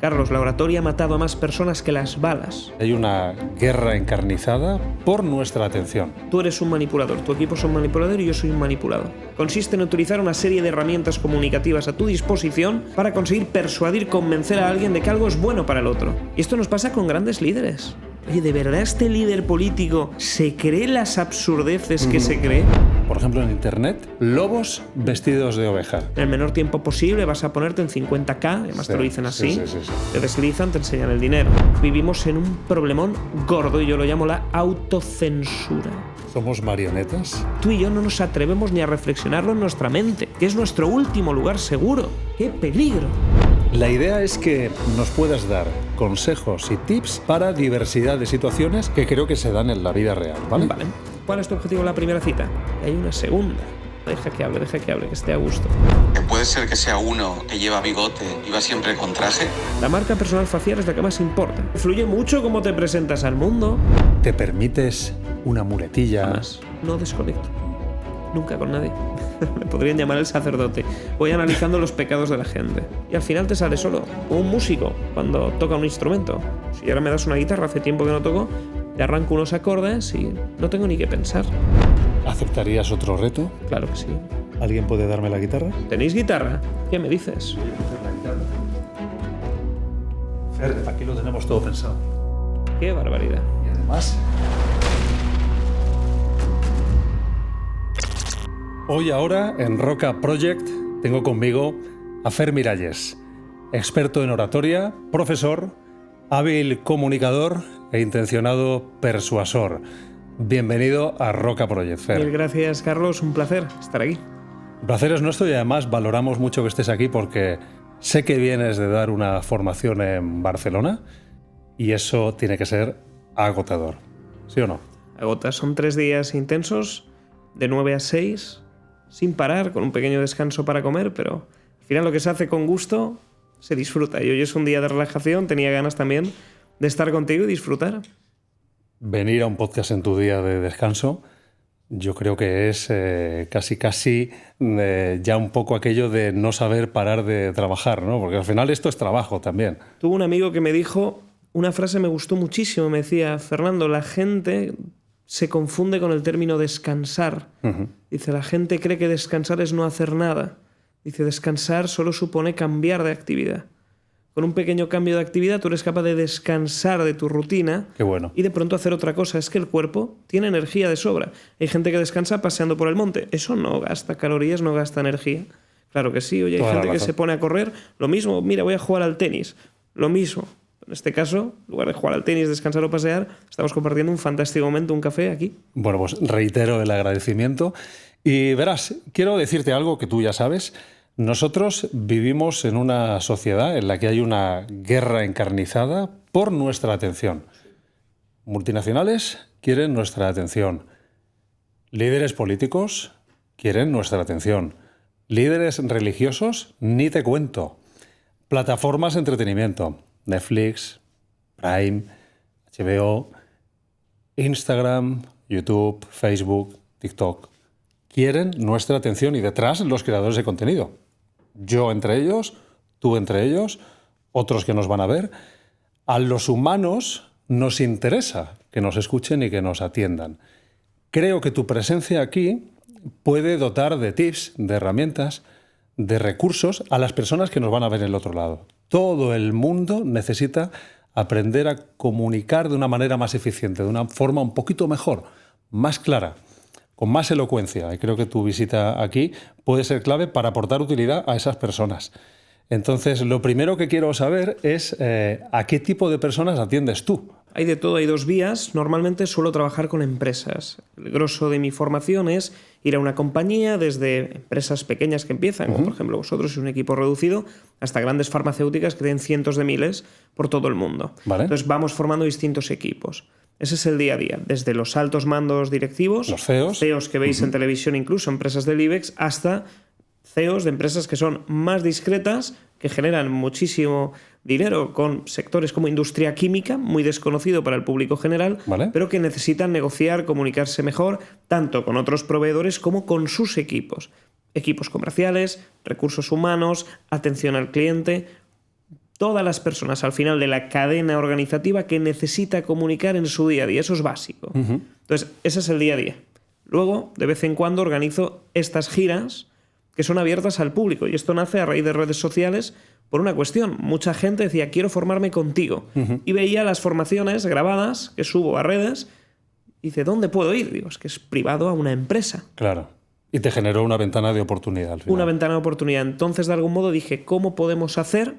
Carlos, la oratoria ha matado a más personas que las balas. Hay una guerra encarnizada por nuestra atención. Tú eres un manipulador, tu equipo es un manipulador y yo soy un manipulador. Consiste en utilizar una serie de herramientas comunicativas a tu disposición para conseguir persuadir, convencer a alguien de que algo es bueno para el otro. Y esto nos pasa con grandes líderes. Oye, ¿de verdad este líder político se cree las absurdeces que se cree? Por ejemplo, en internet, lobos vestidos de oveja. En el menor tiempo posible vas a ponerte en 50K, además te lo dicen así, sí. te deslizan, te enseñan el dinero. Vivimos en un problemón gordo y yo lo llamo la autocensura. ¿Somos marionetas? Tú y yo no nos atrevemos ni a reflexionarlo en nuestra mente, que es nuestro último lugar seguro. ¡Qué peligro! La idea es que nos puedas dar consejos y tips para diversidad de situaciones que creo que se dan en la vida real, ¿vale? Vale. ¿Cuál es tu objetivo en la primera cita? Y hay una segunda. Deja que hable, que esté a gusto. ¿Puede ser que sea uno que lleva bigote y va siempre con traje? La marca personal facial es la que más importa. Influye mucho cómo te presentas al mundo. ¿Te permites una muletilla? Jamás. No desconecto. Nunca con nadie. Me podrían llamar el sacerdote. Voy analizando los pecados de la gente. Y al final te sale solo. Como un músico cuando toca un instrumento. Si ahora me das una guitarra, hace tiempo que no toco, le arranco unos acordes y no tengo ni que pensar. ¿Aceptarías otro reto? Claro que sí. ¿Alguien puede darme la guitarra? ¿Tenéis guitarra? ¿Qué me dices? Fer, aquí lo tenemos todo pensado. ¡Qué barbaridad! Y además... Hoy ahora, en Roca Project, tengo conmigo a Fer Miralles, experto en oratoria, profesor, hábil comunicador e intencionado persuasor. Bienvenido a Roca Project, Fer. Mil gracias, Carlos. Un placer estar aquí. El placer es nuestro y además valoramos mucho que estés aquí porque sé que vienes de dar una formación en Barcelona y eso tiene que ser agotador. ¿Sí o no? Agotas. Son 3 días intensos, de 9 a 6, sin parar, con un pequeño descanso para comer, pero al final lo que se hace con gusto se disfruta. Y hoy es un día de relajación, tenía ganas también de estar contigo y disfrutar. Venir a un podcast en tu día de descanso, yo creo que es casi ya un poco aquello de no saber parar de trabajar, ¿no? Porque al final esto es trabajo también. Tuve un amigo que me dijo, una frase me gustó muchísimo, me decía, Fernando, la gente se confunde con el término descansar. Dice, la gente cree que descansar es no hacer nada. Dice, descansar solo supone cambiar de actividad. Con un pequeño cambio de actividad tú eres capaz de descansar de tu rutina. Qué bueno. Y de pronto hacer otra cosa. Es que el cuerpo tiene energía de sobra. Hay gente que descansa paseando por el monte. Eso no gasta calorías, no gasta energía. Claro que sí. Oye, hay gente que se pone a correr. Lo mismo, mira, voy a jugar al tenis. Lo mismo. En este caso, en lugar de jugar al tenis, descansar o pasear, estamos compartiendo un fantástico momento, un café aquí. Bueno, pues reitero el agradecimiento. Y verás, quiero decirte algo que tú ya sabes. Nosotros vivimos en una sociedad en la que hay una guerra encarnizada por nuestra atención. Multinacionales quieren nuestra atención. Líderes políticos quieren nuestra atención. Líderes religiosos, ni te cuento. Plataformas de entretenimiento. Netflix, Prime, HBO, Instagram, YouTube, Facebook, TikTok. Quieren nuestra atención y detrás los creadores de contenido. Yo entre ellos, tú entre ellos, otros que nos van a ver. A los humanos nos interesa que nos escuchen y que nos atiendan. Creo que tu presencia aquí puede dotar de tips, de herramientas, de recursos a las personas que nos van a ver en el otro lado. Todo el mundo necesita aprender a comunicar de una manera más eficiente, de una forma un poquito mejor, más clara, con más elocuencia. Y creo que tu visita aquí puede ser clave para aportar utilidad a esas personas. Entonces, lo primero que quiero saber es ¿a qué tipo de personas atiendes tú? Hay de todo, hay 2 vías. Normalmente suelo trabajar con empresas. El grosso de mi formación es ir a una compañía, desde empresas pequeñas que empiezan, como por ejemplo vosotros, es un equipo reducido, hasta grandes farmacéuticas que tienen cientos de miles por todo el mundo. Vale. Entonces vamos formando distintos equipos. Ese es el día a día, desde los altos mandos directivos, los CEOs que veis en televisión, incluso empresas del IBEX, hasta CEOs de empresas que son más discretas, que generan muchísimo dinero con sectores como industria química, muy desconocido para el público general, ¿vale?, pero que necesitan negociar, comunicarse mejor, tanto con otros proveedores como con sus equipos. Equipos comerciales, recursos humanos, atención al cliente. todas las personas al final de la cadena organizativa que necesita comunicar en su día a día. Eso es básico. Entonces, ese es el día a día. Luego, de vez en cuando, organizo estas giras que son abiertas al público. Y esto nace a raíz de redes sociales por una cuestión. Mucha gente decía, quiero formarme contigo. Y veía las formaciones grabadas que subo a redes y dice, ¿dónde puedo ir? Digo, es que es privado a una empresa. Claro. Y te generó una ventana de oportunidad al final. Una ventana de oportunidad. Entonces, de algún modo, dije, ¿cómo podemos hacer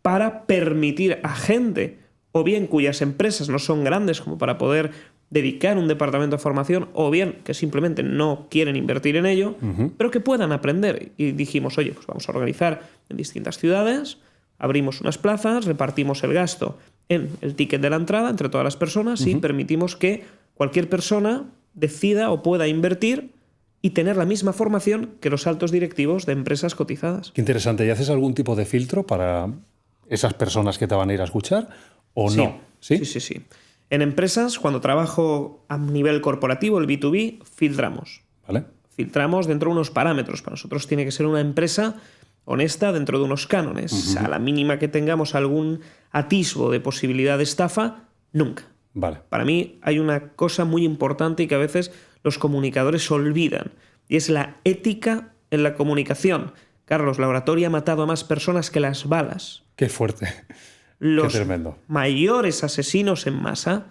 para permitir a gente, o bien cuyas empresas no son grandes como para poder dedicar un departamento de formación, o bien que simplemente no quieren invertir en ello, pero que puedan aprender? Y dijimos, oye, pues vamos a organizar en distintas ciudades, abrimos unas plazas, repartimos el gasto en el ticket de la entrada entre todas las personas y permitimos que cualquier persona decida o pueda invertir y tener la misma formación que los altos directivos de empresas cotizadas. Qué interesante. ¿Y haces algún tipo de filtro para esas personas que te van a ir a escuchar o Sí. no? ¿Sí? Sí. En empresas, cuando trabajo a nivel corporativo, el B2B, filtramos. ¿Vale? Filtramos dentro de unos parámetros. Para nosotros tiene que ser una empresa honesta dentro de unos cánones. A la mínima que tengamos algún atisbo de posibilidad de estafa, nunca. Vale. Para mí hay una cosa muy importante y que a veces los comunicadores olvidan, y es la ética en la comunicación. Carlos, la oratoria ha matado a más personas que las balas. Qué fuerte. Los Qué tremendo. mayores asesinos en masa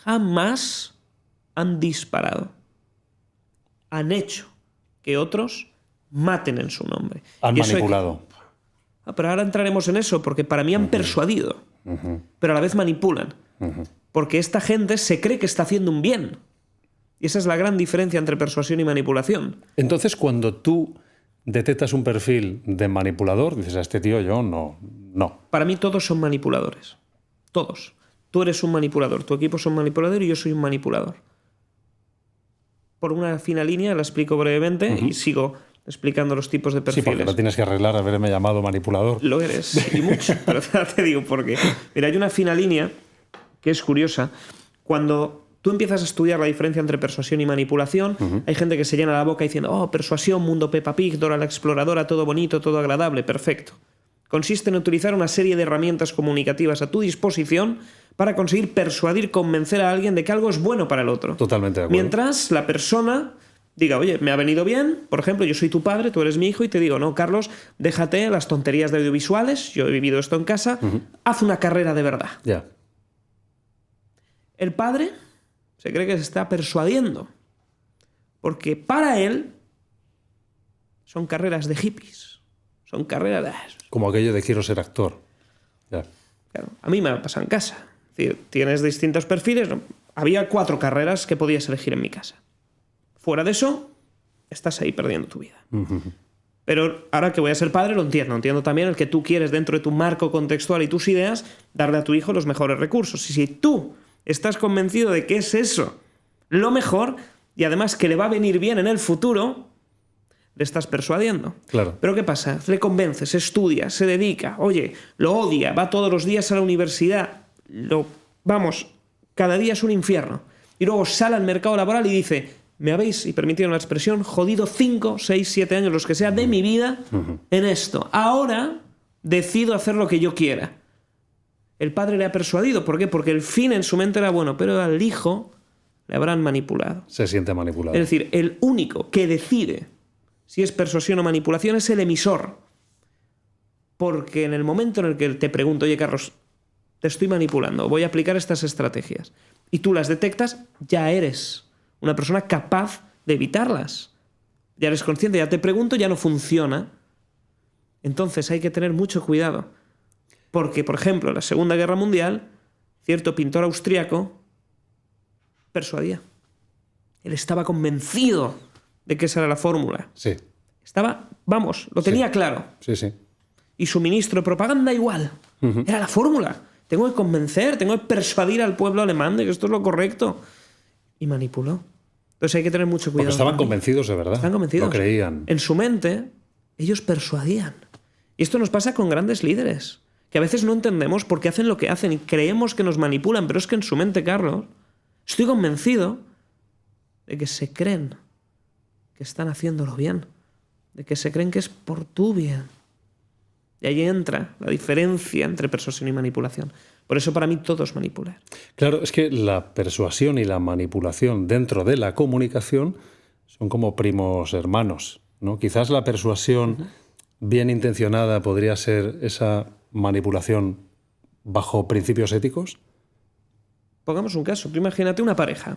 jamás han disparado. Han hecho que otros maten en su nombre. Han Y eso manipulado. pero ahora entraremos en eso, porque para mí han persuadido, pero a la vez manipulan. Porque esta gente se cree que está haciendo un bien. Y esa es la gran diferencia entre persuasión y manipulación. Entonces, cuando tú detectas un perfil de manipulador, dices, a este tío yo no. Para mí todos son manipuladores. Todos. Tú eres un manipulador, tu equipo es un manipulador y yo soy un manipulador. Por una fina línea, la explico brevemente y sigo explicando los tipos de Sí, perfiles. porque lo tienes que arreglar haberme llamado manipulador. Lo eres, y mucho. Pero te digo por qué. Mira, hay una fina línea que es curiosa. Cuando tú empiezas a estudiar la diferencia entre persuasión y manipulación, hay gente que se llena la boca diciendo, oh, persuasión, mundo Peppa Pig, Dora la exploradora, todo bonito, todo agradable, perfecto. Consiste en utilizar una serie de herramientas comunicativas a tu disposición para conseguir persuadir, convencer a alguien de que algo es bueno para el otro. Totalmente de acuerdo. Mientras la persona diga, oye, me ha venido bien, por ejemplo, yo soy tu padre, tú eres mi hijo, y te digo, no, Carlos, déjate las tonterías de audiovisuales, yo he vivido esto en casa, haz una carrera de verdad. Ya. El padre se cree que se está persuadiendo, porque para él son carreras de hippies, son carreras de... Como aquello de quiero ser actor. Ya. Claro, a mí me ha pasado en casa. Es decir, tienes distintos perfiles. ¿No? Había 4 carreras que podías elegir en mi casa. Fuera de eso, estás ahí perdiendo tu vida. Pero ahora que voy a ser padre, lo entiendo. Entiendo también el que tú quieres, dentro de tu marco contextual y tus ideas, darle a tu hijo los mejores recursos. Y si tú estás convencido de que es eso lo mejor, y además que le va a venir bien en el futuro, le estás persuadiendo. Claro. Pero ¿qué pasa? Le convences, estudia, se dedica, oye, lo odia, va todos los días a la universidad, cada día es un infierno. Y luego sale al mercado laboral y dice, me habéis, y permitieron la expresión, jodido 5, 6, 7 años, los que sea, de mi vida en esto. Ahora decido hacer lo que yo quiera. El padre le ha persuadido. ¿Por qué? Porque el fin en su mente era bueno, pero al hijo le habrán manipulado. Se siente manipulado. Es decir, el único que decide si es persuasión o manipulación es el emisor. Porque en el momento en el que te pregunto, oye, Carlos, te estoy manipulando, voy a aplicar estas estrategias, y tú las detectas, ya eres una persona capaz de evitarlas. Ya eres consciente, ya te pregunto, ya no funciona. Entonces hay que tener mucho cuidado. Porque, por ejemplo, en la Segunda Guerra Mundial, cierto pintor austriaco persuadía. Él estaba convencido de que esa era la fórmula. Sí. Lo tenía claro. Sí, sí. Y su ministro de propaganda igual. Era la fórmula. Tengo que convencer, tengo que persuadir al pueblo alemán de que esto es lo correcto. Y manipuló. Entonces hay que tener mucho cuidado. Porque estaban también. convencidos de verdad. Estaban convencidos. Lo creían. En su mente, ellos persuadían. Y esto nos pasa con grandes líderes, que a veces no entendemos por qué hacen lo que hacen y creemos que nos manipulan, pero es que en su mente, Carlos, estoy convencido de que se creen que están haciéndolo bien, de que se creen que es por tu bien. Y ahí entra la diferencia entre persuasión y manipulación. Por eso para mí todo es manipular. Claro, es que la persuasión y la manipulación dentro de la comunicación son como primos hermanos, ¿no? Quizás la persuasión bien intencionada podría ser esa manipulación bajo principios éticos. Pongamos un caso. Tú imagínate una pareja.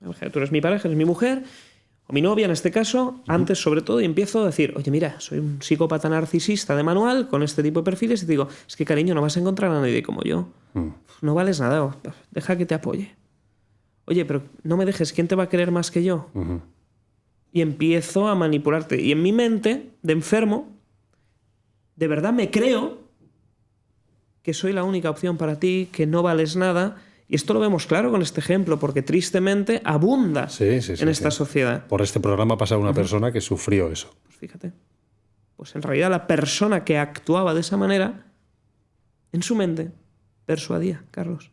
Tú eres mi pareja, eres mi mujer, o mi novia en este caso, antes sobre todo, y empiezo a decir, oye, mira, soy un psicópata narcisista de manual con este tipo de perfiles, y te digo, es que cariño, no vas a encontrar a nadie como yo. No vales nada, deja que te apoye. Oye, pero no me dejes, ¿quién te va a querer más que yo? Y empiezo a manipularte. Y en mi mente, de enfermo, de verdad me creo que soy la única opción para ti, que no vales nada. Y esto lo vemos claro con este ejemplo, porque tristemente abunda en esta sociedad. Por este programa ha pasado una persona que sufrió eso. Pues fíjate. Pues en realidad la persona que actuaba de esa manera, en su mente, persuadía, Carlos.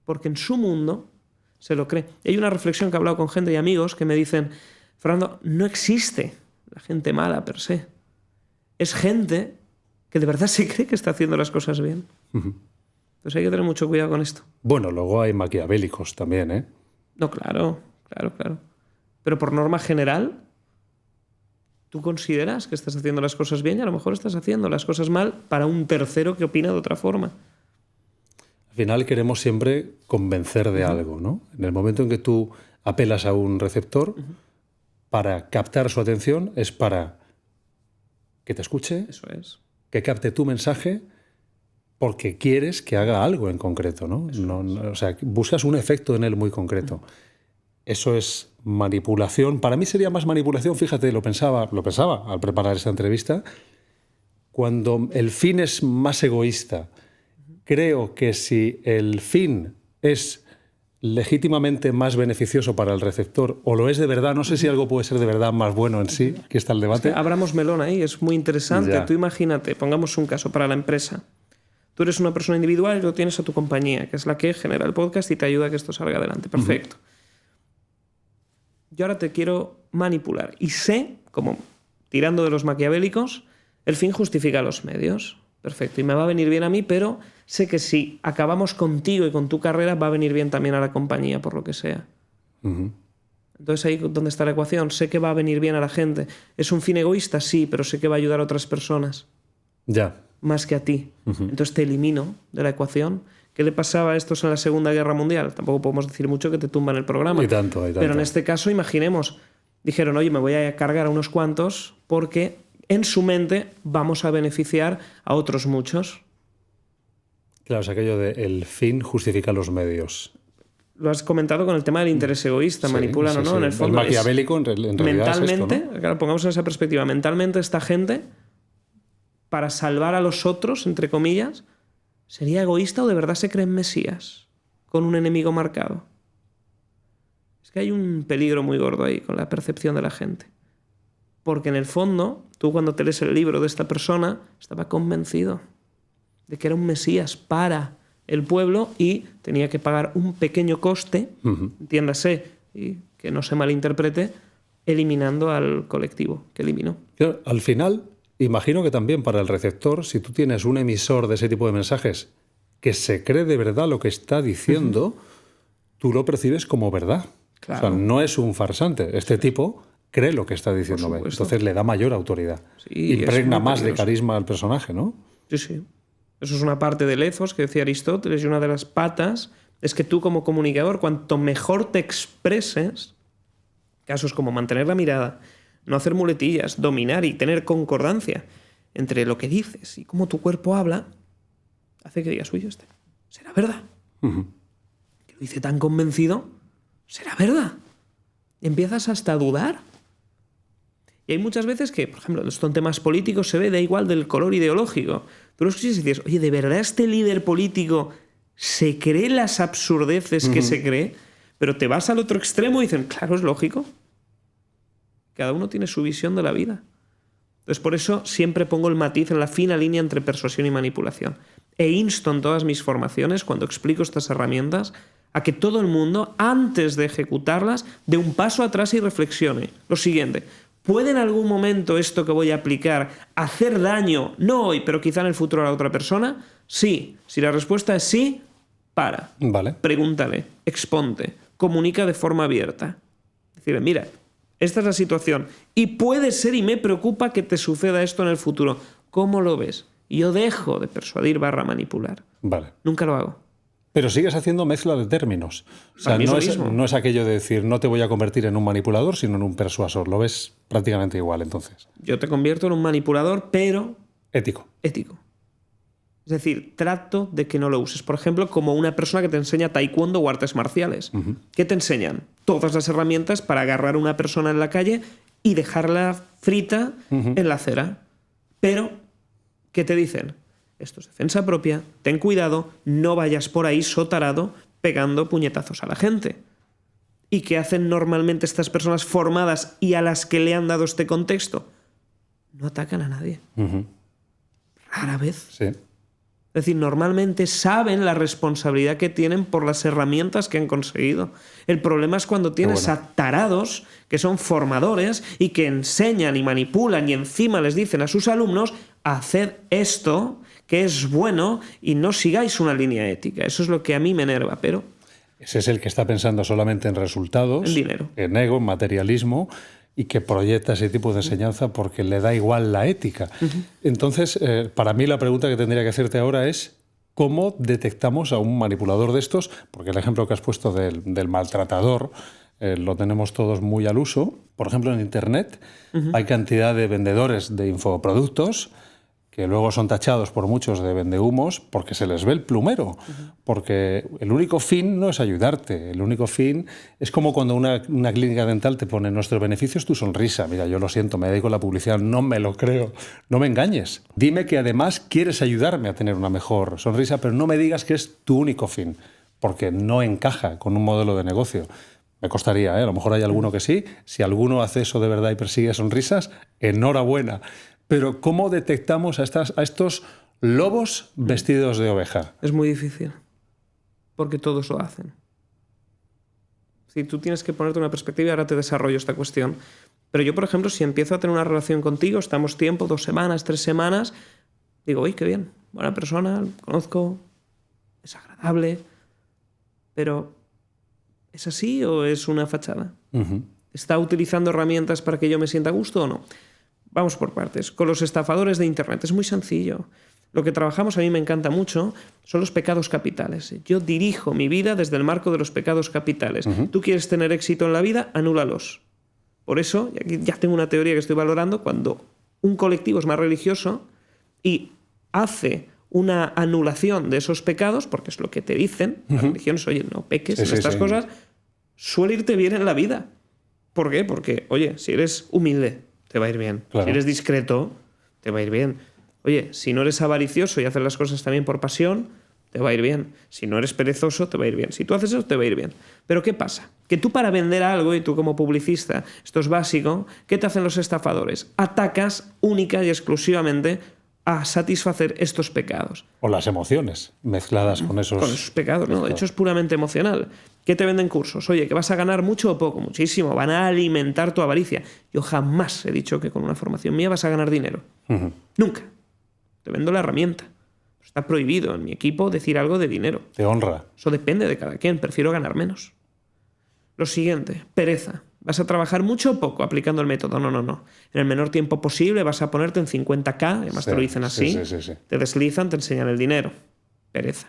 Porque en su mundo se lo cree. Y hay una reflexión que he hablado con gente y amigos que me dicen, Fernando, no existe la gente mala per se. Es gente que de verdad se cree que está haciendo las cosas bien. Entonces hay que tener mucho cuidado con esto. Bueno, luego hay maquiavélicos también, ¿eh? No, claro. Pero por norma general, tú consideras que estás haciendo las cosas bien y a lo mejor estás haciendo las cosas mal para un tercero que opina de otra forma. Al final queremos siempre convencer de algo, ¿no? En el momento en que tú apelas a un receptor, para captar su atención es para que te escuche, Eso es. que capte tu mensaje, porque quieres que haga algo en concreto, ¿no? O sea, buscas un efecto en él muy concreto. Eso es manipulación. Para mí sería más manipulación, fíjate, lo pensaba al preparar esta entrevista, cuando el fin es más egoísta. Creo que si el fin es legítimamente más beneficioso para el receptor, o lo es de verdad, no sé si algo puede ser de verdad más bueno en sí, que está el debate. Es que abramos melón ahí, es muy interesante. Ya. Tú imagínate, pongamos un caso para la empresa. Tú eres una persona individual y lo tienes a tu compañía, que es la que genera el podcast y te ayuda a que esto salga adelante. Perfecto. Yo ahora te quiero manipular y sé, como tirando de los maquiavélicos, el fin justifica los medios. Perfecto. Y me va a venir bien a mí, pero sé que si acabamos contigo y con tu carrera, va a venir bien también a la compañía, por lo que sea. Entonces ahí donde está la ecuación. Sé que va a venir bien a la gente. ¿Es un fin egoísta? Sí, pero sé que va a ayudar a otras personas. Ya. Más que a ti. Entonces te elimino de la ecuación. ¿Qué le pasaba a estos en la Segunda Guerra Mundial? Tampoco podemos decir mucho que te tumban el programa. Hay tanto. Pero en este caso, imaginemos, dijeron, oye, me voy a cargar a unos cuantos porque en su mente vamos a beneficiar a otros muchos. Claro, es aquello de el fin justifica los medios. Lo has comentado con el tema del interés egoísta, manipulan o no, en el fondo. El maquiavélico en realidad mentalmente, es esto, ¿no? Claro, pongamos en esa perspectiva, mentalmente esta gente, para salvar a los otros, entre comillas, ¿sería egoísta o de verdad se creen mesías con un enemigo marcado? Es que hay un peligro muy gordo ahí con la percepción de la gente. Porque en el fondo, tú cuando te lees el libro de esta persona, estaba convencido de que era un mesías para el pueblo y tenía que pagar un pequeño coste, entiéndase, y que no se malinterprete, eliminando al colectivo que eliminó. Claro, al final, imagino que también para el receptor, si tú tienes un emisor de ese tipo de mensajes que se cree de verdad lo que está diciendo, tú lo percibes como verdad. Claro. O sea, no es un farsante. Este tipo cree lo que está diciéndome. Entonces le da mayor autoridad. Sí, impregna más de carisma al personaje, ¿no? Sí. Eso es una parte del ethos que decía Aristóteles, y una de las patas es que tú como comunicador, cuanto mejor te expreses, casos como mantener la mirada, no hacer muletillas, dominar y tener concordancia entre lo que dices y cómo tu cuerpo habla, hace que digas, uy, este será verdad. Que lo dice tan convencido, será verdad. Y empiezas hasta a dudar. Y hay muchas veces que, por ejemplo, esto en temas políticos se ve, da igual del color ideológico. Tú lo escuchas y dices, oye, ¿de verdad este líder político se cree las absurdeces que se cree? Pero te vas al otro extremo y dicen, claro, es lógico. Cada uno tiene su visión de la vida. Entonces, por eso siempre pongo el matiz en la fina línea entre persuasión y manipulación. E insto en todas mis formaciones, cuando explico estas herramientas, a que todo el mundo, antes de ejecutarlas, dé un paso atrás y reflexione. Lo siguiente, ¿Puede en algún momento esto que voy a aplicar hacer daño, no hoy, pero quizá en el futuro a la otra persona? Sí. Si la respuesta es sí, para. Vale. Pregúntale, exponte, comunica de forma abierta. Decirle, mira, esta es la situación y puede ser y me preocupa que te suceda esto en el futuro. ¿Cómo lo ves? Yo dejo de persuadir / manipular. Vale. Nunca lo hago. Pero sigues haciendo mezcla de términos. O sea, Para mí es no lo es, mismo. no es aquello de decir no te voy a convertir en un manipulador, sino en un persuasor. Lo ves prácticamente igual, entonces. Yo te convierto en un manipulador, pero Ético. ético. Es decir, trato de que no lo uses. Por ejemplo, como una persona que te enseña taekwondo o artes marciales. ¿Qué te enseñan? Todas las herramientas para agarrar a una persona en la calle y dejarla frita en la acera. Pero, ¿qué te dicen? Esto es defensa propia, ten cuidado, no vayas por ahí sotarado pegando puñetazos a la gente. ¿Y qué hacen normalmente estas personas formadas y a las que le han dado este contexto? No atacan a nadie. Rara vez. Sí. Es decir, normalmente saben la responsabilidad que tienen por las herramientas que han conseguido. El problema es cuando tienes a tarados que son formadores y que enseñan y manipulan y encima les dicen a sus alumnos haced esto que es bueno y no sigáis una línea ética. Eso es lo que a mí me enerva, pero... Ese es el que está pensando solamente en resultados, en dinero, en ego, en materialismo, y que proyecta ese tipo de enseñanza porque le da igual la ética. Entonces, para mí la pregunta que tendría que hacerte ahora es ¿cómo detectamos a un manipulador de estos? Porque el ejemplo que has puesto del maltratador lo tenemos todos muy al uso. Por ejemplo, en Internet hay cantidad de vendedores de infoproductos que luego son tachados por muchos de vendehumos porque se les ve el plumero. Porque el único fin no es ayudarte, el único fin es como cuando una clínica dental te pone nuestro beneficio es tu sonrisa. Mira, yo lo siento, me dedico a la publicidad, no me lo creo, no me engañes. Dime que además quieres ayudarme a tener una mejor sonrisa, pero no me digas que es tu único fin, porque no encaja con un modelo de negocio. Me costaría, ¿eh? A lo mejor hay alguno que sí. Si alguno hace eso de verdad y persigue sonrisas, enhorabuena. Pero ¿cómo detectamos a estos lobos vestidos de oveja? es muy difícil, porque todos lo hacen. Si tú tienes que ponerte una perspectiva, ahora te desarrollo esta cuestión. Pero yo, por ejemplo, si empiezo a tener una relación contigo, estamos tiempo, 2 semanas, 3 semanas, digo, uy, qué bien, buena persona, lo conozco, es agradable, pero ¿es así o es una fachada? ¿Está utilizando herramientas para que yo me sienta a gusto o no? Vamos por partes. Con los estafadores de Internet es muy sencillo. Lo que trabajamos, a mí me encanta mucho, son los pecados capitales. Yo dirijo mi vida desde el marco de los pecados capitales. Tú quieres tener éxito en la vida, anúlalos. Por eso, y aquí ya tengo una teoría que estoy valorando, cuando un colectivo es más religioso y hace una anulación de esos pecados, porque es lo que te dicen, las religiones, oye, no peques en estas cosas, suele irte bien en la vida. ¿Por qué? Porque, oye, si eres humilde, te va a ir bien. Claro. Si eres discreto, te va a ir bien. Oye, si no eres avaricioso y haces las cosas también por pasión, te va a ir bien. Si no eres perezoso, te va a ir bien. Si tú haces eso, te va a ir bien. Pero ¿qué pasa? Que tú para vender algo, y tú como publicista, esto es básico, ¿qué te hacen los estafadores? Atacas única y exclusivamente a satisfacer estos pecados. O las emociones mezcladas con esos... Con esos pecados, ¿no? De hecho, es puramente emocional. ¿Qué te venden cursos? Oye, ¿que vas a ganar mucho o poco? Muchísimo. Van a alimentar tu avaricia. Yo jamás he dicho que con una formación mía vas a ganar dinero. Nunca. Te vendo la herramienta. Está prohibido en mi equipo decir algo de dinero. Te honra. Eso depende de cada quien. Prefiero ganar menos. Lo siguiente, pereza. ¿Vas a trabajar mucho o poco aplicando el método? No. En el menor tiempo posible vas a ponerte en 50K, además te lo dicen así. Sí. Te deslizan, te enseñan el dinero. Pereza.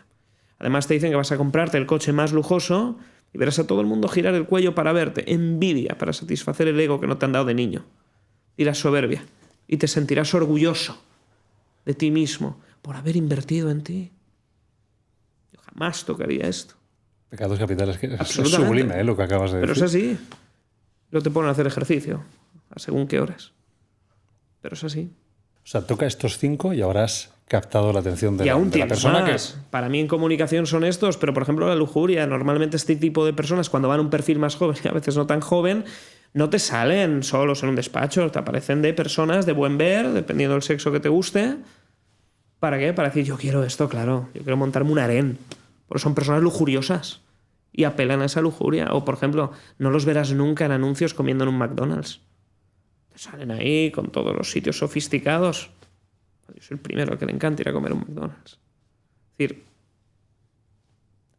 Además te dicen que vas a comprarte el coche más lujoso y verás a todo el mundo girar el cuello para verte. Envidia para satisfacer el ego que no te han dado de niño. Y la soberbia. Y te sentirás orgulloso de ti mismo por haber invertido en ti. Yo jamás tocaría esto. Pecados capitales, que es sublime, lo que acabas de decir. Pero es así. No te ponen a hacer ejercicio, a según qué horas. Pero es así. O sea, toca estos 5 y habrás captado la atención de la persona más. Para mí en comunicación son estos, pero por ejemplo la lujuria. Normalmente este tipo de personas, cuando van a un perfil más joven y a veces no tan joven, no te salen solos en un despacho, te aparecen de personas de buen ver, dependiendo del sexo que te guste. ¿Para qué? Para decir, yo quiero esto, claro. Yo quiero montarme un harén. Porque son personas lujuriosas y apelan a esa lujuria. O, por ejemplo, no los verás nunca en anuncios comiendo en un McDonald's. salen ahí con todos los sitios sofisticados. Yo soy el primero al que le encanta ir a comer un McDonald's. Es decir,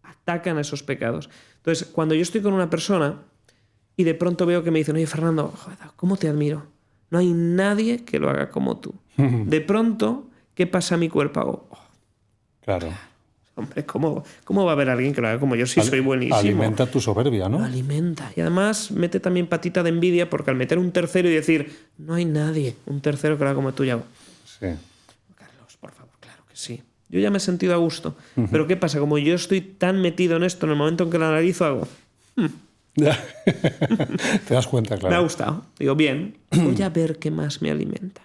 atacan a esos pecados. Entonces, cuando yo estoy con una persona y de pronto veo que me dicen, oye, Fernando, joder, ¿cómo te admiro? No hay nadie que lo haga como tú. De pronto, ¿qué pasa a mi cuerpo? Hago, Claro. hombre, ¿cómo va a haber alguien que lo haga como yo si soy buenísimo? Alimenta tu soberbia, ¿no? Lo alimenta. Y además mete también patita de envidia, porque al meter un tercero y decir, no hay nadie, un tercero que lo haga como tú, ya hago, Sí. Carlos, por favor, claro que sí. Yo ya me he sentido a gusto. Pero ¿qué pasa? Como yo estoy tan metido en esto, en el momento en que lo analizo, hago, Ya. Te das cuenta, claro. me ha gustado. Digo, bien, voy a ver qué más me alimenta.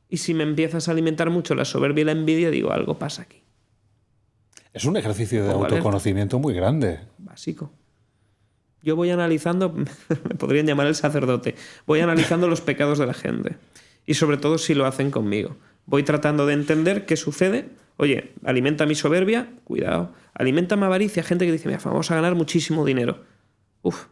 Y si me empiezas a alimentar mucho la soberbia y la envidia, digo, algo pasa aquí. Es un ejercicio de Pongo alerta. autoconocimiento muy grande. Básico. Yo voy analizando, me podrían llamar el sacerdote, voy analizando los pecados de la gente. Y sobre todo si lo hacen conmigo. Voy tratando de entender qué sucede. Oye, alimenta mi soberbia, cuidado. Alimenta mi avaricia, gente que dice, mira, vamos a ganar muchísimo dinero. Uf,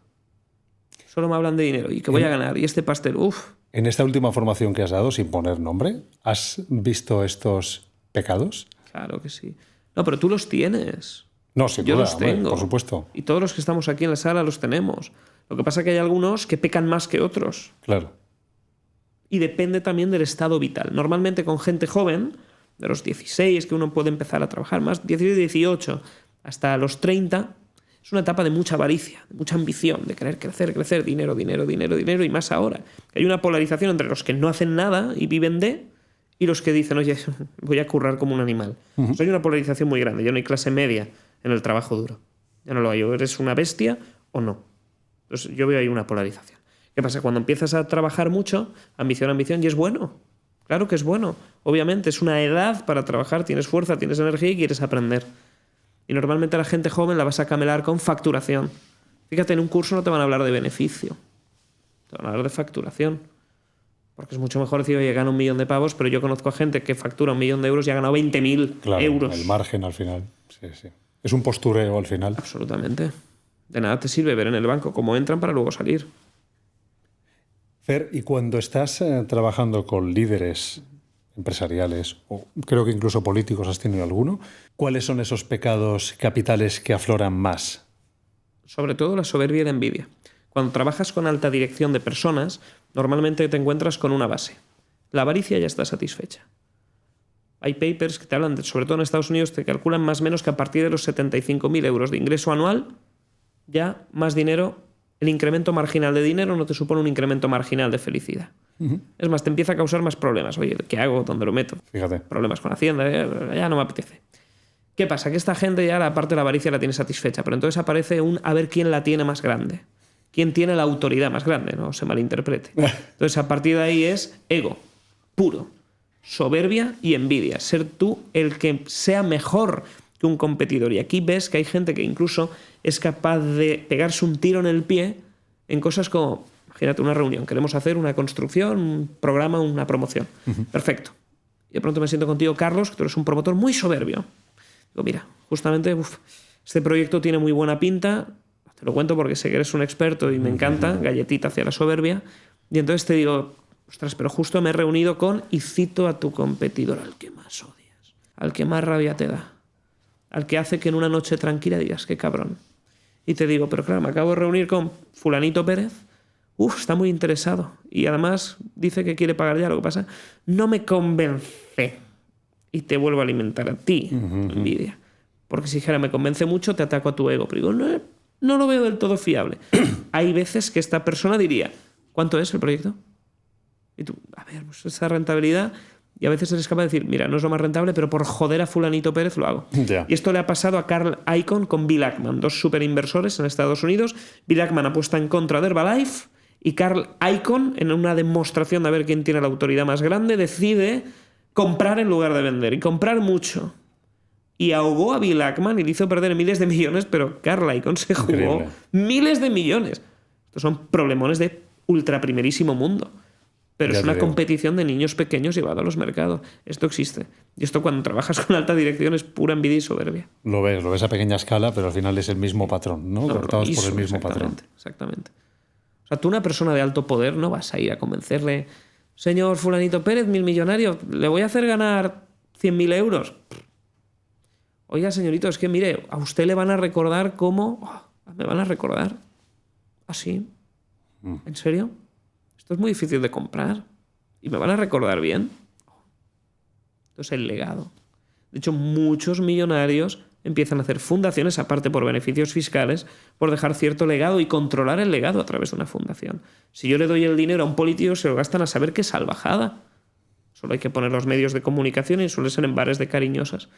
solo me hablan de dinero. ¿Y qué voy a ganar? ¿Y este pastel? Uf. En esta última formación que has dado, sin poner nombre, ¿has visto estos pecados? Claro que sí. No, pero tú los tienes. No, sin Yo duda, los hombre, tengo. por supuesto. Y todos los que estamos aquí en la sala los tenemos. Lo que pasa es que hay algunos que pecan más que otros. Claro. Y depende también del estado vital. Normalmente con gente joven, de los 16, que uno puede empezar a trabajar más, 16, 18, hasta los 30, es una etapa de mucha avaricia, de mucha ambición, de querer crecer, dinero, dinero, dinero, dinero, y más ahora. Hay una polarización entre los que no hacen nada y viven de, y los que dicen, oye, voy a currar como un animal. O sea, hay una polarización muy grande. Ya no hay clase media en el trabajo duro. Ya no lo hay. O eres una bestia o no. Entonces yo veo ahí una polarización. ¿Qué pasa? Cuando empiezas a trabajar mucho, ambición, y es bueno. Claro que es bueno. Obviamente, es una edad para trabajar, tienes fuerza, tienes energía y quieres aprender. Y normalmente a la gente joven la vas a camelar con facturación. Fíjate, en un curso no te van a hablar de beneficio. Te van a hablar de facturación. Porque es mucho mejor decir, oye, gano 1 millón de pavos, pero yo conozco a gente que factura 1 millón de euros y ha ganado 20.000 Claro, euros. el margen al final. Sí, sí. Es un postureo al final. Absolutamente. De nada te sirve ver en el banco cómo entran para luego salir. Fer, y cuando estás trabajando con líderes empresariales, o creo que incluso políticos, ¿has tenido alguno? ¿Cuáles son esos pecados capitales que afloran más? Sobre todo la soberbia y la envidia. Cuando trabajas con alta dirección de personas, normalmente te encuentras con una base. La avaricia ya está satisfecha. Hay papers que te hablan, sobre todo en Estados Unidos, te calculan más o menos que a partir de los 75.000 euros de ingreso anual, ya más dinero, el incremento marginal de dinero no te supone un incremento marginal de felicidad. Es más, te empieza a causar más problemas. Oye, ¿qué hago? ¿Dónde lo meto? Fíjate. Problemas con Hacienda, ya no me apetece. ¿Qué pasa? Que esta gente ya la parte de la avaricia la tiene satisfecha, pero entonces aparece un a ver quién la tiene más grande. ¿Quién tiene la autoridad más grande? No se malinterprete. Entonces, a partir de ahí es ego puro, soberbia y envidia. Ser tú el que sea mejor que un competidor. Y aquí ves que hay gente que incluso es capaz de pegarse un tiro en el pie en cosas como, imagínate, una reunión. Queremos hacer una construcción, un programa, una promoción. Perfecto. Y de pronto me siento contigo, Carlos, que tú eres un promotor muy soberbio. Digo, mira, justamente este proyecto tiene muy buena pinta. Te lo cuento porque sé que eres un experto y me encanta, galletita hacia la soberbia. Y entonces te digo, ostras, pero justo me he reunido con, y cito a tu competidor, al que más odias, al que más rabia te da, al que hace que en una noche tranquila digas, qué cabrón. Y te digo, pero claro, me acabo de reunir con fulanito Pérez, está muy interesado. Y además dice que quiere pagar ya, lo que pasa, no me convence. Y te vuelvo a alimentar a ti, envidia. Porque si dijera, me convence mucho, te ataco a tu ego. Pero digo, no lo veo del todo fiable. Hay veces que esta persona diría, ¿cuánto es el proyecto? Y tú, a ver, pues esa rentabilidad. Y a veces eres capaz de decir, mira, no es lo más rentable, pero por joder a fulanito Pérez lo hago. Ya. Y esto le ha pasado a Carl Icahn con Bill Ackman, dos superinversores en Estados Unidos. Bill Ackman apuesta en contra de Herbalife y Carl Icahn, en una demostración de ver quién tiene la autoridad más grande, decide comprar en lugar de vender, y comprar mucho. Y ahogó a Bill Ackman y le hizo perder miles de millones, pero Carl Icahn se jugó Increíble. miles de millones. Estos son problemones de ultra primerísimo mundo. Pero Ya es una te digo. competición de niños pequeños llevado a los mercados. Esto existe. Y esto cuando trabajas con alta dirección es pura envidia y soberbia. Lo ves a pequeña escala, pero al final es el mismo patrón, ¿no? No, Cortados por el mismo mismo patrón. Exactamente. sea, tú, una persona de alto poder, no vas a ir a convencerle, señor fulanito Pérez, 1000 millonario, le voy a hacer ganar 100.000 euros. Oiga, señorito, es que mire, a usted le van a recordar como... ¿Me van a recordar? ¿Así? ¿En serio? Esto es muy difícil de comprar. ¿Y me van a recordar bien? Esto es el legado. De hecho, muchos millonarios empiezan a hacer fundaciones, aparte por beneficios fiscales, por dejar cierto legado y controlar el legado a través de una fundación. Si yo le doy el dinero a un político, se lo gastan a saber qué salvajada. Solo hay que poner los medios de comunicación y suele ser en bares de cariñosas.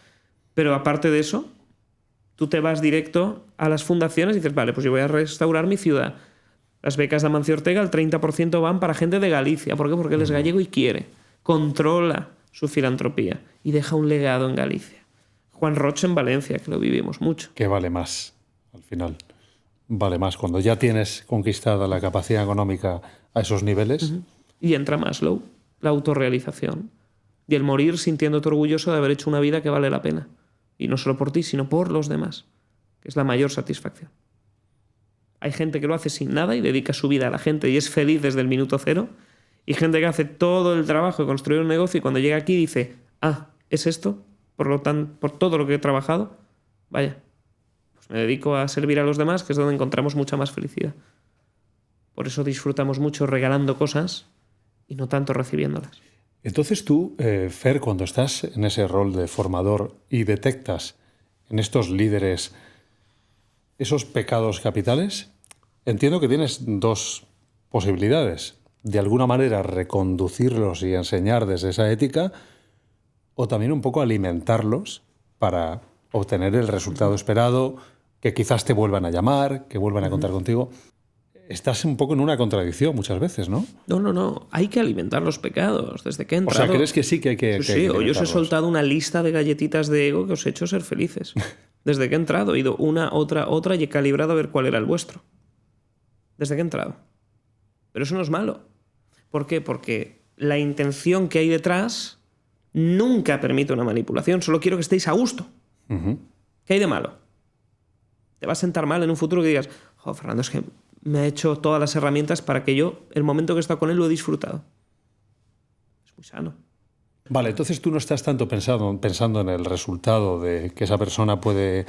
Pero aparte de eso, tú te vas directo a las fundaciones y dices, vale, pues yo voy a restaurar mi ciudad. Las becas de Amancio Ortega, el 30% van para gente de Galicia. ¿Por qué? Porque él es gallego y quiere. Controla su filantropía y deja un legado en Galicia. Juan Roche en Valencia, que lo vivimos mucho. ¿Qué vale más al final? Vale más cuando ya tienes conquistada la capacidad económica a esos niveles. Y entra Maslow, la autorrealización. Y el morir sintiéndote orgulloso de haber hecho una vida que vale la pena. Y no solo por ti, sino por los demás, que es la mayor satisfacción. Hay gente que lo hace sin nada y dedica su vida a la gente y es feliz desde el minuto cero. Y gente que hace todo el trabajo de construir un negocio y cuando llega aquí dice, ¿es esto? Por todo lo que he trabajado, vaya, pues me dedico a servir a los demás, que es donde encontramos mucha más felicidad. Por eso disfrutamos mucho regalando cosas y no tanto recibiéndolas. Entonces tú, Fer, cuando estás en ese rol de formador y detectas en estos líderes esos pecados capitales, entiendo que tienes dos posibilidades. De alguna manera reconducirlos y enseñar desde esa ética, o también un poco alimentarlos para obtener el resultado esperado, que quizás te vuelvan a llamar, que vuelvan a contar contigo. Estás un poco en una contradicción muchas veces, ¿no? No. Hay que alimentar los pecados desde que he entrado. O sea, ¿crees que sí que hay que Sí, o yo os he soltado una lista de galletitas de ego que os he hecho ser felices. Desde que he entrado he ido una, otra y he calibrado a ver cuál era el vuestro. Desde que he entrado. Pero eso no es malo. ¿Por qué? Porque la intención que hay detrás nunca permite una manipulación. Solo quiero que estéis a gusto. ¿Qué hay de malo? Te va a sentar mal en un futuro que digas, Fernando, es que me ha hecho todas las herramientas para que yo, el momento que he estado con él, lo he disfrutado. Es muy sano. Vale, entonces tú no estás tanto pensando en el resultado de que esa persona puede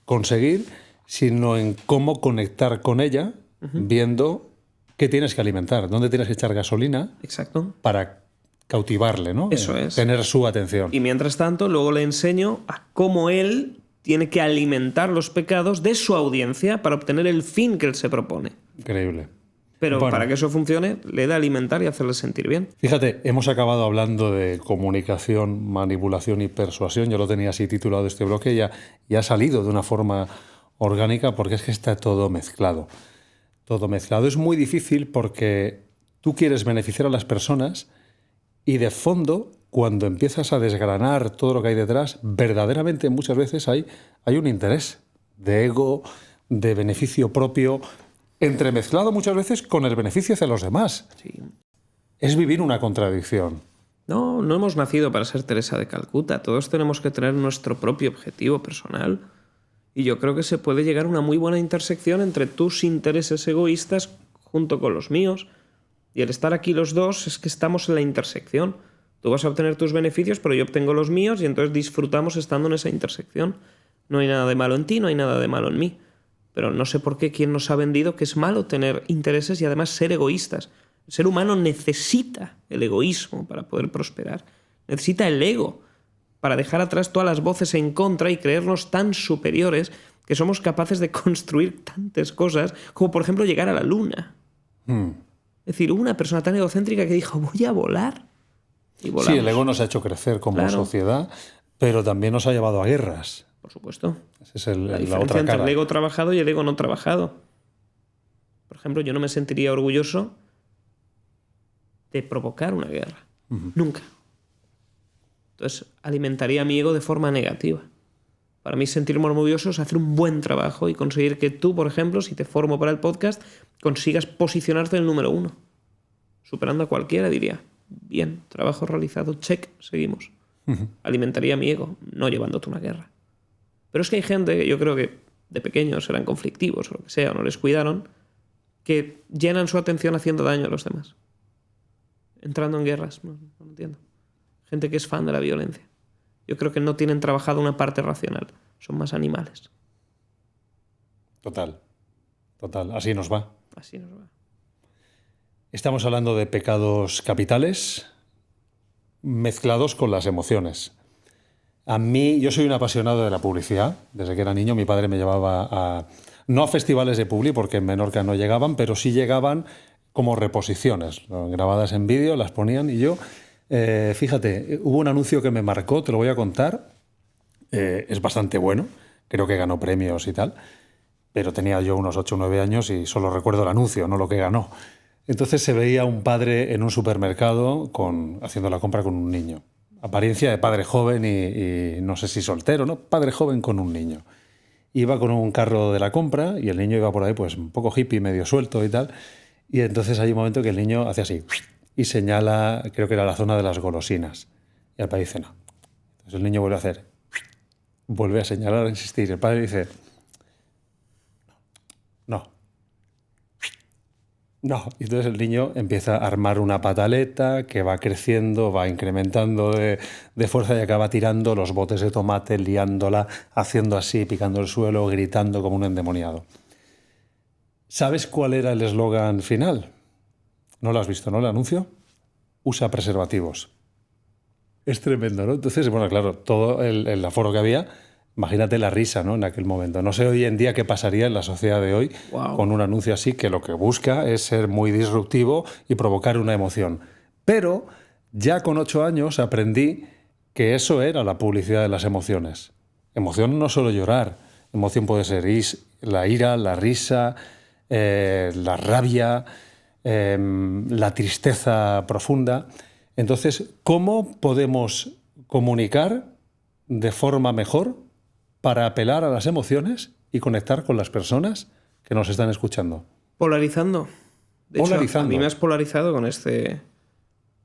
conseguir, sino en cómo conectar con ella, viendo qué tienes que alimentar, dónde tienes que echar gasolina. Exacto. Para cautivarle, ¿no? Eso es. Tener su atención. Y mientras tanto, luego le enseño a cómo él tiene que alimentar los pecados de su audiencia para obtener el fin que él se propone. Increíble. Pero para que eso funcione, le da alimentar y hacerle sentir bien. Fíjate, hemos acabado hablando de comunicación, manipulación y persuasión. Yo lo tenía así titulado este bloque y ha salido de una forma orgánica porque es que está todo mezclado. Todo mezclado. Es muy difícil porque tú quieres beneficiar a las personas y de fondo, cuando empiezas a desgranar todo lo que hay detrás, verdaderamente muchas veces hay un interés de ego, de beneficio propio, entremezclado muchas veces con el beneficio hacia los demás. Sí. Es vivir una contradicción. No hemos nacido para ser Teresa de Calcuta. Todos tenemos que tener nuestro propio objetivo personal. Y yo creo que se puede llegar a una muy buena intersección entre tus intereses egoístas junto con los míos. Y el estar aquí los dos es que estamos en la intersección. Tú vas a obtener tus beneficios, pero yo obtengo los míos y entonces disfrutamos estando en esa intersección. No hay nada de malo en ti, no hay nada de malo en mí. Pero no sé por qué quién nos ha vendido que es malo tener intereses y además ser egoístas. El ser humano necesita el egoísmo para poder prosperar. Necesita el ego para dejar atrás todas las voces en contra y creernos tan superiores que somos capaces de construir tantas cosas como, por ejemplo, llegar a la luna. Es decir, una persona tan egocéntrica que dijo, voy a volar. Y volamos. Sí, el ego nos ha hecho crecer como sociedad, pero también nos ha llevado a guerras. Por supuesto. Esa es la diferencia otra entre el ego trabajado y el ego no trabajado. Por ejemplo, yo no me sentiría orgulloso de provocar una guerra. Nunca. Entonces, alimentaría mi ego de forma negativa. Para mí, sentirme orgulloso es hacer un buen trabajo y conseguir que tú, por ejemplo, si te formo para el podcast, consigas posicionarte en el número 1. Superando a cualquiera, diría, bien, trabajo realizado, check, seguimos. Alimentaría mi ego, no llevándote una guerra. Pero es que hay gente que yo creo que de pequeños eran conflictivos o lo que sea, o no les cuidaron, que llenan su atención haciendo daño a los demás. Entrando en guerras, no entiendo. Gente que es fan de la violencia. Yo creo que no tienen trabajado una parte racional. Son más animales. Total. Así nos va. Así nos va. Estamos hablando de pecados capitales mezclados con las emociones. A mí, yo soy un apasionado de la publicidad. Desde que era niño mi padre me llevaba no a festivales de publi, porque en Menorca no llegaban, pero sí llegaban como reposiciones, grabadas en vídeo, las ponían y yo, fíjate, hubo un anuncio que me marcó, te lo voy a contar, es bastante bueno, creo que ganó premios y tal, pero tenía yo unos 8 o 9 años y solo recuerdo el anuncio, no lo que ganó. Entonces se veía un padre en un supermercado haciendo la compra con un niño. Apariencia de padre joven y no sé si soltero, ¿no? Padre joven con un niño. Iba con un carro de la compra y el niño iba por ahí pues un poco hippie, medio suelto y tal. Y entonces hay un momento que el niño hace así y señala, creo que era la zona de las golosinas. Y el padre dice no. Entonces el niño vuelve a hacer, vuelve a señalar, a insistir. El padre dice no. Y entonces el niño empieza a armar una pataleta que va creciendo, va incrementando de fuerza y acaba tirando los botes de tomate, liándola, haciendo así, picando el suelo, gritando como un endemoniado. ¿Sabes cuál era el eslogan final? ¿No lo has visto, no? El anuncio. Usa preservativos. Es tremendo, ¿no? Entonces, bueno, claro, todo el aforo que había, imagínate la risa, ¿no? En aquel momento. No sé hoy en día qué pasaría en la sociedad de hoy con un anuncio así, que lo que busca es ser muy disruptivo y provocar una emoción. Pero ya con 8 años aprendí que eso era la publicidad de las emociones. Emoción no solo llorar. Emoción puede ser la ira, la risa, la rabia, la tristeza profunda. Entonces, ¿cómo podemos comunicar de forma mejor para apelar a las emociones y conectar con las personas que nos están escuchando? Polarizando. De hecho, a mí me has polarizado con este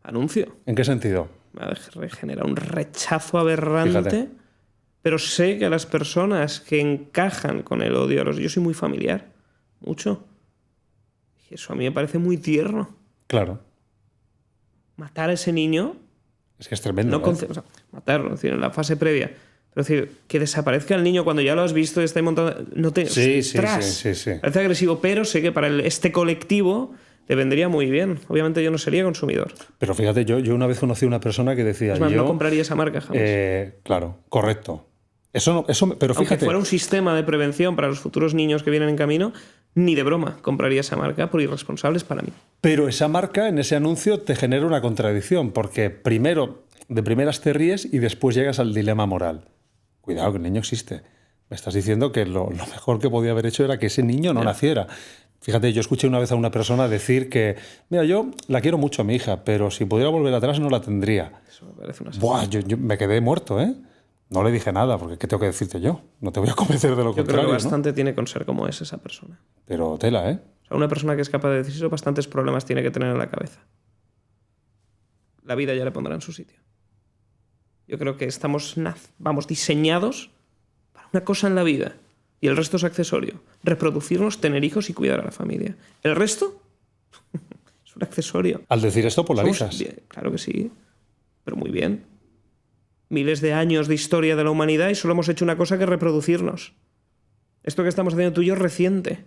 anuncio. ¿En qué sentido? Me ha generado un rechazo aberrante. Fíjate. Pero sé que a las personas que encajan con el odio yo soy muy familiar. Mucho. Y eso a mí me parece muy tierno. Claro. Matar a ese niño... Es que es tremendo. O sea, matarlo, es decir, en la fase previa. Pero es decir, que desaparezca el niño cuando ya lo has visto y está ahí montado... No te... Sí. Parece agresivo, pero sé que para este colectivo le vendría muy bien. Obviamente yo no sería consumidor. Pero fíjate, yo una vez conocí a una persona que decía... Es más, no compraría esa marca jamás. Claro, correcto. Pero fíjate... Aunque fuera un sistema de prevención para los futuros niños que vienen en camino, ni de broma compraría esa marca por irresponsables para mí. Pero esa marca en ese anuncio te genera una contradicción, porque primero, de primeras te ríes y después llegas al dilema moral. Cuidado, que el niño existe. Me estás diciendo que lo mejor que podía haber hecho era que ese niño no naciera. Fíjate, yo escuché una vez a una persona decir que, mira, yo la quiero mucho a mi hija, pero si pudiera volver atrás no la tendría. Eso me parece una... Buah, yo me quedé muerto, ¿eh? No le dije nada, porque ¿qué tengo que decirte yo? No te voy a convencer de lo contrario. Yo creo que bastante tiene con ser como es esa persona. Pero tela, ¿eh? O sea, una persona que es capaz de decir eso, bastantes problemas tiene que tener en la cabeza. La vida ya le pondrá en su sitio. Yo creo que estamos diseñados para una cosa en la vida y el resto es accesorio. Reproducirnos, tener hijos y cuidar a la familia. El resto es un accesorio. Al decir esto polarizas. Claro que sí, pero muy bien. Miles de años de historia de la humanidad y solo hemos hecho una cosa que reproducirnos. Esto que estamos haciendo tú y yo es reciente.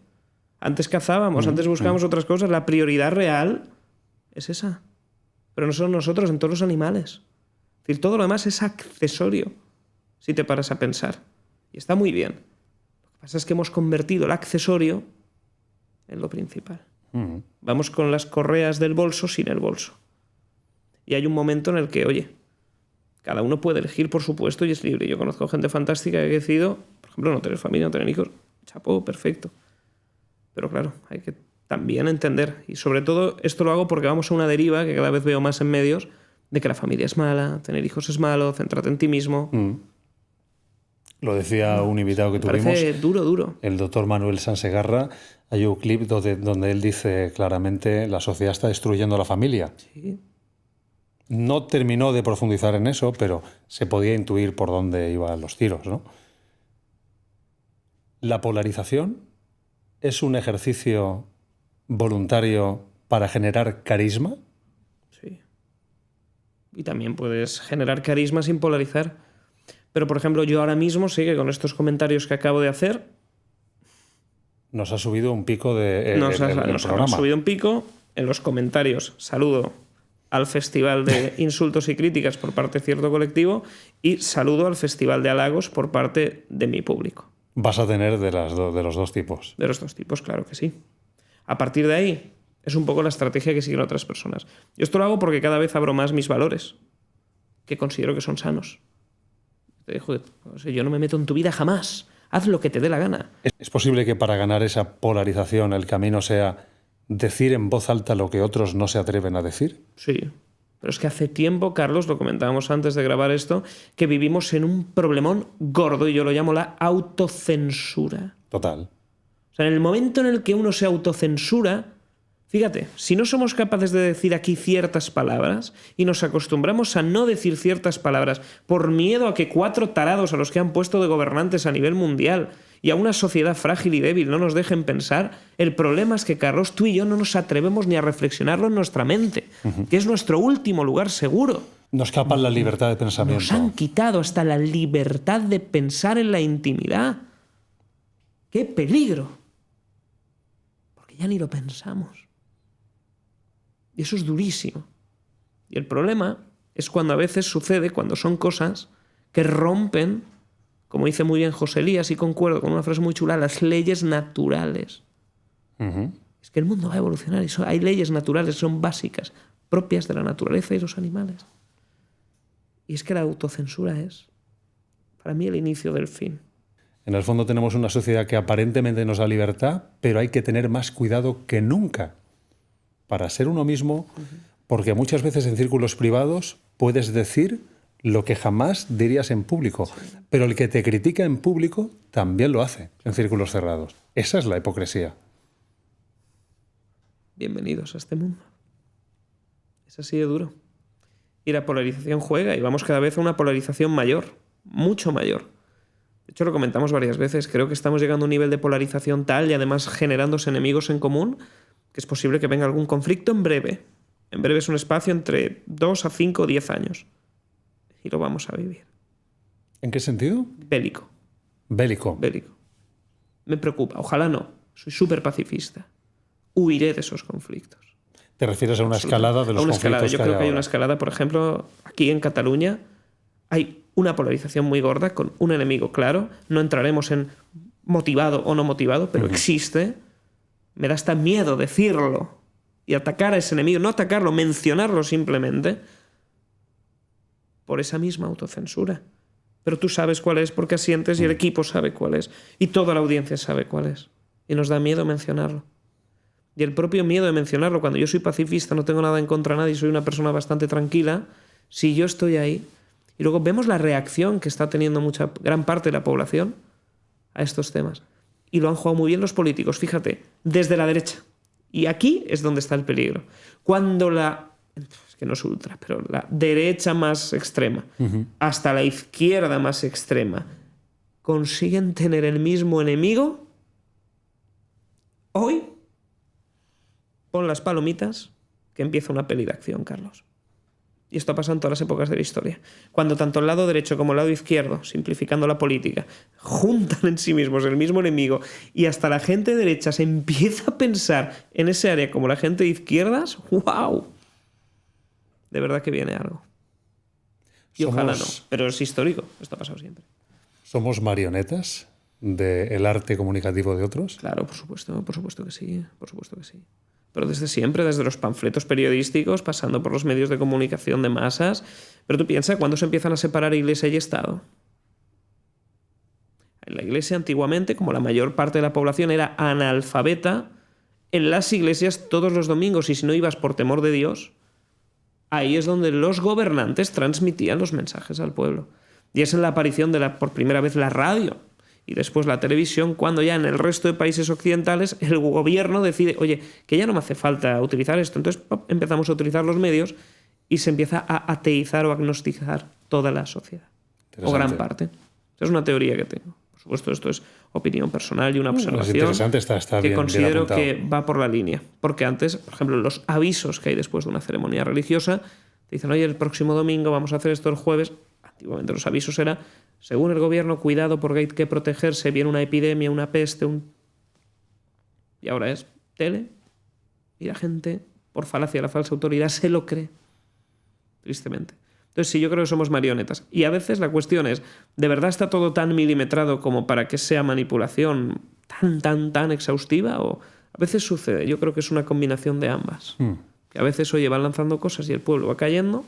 Antes cazábamos, antes buscábamos otras cosas. La prioridad real es esa. Pero no solo nosotros, en todos los animales. Es decir, todo lo demás es accesorio, si te paras a pensar. Y está muy bien. Lo que pasa es que hemos convertido el accesorio en lo principal. Vamos con las correas del bolso sin el bolso. Y hay un momento en el que, oye, cada uno puede elegir, por supuesto, y es libre. Yo conozco gente fantástica que ha decidido, por ejemplo, no tener familia, no tener hijos. Chapó, perfecto. Pero claro, hay que también entender. Y sobre todo, esto lo hago porque vamos a una deriva que cada vez veo más en medios, de que la familia es mala, tener hijos es malo, céntrate en ti mismo. Lo decía un invitado que tuvimos. Parece duro. El doctor Manuel Sansegarra. Hay un clip donde él dice claramente la sociedad está destruyendo la familia. Sí. No terminó de profundizar en eso, pero se podía intuir por dónde iban los tiros, ¿no? La polarización es un ejercicio voluntario para generar carisma? Sí. Y también puedes generar carisma sin polarizar. Pero, por ejemplo, yo ahora mismo sí que con estos comentarios que acabo de hacer... Nos ha subido un pico de nos ha subido un pico en los comentarios. Saludo al festival de insultos y críticas por parte de cierto colectivo y saludo al festival de halagos por parte de mi público. Vas a tener de los dos tipos. De los dos tipos, claro que sí. A partir de ahí, es un poco la estrategia que siguen otras personas. Yo esto lo hago porque cada vez abro más mis valores, que considero que son sanos. Te digo, yo no me meto en tu vida jamás. Haz lo que te dé la gana. ¿Es posible que para ganar esa polarización el camino sea decir en voz alta lo que otros no se atreven a decir? Sí. Pero es que hace tiempo, Carlos, lo comentábamos antes de grabar esto, que vivimos en un problemón gordo y yo lo llamo la autocensura. Total. O sea, en el momento en el que uno se autocensura, fíjate, si no somos capaces de decir aquí ciertas palabras y nos acostumbramos a no decir ciertas palabras por miedo a que 4 tarados a los que han puesto de gobernantes a nivel mundial y a una sociedad frágil y débil no nos dejen pensar, el problema es que, Carlos, tú y yo no nos atrevemos ni a reflexionarlo en nuestra mente, que es nuestro último lugar seguro. Nos capan la libertad de pensamiento. Nos han quitado hasta la libertad de pensar en la intimidad. ¡Qué peligro! Porque ya ni lo pensamos. Y eso es durísimo. Y el problema es cuando a veces sucede, cuando son cosas que rompen, como dice muy bien José Elías, y concuerdo con una frase muy chula, las leyes naturales. Es que el mundo va a evolucionar y hay leyes naturales, son básicas, propias de la naturaleza y los animales. Y es que la autocensura es, para mí, el inicio del fin. En el fondo tenemos una sociedad que aparentemente nos da libertad, pero hay que tener más cuidado que nunca para ser uno mismo, porque muchas veces en círculos privados puedes decir lo que jamás dirías en público, pero el que te critica en público también lo hace en círculos cerrados. Esa es la hipocresía. Bienvenidos a este mundo. Es así de duro. Y la polarización juega y vamos cada vez a una polarización mayor, mucho mayor. De hecho, lo comentamos varias veces. Creo que estamos llegando a un nivel de polarización tal y además generándose enemigos en común que es posible que venga algún conflicto en breve. En breve es un espacio entre 2 a 5 o 10 años. Y lo vamos a vivir. ¿En qué sentido? Bélico. Bélico. Bélico. Me preocupa. Ojalá no. Soy súper pacifista. Huiré de esos conflictos. ¿Te refieres a una escalada de los conflictos? Yo creo que hay una escalada. Por ejemplo, aquí en Cataluña hay una polarización muy gorda con un enemigo claro. No entraremos en motivado o no motivado, pero existe. Me da hasta miedo decirlo y atacar a ese enemigo. No atacarlo, mencionarlo simplemente por esa misma autocensura. Pero tú sabes cuál es porque asientes y el equipo sabe cuál es. Y toda la audiencia sabe cuál es. Y nos da miedo mencionarlo. Y el propio miedo de mencionarlo, cuando yo soy pacifista, no tengo nada en contra de nadie, soy una persona bastante tranquila, si yo estoy ahí, y luego vemos la reacción que está teniendo gran parte de la población a estos temas. Y lo han jugado muy bien los políticos, fíjate, desde la derecha. Y aquí es donde está el peligro. Cuando es que no es ultra, pero la derecha más extrema, hasta la izquierda más extrema, consiguen tener el mismo enemigo, hoy pon las palomitas que empieza una peli de acción, Carlos. Y esto pasa en todas las épocas de la historia. Cuando tanto el lado derecho como el lado izquierdo, simplificando la política, juntan en sí mismos el mismo enemigo y hasta la gente derecha se empieza a pensar en ese área como la gente de izquierdas, ¡wow! De verdad que viene algo. Y ojalá no, pero es histórico. Esto ha pasado siempre. ¿Somos marionetas del arte comunicativo de otros? Claro, por supuesto que sí, por supuesto que sí. Pero desde siempre, desde los panfletos periodísticos, pasando por los medios de comunicación de masas. Pero tú piensas, ¿cuándo se empiezan a separar Iglesia y Estado? En la Iglesia, antiguamente, como la mayor parte de la población era analfabeta, en las iglesias todos los domingos, y si no ibas por temor de Dios, ahí es donde los gobernantes transmitían los mensajes al pueblo. Y es en la aparición de por primera vez la radio y después la televisión, cuando ya en el resto de países occidentales el gobierno decide, oye, que ya no me hace falta utilizar esto. Entonces empezamos a utilizar los medios y se empieza a ateizar o agnostizar toda la sociedad. O gran parte. Es una teoría que tengo. supuesto, esto es opinión personal y una Es observación interesante, está que bien considero apuntado. que va por la línea. Porque antes, por ejemplo, los avisos que hay después de una ceremonia religiosa, te dicen, oye, el próximo domingo vamos a hacer esto el jueves. Antiguamente los avisos eran, según el gobierno, cuidado porque hay que protegerse, viene una epidemia, una peste, y ahora es tele, y la gente, por falacia de la falsa autoridad, se lo cree, tristemente. Entonces sí, yo creo que somos marionetas. Y a veces la cuestión es, ¿de verdad está todo tan milimetrado como para que sea manipulación tan exhaustiva? O a veces sucede, yo creo que es una combinación de ambas. Que a veces, oye, van lanzando cosas y el pueblo va cayendo,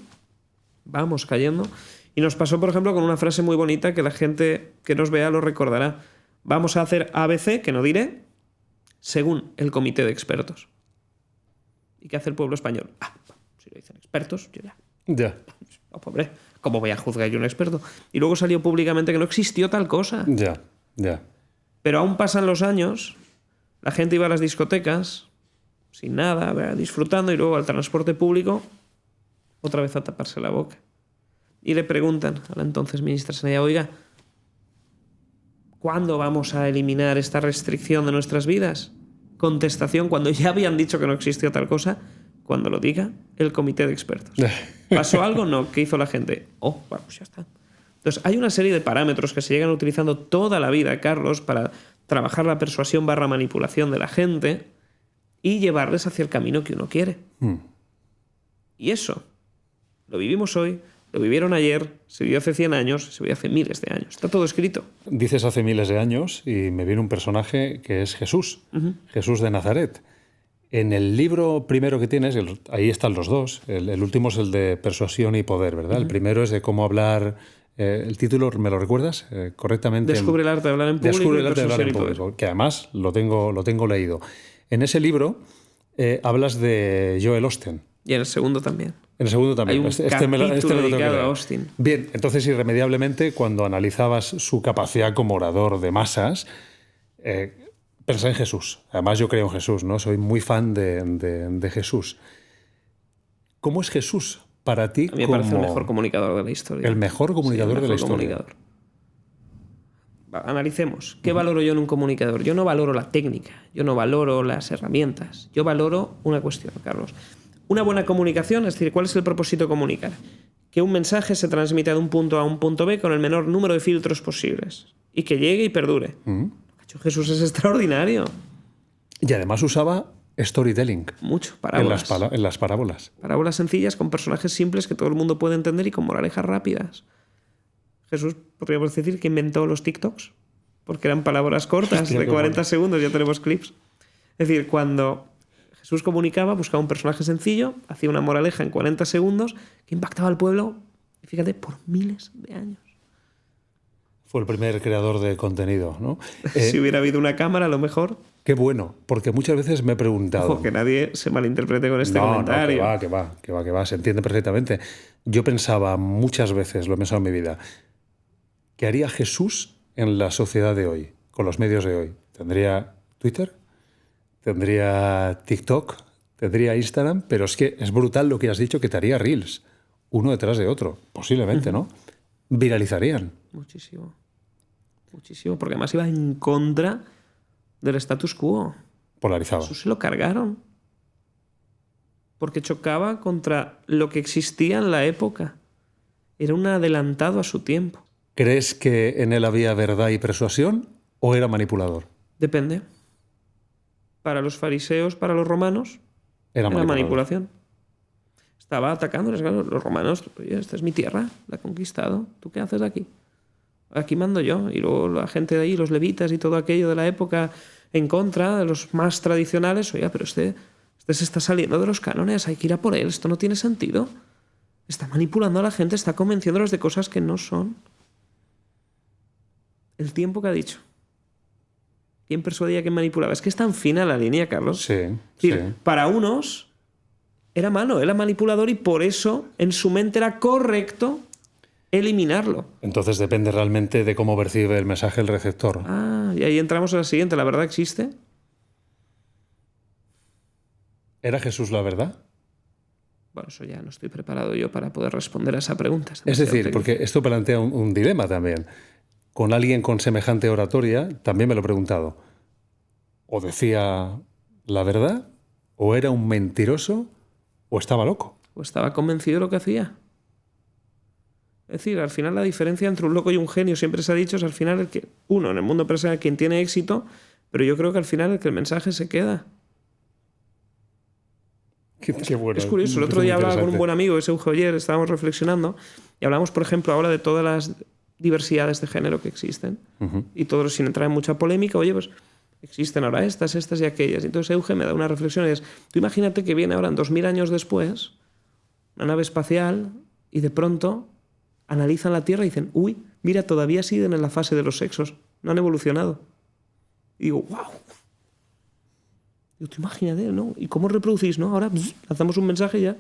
vamos cayendo. Y nos pasó, por ejemplo, con una frase muy bonita que la gente que nos vea lo recordará. Vamos a hacer ABC, que no diré, según el comité de expertos. ¿Y qué hace el pueblo español? Si lo dicen expertos, yo ya. Ya, No, pobre, ¿cómo voy a juzgar yo a un experto? Y luego salió públicamente que no existió tal cosa. ya. Pero aún pasan los años, la gente iba a las discotecas sin nada, disfrutando, y luego al transporte público, otra vez a taparse la boca. Y le preguntan a la entonces ministra Sanidad, oiga, ¿cuándo vamos a eliminar esta restricción de nuestras vidas? Contestación, cuando ya habían dicho que no existía tal cosa, cuando lo diga el comité de expertos. ¿Pasó algo? No. ¿Qué hizo la gente? Bueno, pues ya está. Entonces, hay una serie de parámetros que se llegan utilizando toda la vida, Carlos, para trabajar la persuasión / manipulación de la gente y llevarles hacia el camino que uno quiere. Y eso lo vivimos hoy, lo vivieron ayer, se vivió hace 100 años, se vivió hace miles de años. Está todo escrito. Dices hace miles de años y me viene un personaje que es Jesús, Jesús de Nazaret. En el libro primero que tienes, ahí están los dos. El último es el de persuasión y poder, ¿verdad? El primero es de cómo hablar. El título, ¿me lo recuerdas correctamente? Descubre el arte de hablar en público. Descubre el arte de hablar en y poder. público, que además lo tengo leído. En ese libro hablas de Joel Osteen. Y en el segundo también. En el segundo también. Hay un capítulo me lo tengo que dedicado leer. a Austin. Bien, entonces irremediablemente cuando analizabas su capacidad como orador de masas, pensé en Jesús. Además yo creo en Jesús, ¿no? Soy muy fan de Jesús. ¿Cómo es Jesús para ti? A mí me parece el mejor comunicador de la historia. El mejor comunicador de la historia. Comunicador. Analicemos. ¿Qué valoro yo en un comunicador? Yo no valoro la técnica, yo no valoro las herramientas. Yo valoro una cuestión, Carlos. Una buena comunicación, es decir, ¿cuál es el propósito de comunicar? Que un mensaje se transmita de un punto A a un punto B con el menor número de filtros posibles y que llegue y perdure. Jesús es extraordinario. Y además usaba storytelling. Mucho, parábolas. En las parábolas. Parábolas sencillas con personajes simples que todo el mundo puede entender y con moralejas rápidas. Jesús, podríamos decir, que inventó los TikToks, porque eran palabras cortas, de 40 segundos, ya tenemos clips. Es decir, cuando Jesús comunicaba, buscaba un personaje sencillo, hacía una moraleja en 40 segundos que impactaba al pueblo, y fíjate, por miles de años. Fue el primer creador de contenido, ¿no? Si hubiera habido una cámara, a lo mejor. Qué bueno, porque muchas veces me he preguntado... Ojo, que nadie se malinterprete con este comentario. No, que va, se entiende perfectamente. Yo pensaba muchas veces, lo he pensado en mi vida, ¿qué haría Jesús en la sociedad de hoy, con los medios de hoy? ¿Tendría Twitter? ¿Tendría TikTok? ¿Tendría Instagram? Pero es que es brutal lo que has dicho, que te haría Reels, uno detrás de otro, posiblemente, ¿no? Viralizarían. Muchísimo, porque además iba en contra del status quo. Polarizaba. Eso se lo cargaron. Porque chocaba contra lo que existía en la época. Era un adelantado a su tiempo. ¿Crees que en él había verdad y persuasión o era manipulador? Depende. Para los fariseos, para los romanos, era manipulación. Estaba atacándoles, claro, los romanos. Oye, esta es mi tierra, la he conquistado. ¿Tú qué haces aquí? Aquí mando yo. Y luego la gente de ahí, los levitas y todo aquello de la época en contra de los más tradicionales. Oye, pero este se está saliendo de los cánones, hay que ir a por él, esto no tiene sentido. Está manipulando a la gente, está convenciéndolos de cosas que no son. El tiempo que ha dicho. ¿Quién persuadía, quién manipulaba? Es que es tan fina la línea, Carlos. Sí, es decir, para unos era malo, era manipulador y por eso en su mente era correcto eliminarlo. Entonces depende realmente de cómo percibe el mensaje el receptor. Y ahí entramos a la siguiente. ¿La verdad existe? ¿Era Jesús la verdad? Bueno, eso ya no estoy preparado yo para poder responder a esa pregunta. Es decir, porque esto plantea un dilema también. con alguien con semejante oratoria, también me lo he preguntado. O decía la verdad, o era un mentiroso, o estaba loco. O estaba convencido de lo que hacía. Es decir, al final la diferencia entre un loco y un genio siempre se ha dicho es al final el que, uno, en el mundo empresarial, quien tiene éxito, pero yo creo que al final el que el mensaje se queda. Qué bueno. Es curioso, el otro día hablaba con un buen amigo, ese Euge Oller, estábamos reflexionando y hablamos, por ejemplo, ahora de todas las diversidades de género que existen. Y todos, sin entrar en mucha polémica, oye, pues existen ahora estas y aquellas. Y entonces Euge me da una reflexión y es, tú imagínate que viene ahora, en 2000 años después, una nave espacial y de pronto analizan la Tierra y dicen, uy, mira, todavía siguen en la fase de los sexos, no han evolucionado. Y digo, wow. Digo, tú imagínate, ¿no? ¿Y cómo reproducís, no? Ahora lanzamos un mensaje y ya.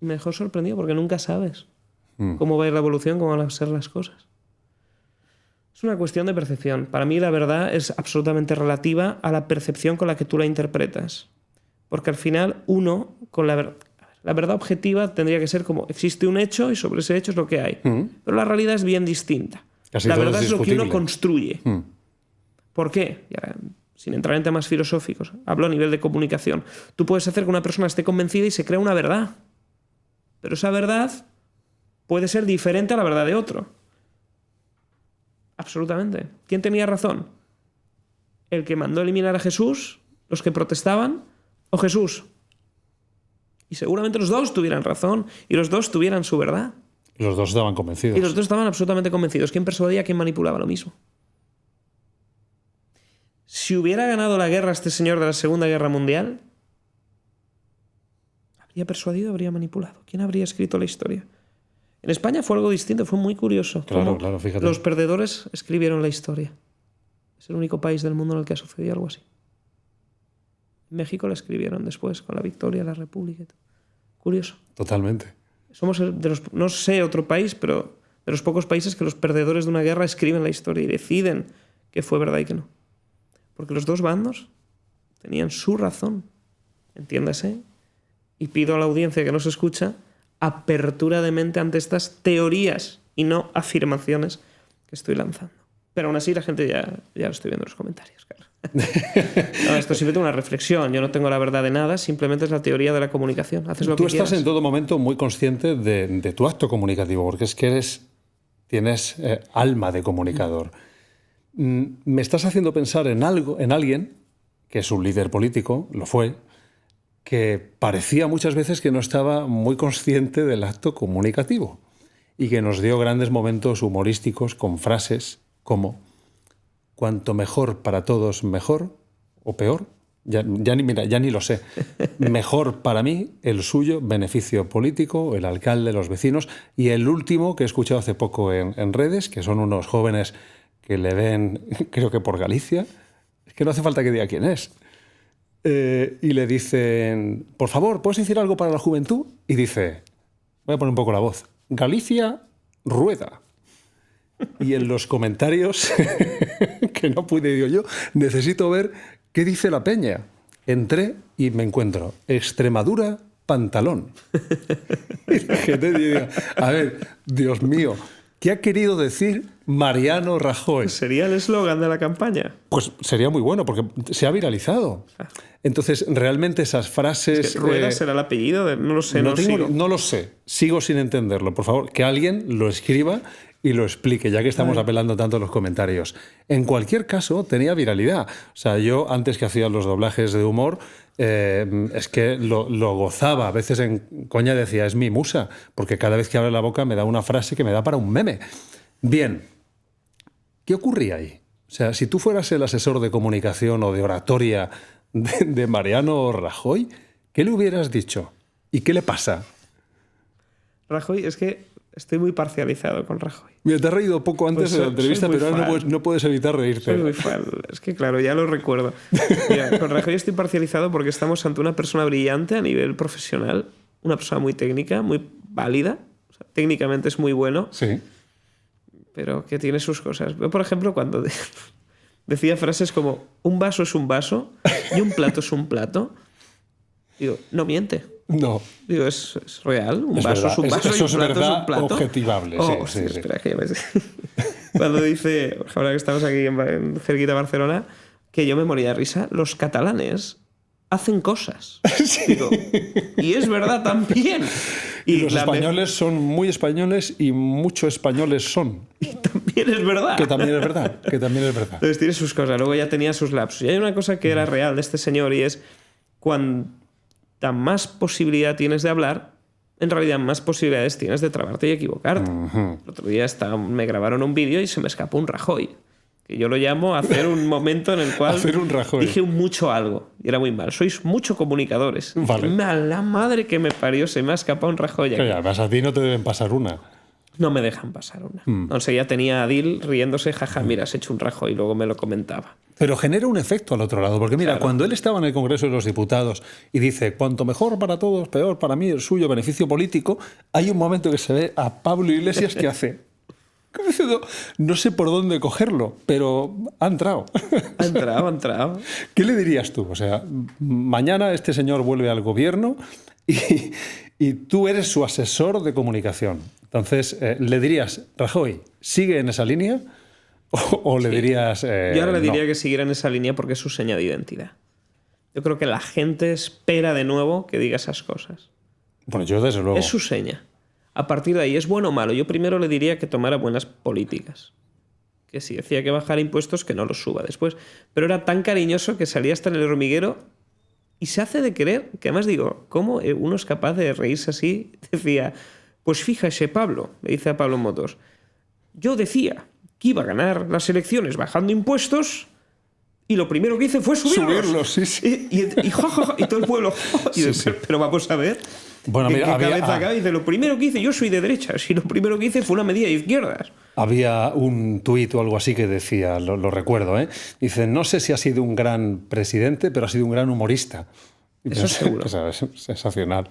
Y me dejó sorprendido porque nunca sabes cómo va a ir la evolución, cómo van a ser las cosas. Es una cuestión de percepción. Para mí la verdad es absolutamente relativa a la percepción con la que tú la interpretas. Porque al final uno, con la verdad objetiva tendría que ser como existe un hecho y sobre ese hecho es lo que hay. Pero la realidad es bien distinta. Casi la todo verdad es es lo que uno discutible. construye. ¿Por qué? Ya, sin entrar en temas filosóficos, hablo a nivel de comunicación. Tú puedes hacer que una persona esté convencida y se crea una verdad. Pero esa verdad puede ser diferente a la verdad de otro. Absolutamente. ¿Quién tenía razón? ¿El que mandó eliminar a Jesús? ¿Los que protestaban? ¿O Jesús? Y seguramente los dos tuvieran razón y los dos tuvieran su verdad. Los dos estaban convencidos. Y los dos estaban absolutamente convencidos. ¿Quién persuadía, quién manipulaba? Lo mismo. Si hubiera ganado la guerra este señor de la Segunda Guerra Mundial, ¿habría persuadido o habría manipulado? ¿Quién habría escrito la historia? En España fue algo distinto, fue muy curioso. Claro, claro, fíjate. Los perdedores escribieron la historia. Es el único país del mundo en el que ha sucedido algo así. En México la escribieron después, con la victoria, la república y todo. Curioso. Totalmente. Somos de los, no sé otro país, pero de los pocos países que los perdedores de una guerra escriben la historia y deciden qué fue verdad y qué no. Porque los dos bandos tenían su razón, entiéndase, y pido a la audiencia que nos escucha apertura de mente ante estas teorías y no afirmaciones que estoy lanzando. Pero aún así la gente ya lo estoy viendo en los comentarios, claro. No, esto es simplemente una reflexión. Yo no tengo la verdad de nada, simplemente es la teoría de la comunicación. Haces lo Tú que estás quieras. en todo momento muy consciente de tu acto comunicativo, porque es que tienes alma de comunicador. Me estás haciendo pensar en alguien que es un líder político, lo fue, que parecía muchas veces que no estaba muy consciente del acto comunicativo y que nos dio grandes momentos humorísticos con frases como cuanto mejor para todos, mejor o peor, ya ni lo sé. Mejor para mí, el suyo, beneficio político, el alcalde, los vecinos. Y el último que he escuchado hace poco en redes, que son unos jóvenes que le ven, creo que por Galicia, es que no hace falta que diga quién es. Y le dicen, por favor, ¿puedes decir algo para la juventud? Y dice, voy a poner un poco la voz, Galicia rueda. Y en los comentarios, que no pude, digo yo, necesito ver qué dice la peña. Entré y me encuentro Extremadura, pantalón. Y la gente dice, a ver, Dios mío, ¿qué ha querido decir Mariano Rajoy? ¿Sería el eslogan de la campaña? Pues sería muy bueno, porque se ha viralizado. Entonces, realmente esas frases... Es que Rueda será el apellido, no lo sé, no lo sé, sigo sin entenderlo. Por favor, que alguien lo escriba y lo explique, ya que estamos apelando tanto a los comentarios. En cualquier caso, tenía viralidad. O sea, yo antes que hacía los doblajes de humor, es que lo gozaba. A veces en coña decía, es mi musa, porque cada vez que abre la boca me da una frase que me da para un meme. Bien, ¿qué ocurría ahí? O sea, si tú fueras el asesor de comunicación o de oratoria de Mariano Rajoy, ¿qué le hubieras dicho? ¿Y qué le pasa? Rajoy, es que estoy muy parcializado con Rajoy. Mira, te has reído poco antes Pues de la entrevista, pero ahora no puedes evitar reírte. Soy muy fan. Es que claro, ya lo recuerdo. Mira, con Rajoy estoy parcializado porque estamos ante una persona brillante a nivel profesional, una persona muy técnica, muy válida, o sea, técnicamente es muy bueno, Sí. pero que tiene sus cosas. Yo, por ejemplo, cuando decía frases como un vaso es un vaso y un plato es un plato, Digo, no miente. No. Digo, es real. Un Es vaso verdad. es un vaso Eso y es un plato verdad es un plato. objetivable. Oh, sí. espera, que ya me... Cuando dice, ahora que estamos aquí cerquita de Barcelona, que yo me moría de risa, los catalanes hacen cosas. Digo, y es verdad también. Y los españoles son muy españoles y mucho españoles son. Y también es verdad. Que también es verdad. Entonces tiene sus cosas. Luego ya tenía sus lapsos. Y hay una cosa que era real de este señor y es cuanta más posibilidad tienes de hablar, en realidad más posibilidades tienes de trabarte y equivocarte. El otro día me grabaron un vídeo y se me escapó un Rajoy. Que yo lo llamo hacer un momento en el cual hacer un Rajoy. Dije mucho algo y era muy mal. Sois mucho comunicadores. Vale. A la madre que me parió, se me ha escapado un Rajoy aquí. Además, a ti no te deben pasar una. No me dejan pasar una. Entonces ya tenía a Adil riéndose, jaja, mira, has hecho un Rajoy, y luego me lo comentaba. Pero genera un efecto al otro lado, porque mira, Claro. cuando él estaba en el Congreso de los Diputados y dice, cuanto mejor para todos, peor para mí, el suyo beneficio político, hay un momento que se ve a Pablo Iglesias que hace... No sé por dónde cogerlo, pero ha entrado. Ha entrado. ¿Qué le dirías tú? O sea, mañana este señor vuelve al gobierno y tú eres su asesor de comunicación. Entonces, ¿le dirías, Rajoy, sigue en esa línea? ¿O le dirías...? Yo ahora le diría no? que siguiera en esa línea porque es su seña de identidad. Yo creo que la gente espera de nuevo que diga esas cosas. Bueno, yo desde luego. Es su seña. A partir de ahí, ¿es bueno o malo? Yo primero le diría que tomara buenas políticas. Que si decía que bajara impuestos, que no los suba después. Pero era tan cariñoso que salía hasta en el hormiguero y se hace de querer. Que además digo, ¿cómo uno es capaz de reírse así? Decía, pues fíjese Pablo, le dice a Pablo Motos, yo decía que iba a ganar las elecciones bajando impuestos y lo primero que hice fue subirlos. Sí. Y todo el pueblo. Y dice, Sí. Pero vamos a ver. Bueno, ¿En mira, qué había- cabeza cabe? Dice, lo primero que hice, yo soy de derechas, y lo primero que hice fue una medida de izquierdas. Había un tuit o algo así que decía, lo recuerdo, ¿eh? Dice, no sé si ha sido un gran presidente, pero ha sido un gran humorista. Y Eso pensé, seguro. o sea, es sensacional.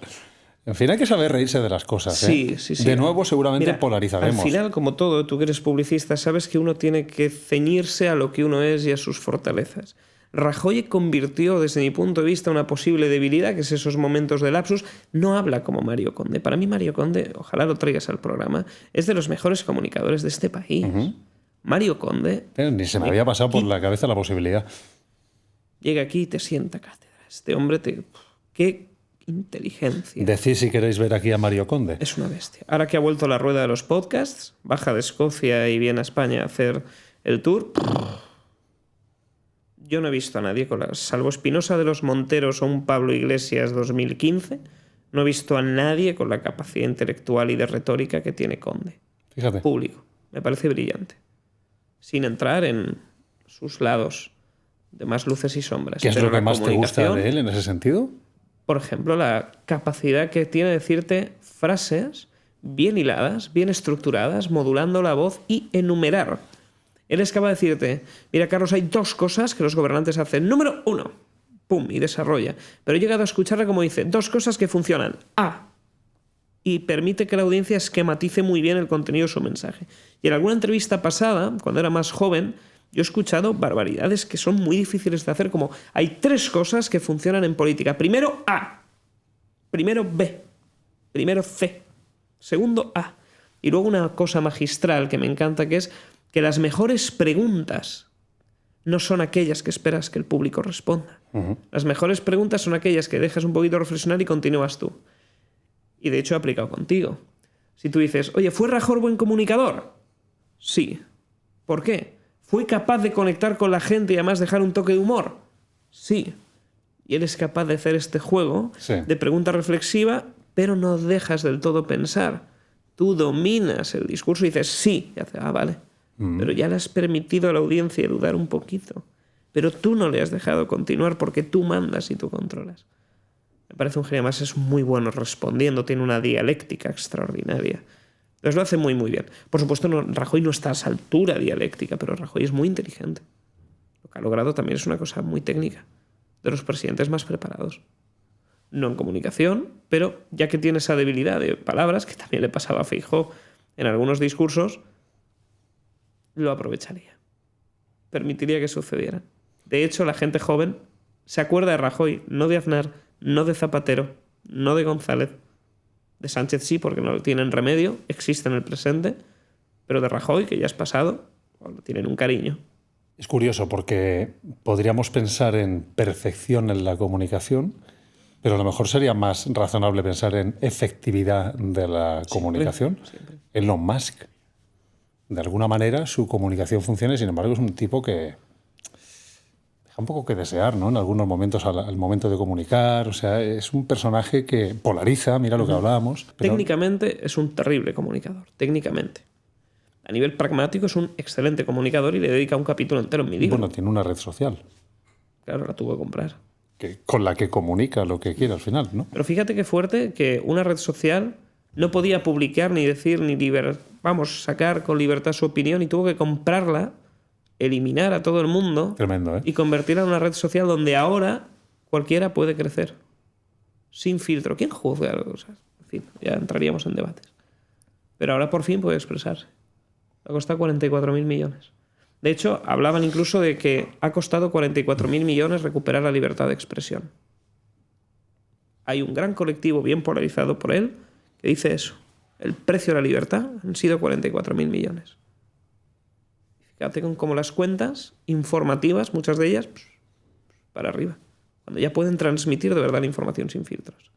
En fin, hay que saber reírse de las cosas. ¿eh? Sí. De nuevo, seguramente Mira, polarizaremos. Al final, como todo, tú que eres publicista, sabes que uno tiene que ceñirse a lo que uno es y a sus fortalezas. Rajoy convirtió, desde mi punto de vista, una posible debilidad, que es esos momentos de lapsus. No habla como Mario Conde. Para mí, Mario Conde, ojalá lo traigas al programa, es de los mejores comunicadores de este país. Mario Conde Ni se me había pasado por la cabeza la posibilidad. llega aquí y te sienta cátedra. Este hombre, qué inteligencia. Decid si queréis ver aquí a Mario Conde. Es una bestia. Ahora que ha vuelto la rueda de los podcasts, baja de Escocia y viene a España a hacer el tour. Yo no he visto a nadie salvo Espinosa de los Monteros o un Pablo Iglesias 2015, no he visto a nadie con la capacidad intelectual y de retórica que tiene Conde. Fíjate. Público. Me parece brillante. Sin entrar en sus lados de más luces y sombras. ¿Qué es Pero lo que la más te gusta comunicación, de él en ese sentido? por ejemplo, la capacidad que tiene de decirte frases bien hiladas, bien estructuradas, modulando la voz y enumerar. Él es capaz de decirte, mira, Carlos, hay dos cosas que los gobernantes hacen. Número 1, pum, y desarrolla. Pero he llegado a escucharla como dice, dos cosas que funcionan. A. Y permite que la audiencia esquematice muy bien el contenido de su mensaje. Y en alguna entrevista pasada, cuando era más joven, yo he escuchado barbaridades que son muy difíciles de hacer, como hay tres cosas que funcionan en política. Primero, A. Primero, B. Primero, C. Segundo, A. Y luego una cosa magistral que me encanta, que es que las mejores preguntas no son aquellas que esperas que el público responda. Las mejores preguntas son aquellas que dejas un poquito reflexionar y continúas tú. Y de hecho he aplicado contigo. Si tú dices, oye, ¿fue Rajoy buen comunicador? Sí. ¿Por qué? ¿Fue capaz de conectar con la gente y además dejar un toque de humor? Sí. Y él es capaz de hacer este juego de pregunta reflexiva, pero no dejas del todo pensar. Tú dominas el discurso y dices, sí. Y haces, vale. Pero ya le has permitido a la audiencia dudar un poquito. Pero tú no le has dejado continuar porque tú mandas y tú controlas. Me parece un genio, más es muy bueno respondiendo, tiene una dialéctica extraordinaria. Entonces lo hace muy, muy bien. Por supuesto, Rajoy no está a esa altura dialéctica, pero Rajoy es muy inteligente. Lo que ha logrado también es una cosa muy técnica. De los presidentes más preparados. No en comunicación, pero ya que tiene esa debilidad de palabras, que también le pasaba a Feijóo en algunos discursos, lo aprovecharía. Permitiría que sucediera. De hecho, la gente joven se acuerda de Rajoy, no de Aznar, no de Zapatero, no de González. De Sánchez sí, porque no tienen remedio, existe en el presente, pero de Rajoy, que ya es pasado, tienen un cariño. Es curioso porque podríamos pensar en perfección en la comunicación, pero a lo mejor sería más razonable pensar en efectividad de la comunicación. Siempre. Elon Musk, de alguna manera, su comunicación funciona y, sin embargo, es un tipo que deja un poco que desear, ¿no? En algunos momentos, al momento de comunicar. O sea, es un personaje que polariza, mira lo que hablábamos. Pero... Técnicamente es un terrible comunicador, técnicamente. A nivel pragmático es un excelente comunicador y le dedica un capítulo entero en mi libro. Bueno, tiene una red social. Claro, la tuvo que comprar. Con la que comunica lo que quiere al final, ¿no? Pero fíjate qué fuerte que una red social no podía publicar ni decir ni sacar con libertad su opinión y tuvo que comprarla, eliminar a todo el mundo. Tremendo, ¿eh? Y convertirla en una red social donde ahora cualquiera puede crecer. Sin filtro. ¿Quién juzga? O sea, en fin, ya entraríamos en debates. Pero ahora por fin puede expresarse. Ha costado 44.000 millones. De hecho, hablaban incluso de que ha costado 44.000 millones recuperar la libertad de expresión. Hay un gran colectivo bien polarizado por él que dice eso. El precio de la libertad han sido 44.000 millones. Fíjate con cómo las cuentas informativas, muchas de ellas, para arriba. Cuando ya pueden transmitir de verdad la información sin filtros.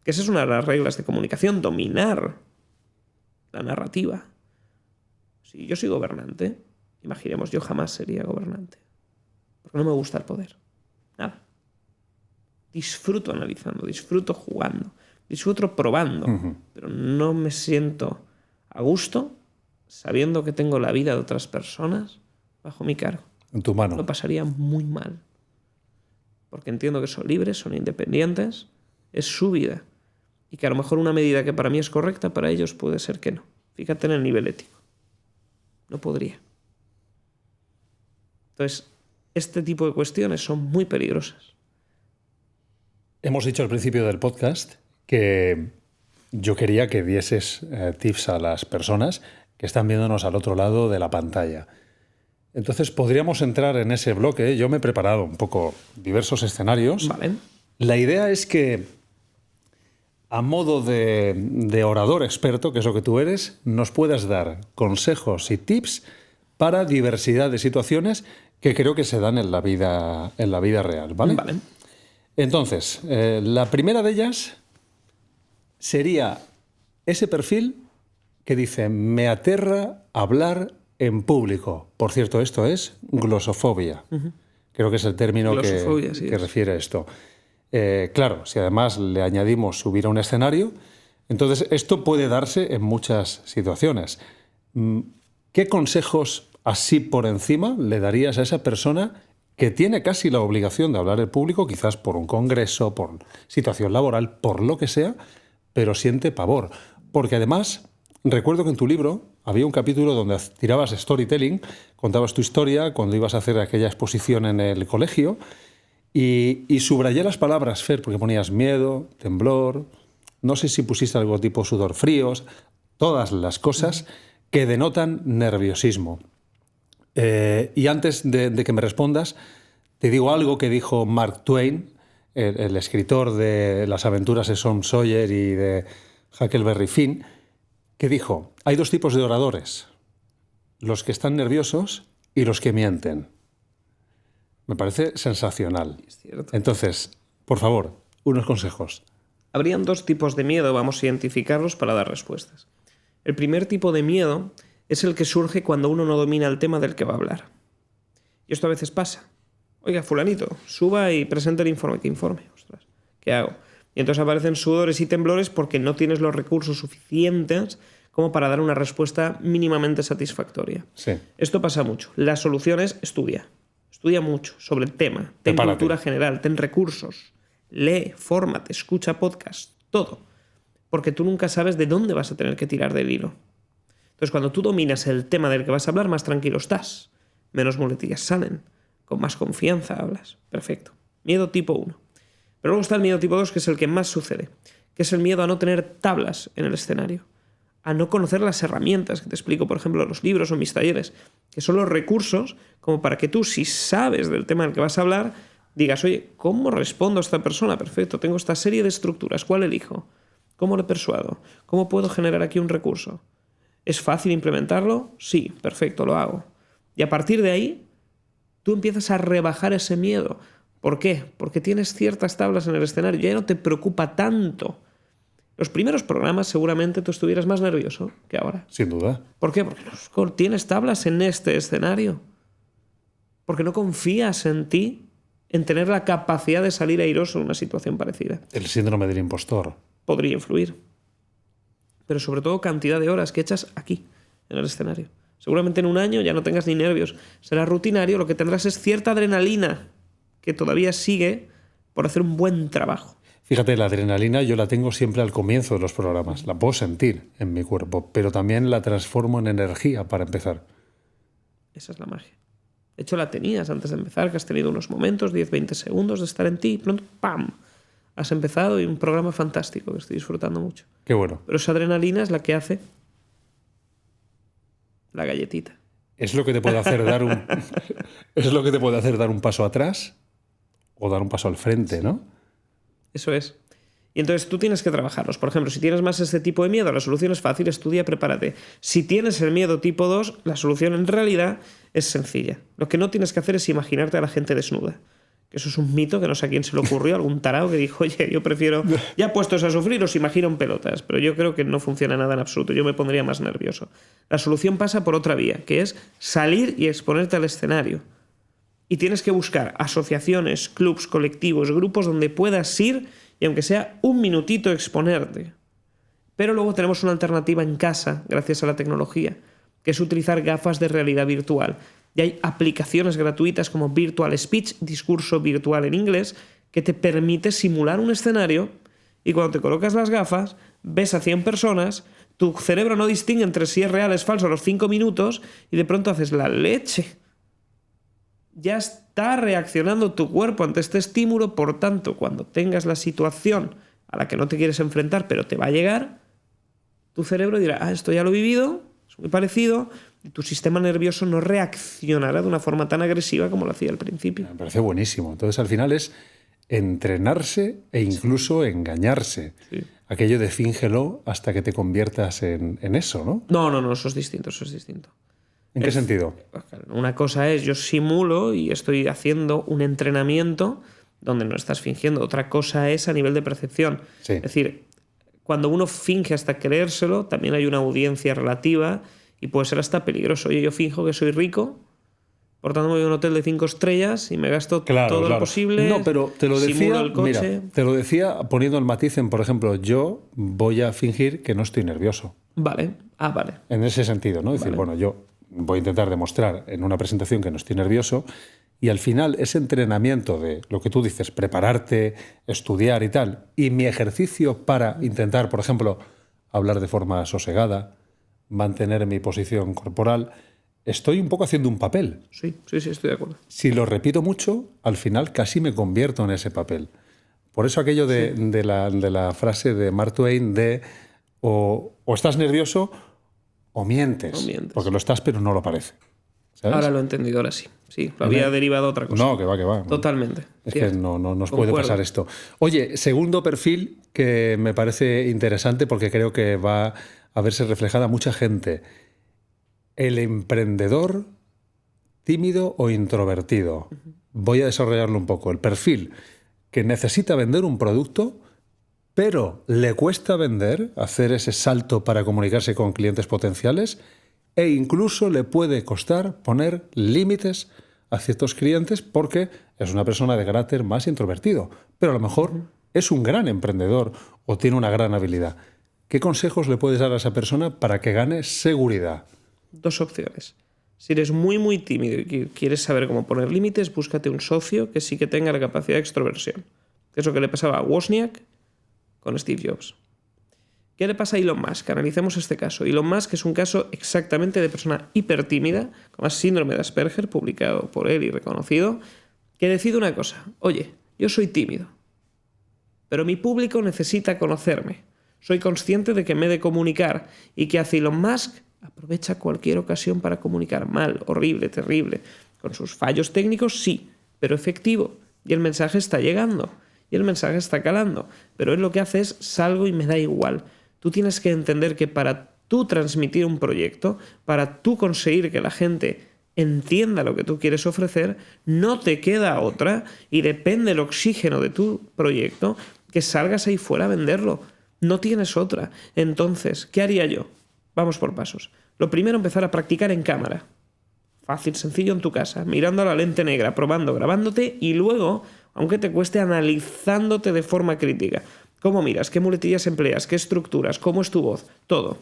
Que esa es una de las reglas de comunicación, dominar la narrativa. Si yo soy gobernante, imaginemos, yo jamás sería gobernante. Porque no me gusta el poder. Nada. Disfruto analizando, disfruto jugando, disfruto probando, pero no me siento a gusto sabiendo que tengo la vida de otras personas bajo mi cargo. En tu mano. Lo pasaría muy mal. Porque entiendo que son libres, son independientes, es su vida. Y que a lo mejor una medida que para mí es correcta, para ellos puede ser que no. Fíjate en el nivel ético. No podría. Entonces, este tipo de cuestiones son muy peligrosas. Hemos dicho al principio del podcast que yo quería que dieses tips a las personas que están viéndonos al otro lado de la pantalla. Entonces, podríamos entrar en ese bloque. Yo me he preparado un poco diversos escenarios. Vale. La idea es que, a modo de orador experto, que es lo que tú eres, nos puedas dar consejos y tips para diversidad de situaciones que creo que se dan en la vida real, ¿vale? Vale. Entonces, la primera de ellas sería ese perfil que dice: me aterra hablar en público. Por cierto, esto es glosofobia. Creo que es el término que refiere a esto. Claro, si además le añadimos subir a un escenario, entonces esto puede darse en muchas situaciones. ¿Qué consejos así por encima le darías a esa persona que tiene casi la obligación de hablar en público, quizás por un congreso, por situación laboral, por lo que sea, pero siente pavor? Porque además, recuerdo que en tu libro había un capítulo donde tirabas storytelling, contabas tu historia cuando ibas a hacer aquella exposición en el colegio. Y subrayé las palabras, Fer, porque ponías miedo, temblor, no sé si pusiste algo tipo sudor fríos, todas las cosas que denotan nerviosismo. Y antes de que me respondas, te digo algo que dijo Mark Twain, el escritor de Las aventuras de Tom Sawyer y de Huckleberry Finn, que dijo: hay dos tipos de oradores, los que están nerviosos y los que mienten. Me parece sensacional. Es cierto. Entonces, por favor, unos consejos. Habrían dos tipos de miedo, vamos a identificarlos para dar respuestas. El primer tipo de miedo es el que surge cuando uno no domina el tema del que va a hablar. Y esto a veces pasa. Oiga, fulanito, suba y presente el informe. ¿Qué informe? Ostras, ¿qué hago? Y entonces aparecen sudores y temblores porque no tienes los recursos suficientes como para dar una respuesta mínimamente satisfactoria. Sí. Esto pasa mucho. La solución es estudia. Estudia mucho sobre el tema. Ten cultura general, ten recursos. Lee, fórmate, escucha podcast, todo. Porque tú nunca sabes de dónde vas a tener que tirar del hilo. Entonces, cuando tú dominas el tema del que vas a hablar, más tranquilo estás. Menos muletillas salen. Con más confianza hablas. Perfecto. Miedo tipo 1. Pero luego está el miedo tipo 2, que es el que más sucede. Que es el miedo a no tener tablas en el escenario. A no conocer las herramientas que te explico, por ejemplo, en los libros o en mis talleres. Que son los recursos como para que tú, si sabes del tema del que vas a hablar, digas, oye, ¿cómo respondo a esta persona? Perfecto, tengo esta serie de estructuras, ¿cuál elijo? ¿Cómo le persuado? ¿Cómo puedo generar aquí un recurso? ¿Es fácil implementarlo? Sí, perfecto, lo hago. Y a partir de ahí, tú empiezas a rebajar ese miedo. ¿Por qué? Porque tienes ciertas tablas en el escenario, ya no te preocupa tanto. Los primeros programas seguramente tú estuvieras más nervioso que ahora. Sin duda. ¿Por qué? Porque tienes tablas en este escenario. Porque no confías en ti, en tener la capacidad de salir airoso en una situación parecida. El síndrome del impostor. Podría influir. Pero sobre todo cantidad de horas que echas aquí, en el escenario. Seguramente en un año ya no tengas ni nervios. Será rutinario, lo que tendrás es cierta adrenalina que todavía sigue por hacer un buen trabajo. Fíjate, la adrenalina yo la tengo siempre al comienzo de los programas. La puedo sentir en mi cuerpo, pero también la transformo en energía para empezar. Esa es la magia. De hecho, la tenías antes de empezar, que has tenido unos momentos, 10-20 segundos de estar en ti, y pronto, ¡pam!, has empezado y un programa fantástico que estoy disfrutando mucho. Qué bueno. Pero esa adrenalina es la que hace la galletita. Es lo que te puede hacer dar un es lo que te puede hacer dar un paso atrás o dar un paso al frente, ¿no? Eso es. Y entonces tú tienes que trabajarlos. Por ejemplo, si tienes más este tipo de miedo, la solución es fácil, estudia, prepárate. Si tienes el miedo tipo 2, la solución en realidad es sencilla. Lo que no tienes que hacer es imaginarte a la gente desnuda. Que eso es un mito que no sé a quién se le ocurrió, algún tarao que dijo, oye, yo prefiero, ya puestos a sufrir, os imagino en pelotas. Pero yo creo que no funciona nada en absoluto, yo me pondría más nervioso. La solución pasa por otra vía, que es salir y exponerte al escenario. Y tienes que buscar asociaciones, clubs, colectivos, grupos donde puedas ir y aunque sea un minutito exponerte. Pero luego tenemos una alternativa en casa, gracias a la tecnología, que es utilizar gafas de realidad virtual. Y hay aplicaciones gratuitas como Virtual Speech, discurso virtual en inglés, que te permite simular un escenario y cuando te colocas las gafas, ves a 100 personas, tu cerebro no distingue entre si es real o es falso a los 5 minutos y de pronto haces la leche. Ya está reaccionando tu cuerpo ante este estímulo, por tanto, cuando tengas la situación a la que no te quieres enfrentar, pero te va a llegar, tu cerebro dirá, esto ya lo he vivido, es muy parecido, y tu sistema nervioso no reaccionará de una forma tan agresiva como lo hacía al principio. Me parece buenísimo. Entonces, al final es entrenarse e incluso engañarse. Sí. Aquello de fíngelo hasta que te conviertas en eso, ¿no? No, eso es distinto, ¿En qué sentido? Una cosa es, yo simulo y estoy haciendo un entrenamiento donde no estás fingiendo. Otra cosa es a nivel de percepción. Sí. Es decir, cuando uno finge hasta creérselo, también hay una audiencia relativa y puede ser hasta peligroso. Oye, yo finjo que soy rico, por tanto me voy a un hotel de 5 estrellas y me gasto todo lo posible. No, pero te lo decía, el coche. mira, te lo decía poniendo el matiz en, por ejemplo, yo voy a fingir que no estoy nervioso. Vale. Vale. En ese sentido, ¿no? Es decir, bueno, yo voy a intentar demostrar en una presentación que no estoy nervioso y al final ese entrenamiento de lo que tú dices, prepararte, estudiar y tal, y mi ejercicio para intentar, por ejemplo, hablar de forma sosegada, mantener mi posición corporal, estoy un poco haciendo un papel. Sí, estoy de acuerdo. Si lo repito mucho, al final casi me convierto en ese papel. Por eso aquello de la frase de Mark Twain de o estás nervioso o mientes, porque lo estás pero no lo parece. ¿Sabes? Ahora lo he entendido, ahora sí. Sí, lo había derivado a otra cosa. No, que va. Totalmente. Es que no nos puede pasar esto. Oye, segundo perfil que me parece interesante porque creo que va a verse reflejada mucha gente. El emprendedor tímido o introvertido. Voy a desarrollarlo un poco. El perfil que necesita vender un producto, pero le cuesta vender, hacer ese salto para comunicarse con clientes potenciales e incluso le puede costar poner límites a ciertos clientes porque es una persona de carácter más introvertido, pero a lo mejor es un gran emprendedor o tiene una gran habilidad. ¿Qué consejos le puedes dar a esa persona para que gane seguridad? 2 opciones. Si eres muy tímido y quieres saber cómo poner límites, búscate un socio que sí que tenga la capacidad de extroversión. Que es lo que le pasaba a Wozniak con Steve Jobs. ¿Qué le pasa a Elon Musk? Analicemos este caso. Elon Musk es un caso exactamente de persona hipertímida, con más síndrome de Asperger, publicado por él y reconocido, que decide una cosa. Oye, yo soy tímido, pero mi público necesita conocerme. Soy consciente de que me he de comunicar. ¿Y qué hace Elon Musk? Aprovecha cualquier ocasión para comunicar mal, horrible, terrible. Con sus fallos técnicos, sí, pero efectivo. y el mensaje está llegando y el mensaje está calando, pero él lo que hace es salgo y me da igual. Tú tienes que entender que para tú transmitir un proyecto, para tú conseguir que la gente entienda lo que tú quieres ofrecer, no te queda otra y depende el oxígeno de tu proyecto que salgas ahí fuera a venderlo. No tienes otra. Entonces, ¿qué haría yo? Vamos por pasos. Lo primero, empezar a practicar en cámara. Fácil, sencillo, en tu casa, mirando a la lente negra, probando, grabándote y luego, aunque te cueste, analizándote de forma crítica. ¿Cómo miras? ¿Qué muletillas empleas? ¿Qué estructuras? ¿Cómo es tu voz? Todo.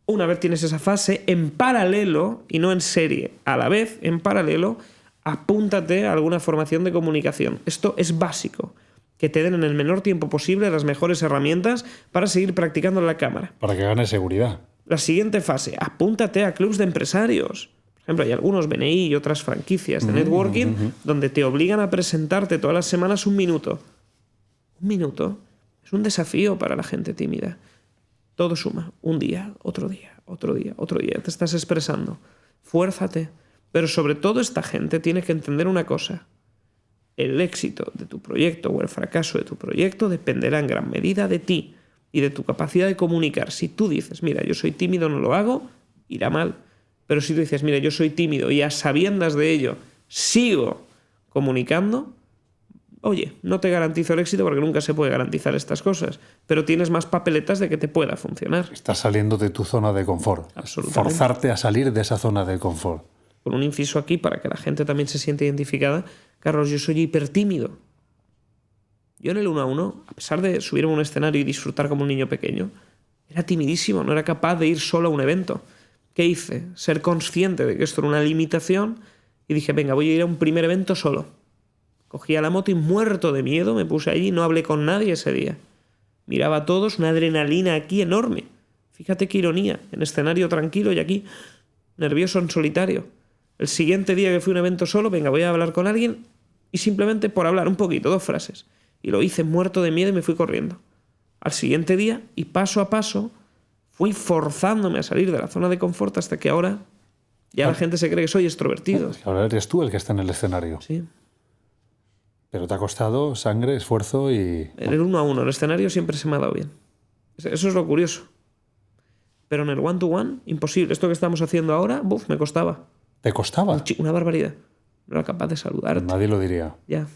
Una vez tienes esa fase, en paralelo, y no en serie, a la vez, en paralelo, apúntate a alguna formación de comunicación. Esto es básico. Que te den en el menor tiempo posible las mejores herramientas para seguir practicando en la cámara. Para que ganes seguridad. La siguiente fase, apúntate a clubs de empresarios. Por ejemplo, hay algunos BNI y otras franquicias de networking donde te obligan a presentarte todas las semanas un minuto. Un minuto es un desafío para la gente tímida. Todo suma. Un día, otro día, otro día, otro día. Te estás expresando. Fuérzate. Pero sobre todo esta gente tiene que entender una cosa. El éxito de tu proyecto o el fracaso de tu proyecto dependerá en gran medida de ti y de tu capacidad de comunicar. Si tú dices, mira, yo soy tímido, no lo hago, irá mal. Pero si tú dices, mira, yo soy tímido y a sabiendas de ello sigo comunicando, oye, no te garantizo el éxito porque nunca se puede garantizar estas cosas, pero tienes más papeletas de que te pueda funcionar. Estás saliendo de tu zona de confort. Absolutamente. Forzarte a salir de esa zona de confort. Con un inciso aquí para que la gente también se sienta identificada. Carlos, yo soy hipertímido. Yo en el 1 a 1, a pesar de subir a un escenario y disfrutar como un niño pequeño, era timidísimo, no era capaz de ir solo a un evento. ¿Qué hice? Ser consciente de que esto era una limitación y dije, venga, voy a ir a un primer evento solo. Cogí a la moto y muerto de miedo me puse allí y no hablé con nadie ese día. Miraba a todos, una adrenalina aquí enorme. Fíjate qué ironía, en escenario tranquilo y aquí nervioso en solitario. El siguiente día que fui a un evento solo, venga, voy a hablar con alguien y simplemente por hablar un poquito, 2 frases. Y lo hice muerto de miedo y me fui corriendo. Al siguiente día, y paso a paso, fui forzándome a salir de la zona de confort hasta que ahora ya la gente se cree que soy extrovertido. Ahora eres tú el que está en el escenario. Sí. Pero te ha costado sangre, esfuerzo y... En el 1 a 1, el escenario siempre se me ha dado bien. Eso es lo curioso. Pero en el one-to-one, imposible. Esto que estamos haciendo ahora, me costaba. ¿Te costaba? Una barbaridad. No era capaz de saludarte. Nadie lo diría. Ya.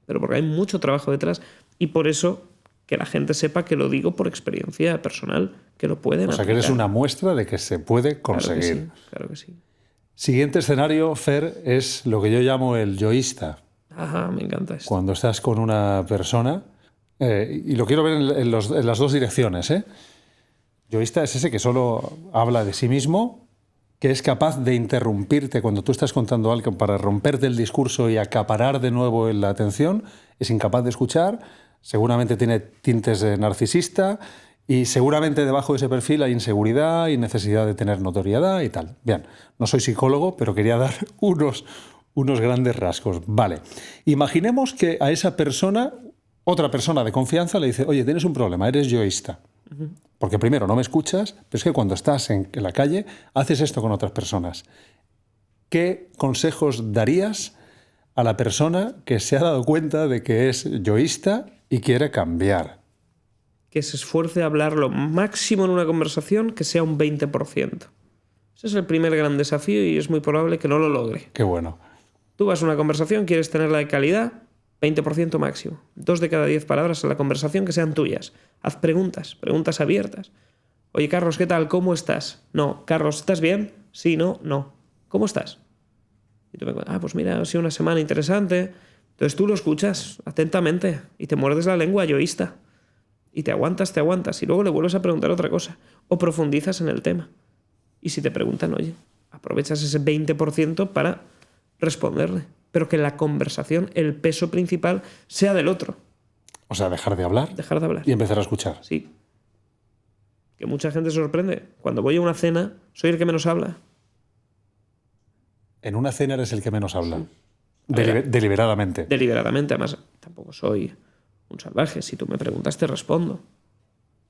Pero porque hay mucho trabajo detrás. Y por eso que la gente sepa que lo digo por experiencia personal, que lo pueden O sea, aplicar. que eres una muestra de que se puede conseguir. Claro que sí. Siguiente escenario, Fer, es lo que yo llamo el yoísta. Ajá, me encanta esto. Cuando estás con una persona, y lo quiero ver en las dos direcciones, ¿eh? Yoísta es ese que solo habla de sí mismo, que es capaz de interrumpirte cuando tú estás contando algo para romperte el discurso y acaparar de nuevo la atención, es incapaz de escuchar, seguramente tiene tintes de narcisista y seguramente debajo de ese perfil hay inseguridad y necesidad de tener notoriedad y tal. Bien, no soy psicólogo, pero quería dar unos grandes rasgos. Vale, imaginemos que a esa persona, otra persona de confianza le dice, oye, tienes un problema, eres yoísta. Porque primero no me escuchas, pero es que cuando estás en la calle haces esto con otras personas. ¿Qué consejos darías a la persona que se ha dado cuenta de que es yoísta y quiere cambiar? Que se esfuerce a hablar lo máximo en una conversación, que sea un 20%. Ese es el primer gran desafío y es muy probable que no lo logre. Qué bueno. Tú vas a una conversación, quieres tenerla de calidad, 20% máximo. 2 de cada 10 palabras en la conversación que sean tuyas. Haz preguntas abiertas. Oye, Carlos, ¿qué tal? ¿Cómo estás? No. Carlos, ¿estás bien? Sí, no, no. ¿Cómo estás? Y tú me cuentas, pues mira, ha sido una semana interesante. Entonces tú lo escuchas atentamente y te muerdes la lengua yoísta. Y te aguantas y luego le vuelves a preguntar otra cosa. O profundizas en el tema. Y si te preguntan, oye, aprovechas ese 20% para responderle. Pero que en la conversación el peso principal sea del otro. O sea, dejar de hablar. Dejar de hablar. Y empezar a escuchar. Sí. Que mucha gente se sorprende. Cuando voy a una cena, soy el que menos habla. En una cena eres el que menos habla. Sí. Deliberadamente. Deliberadamente, además, tampoco soy un salvaje. Si tú me preguntas, te respondo.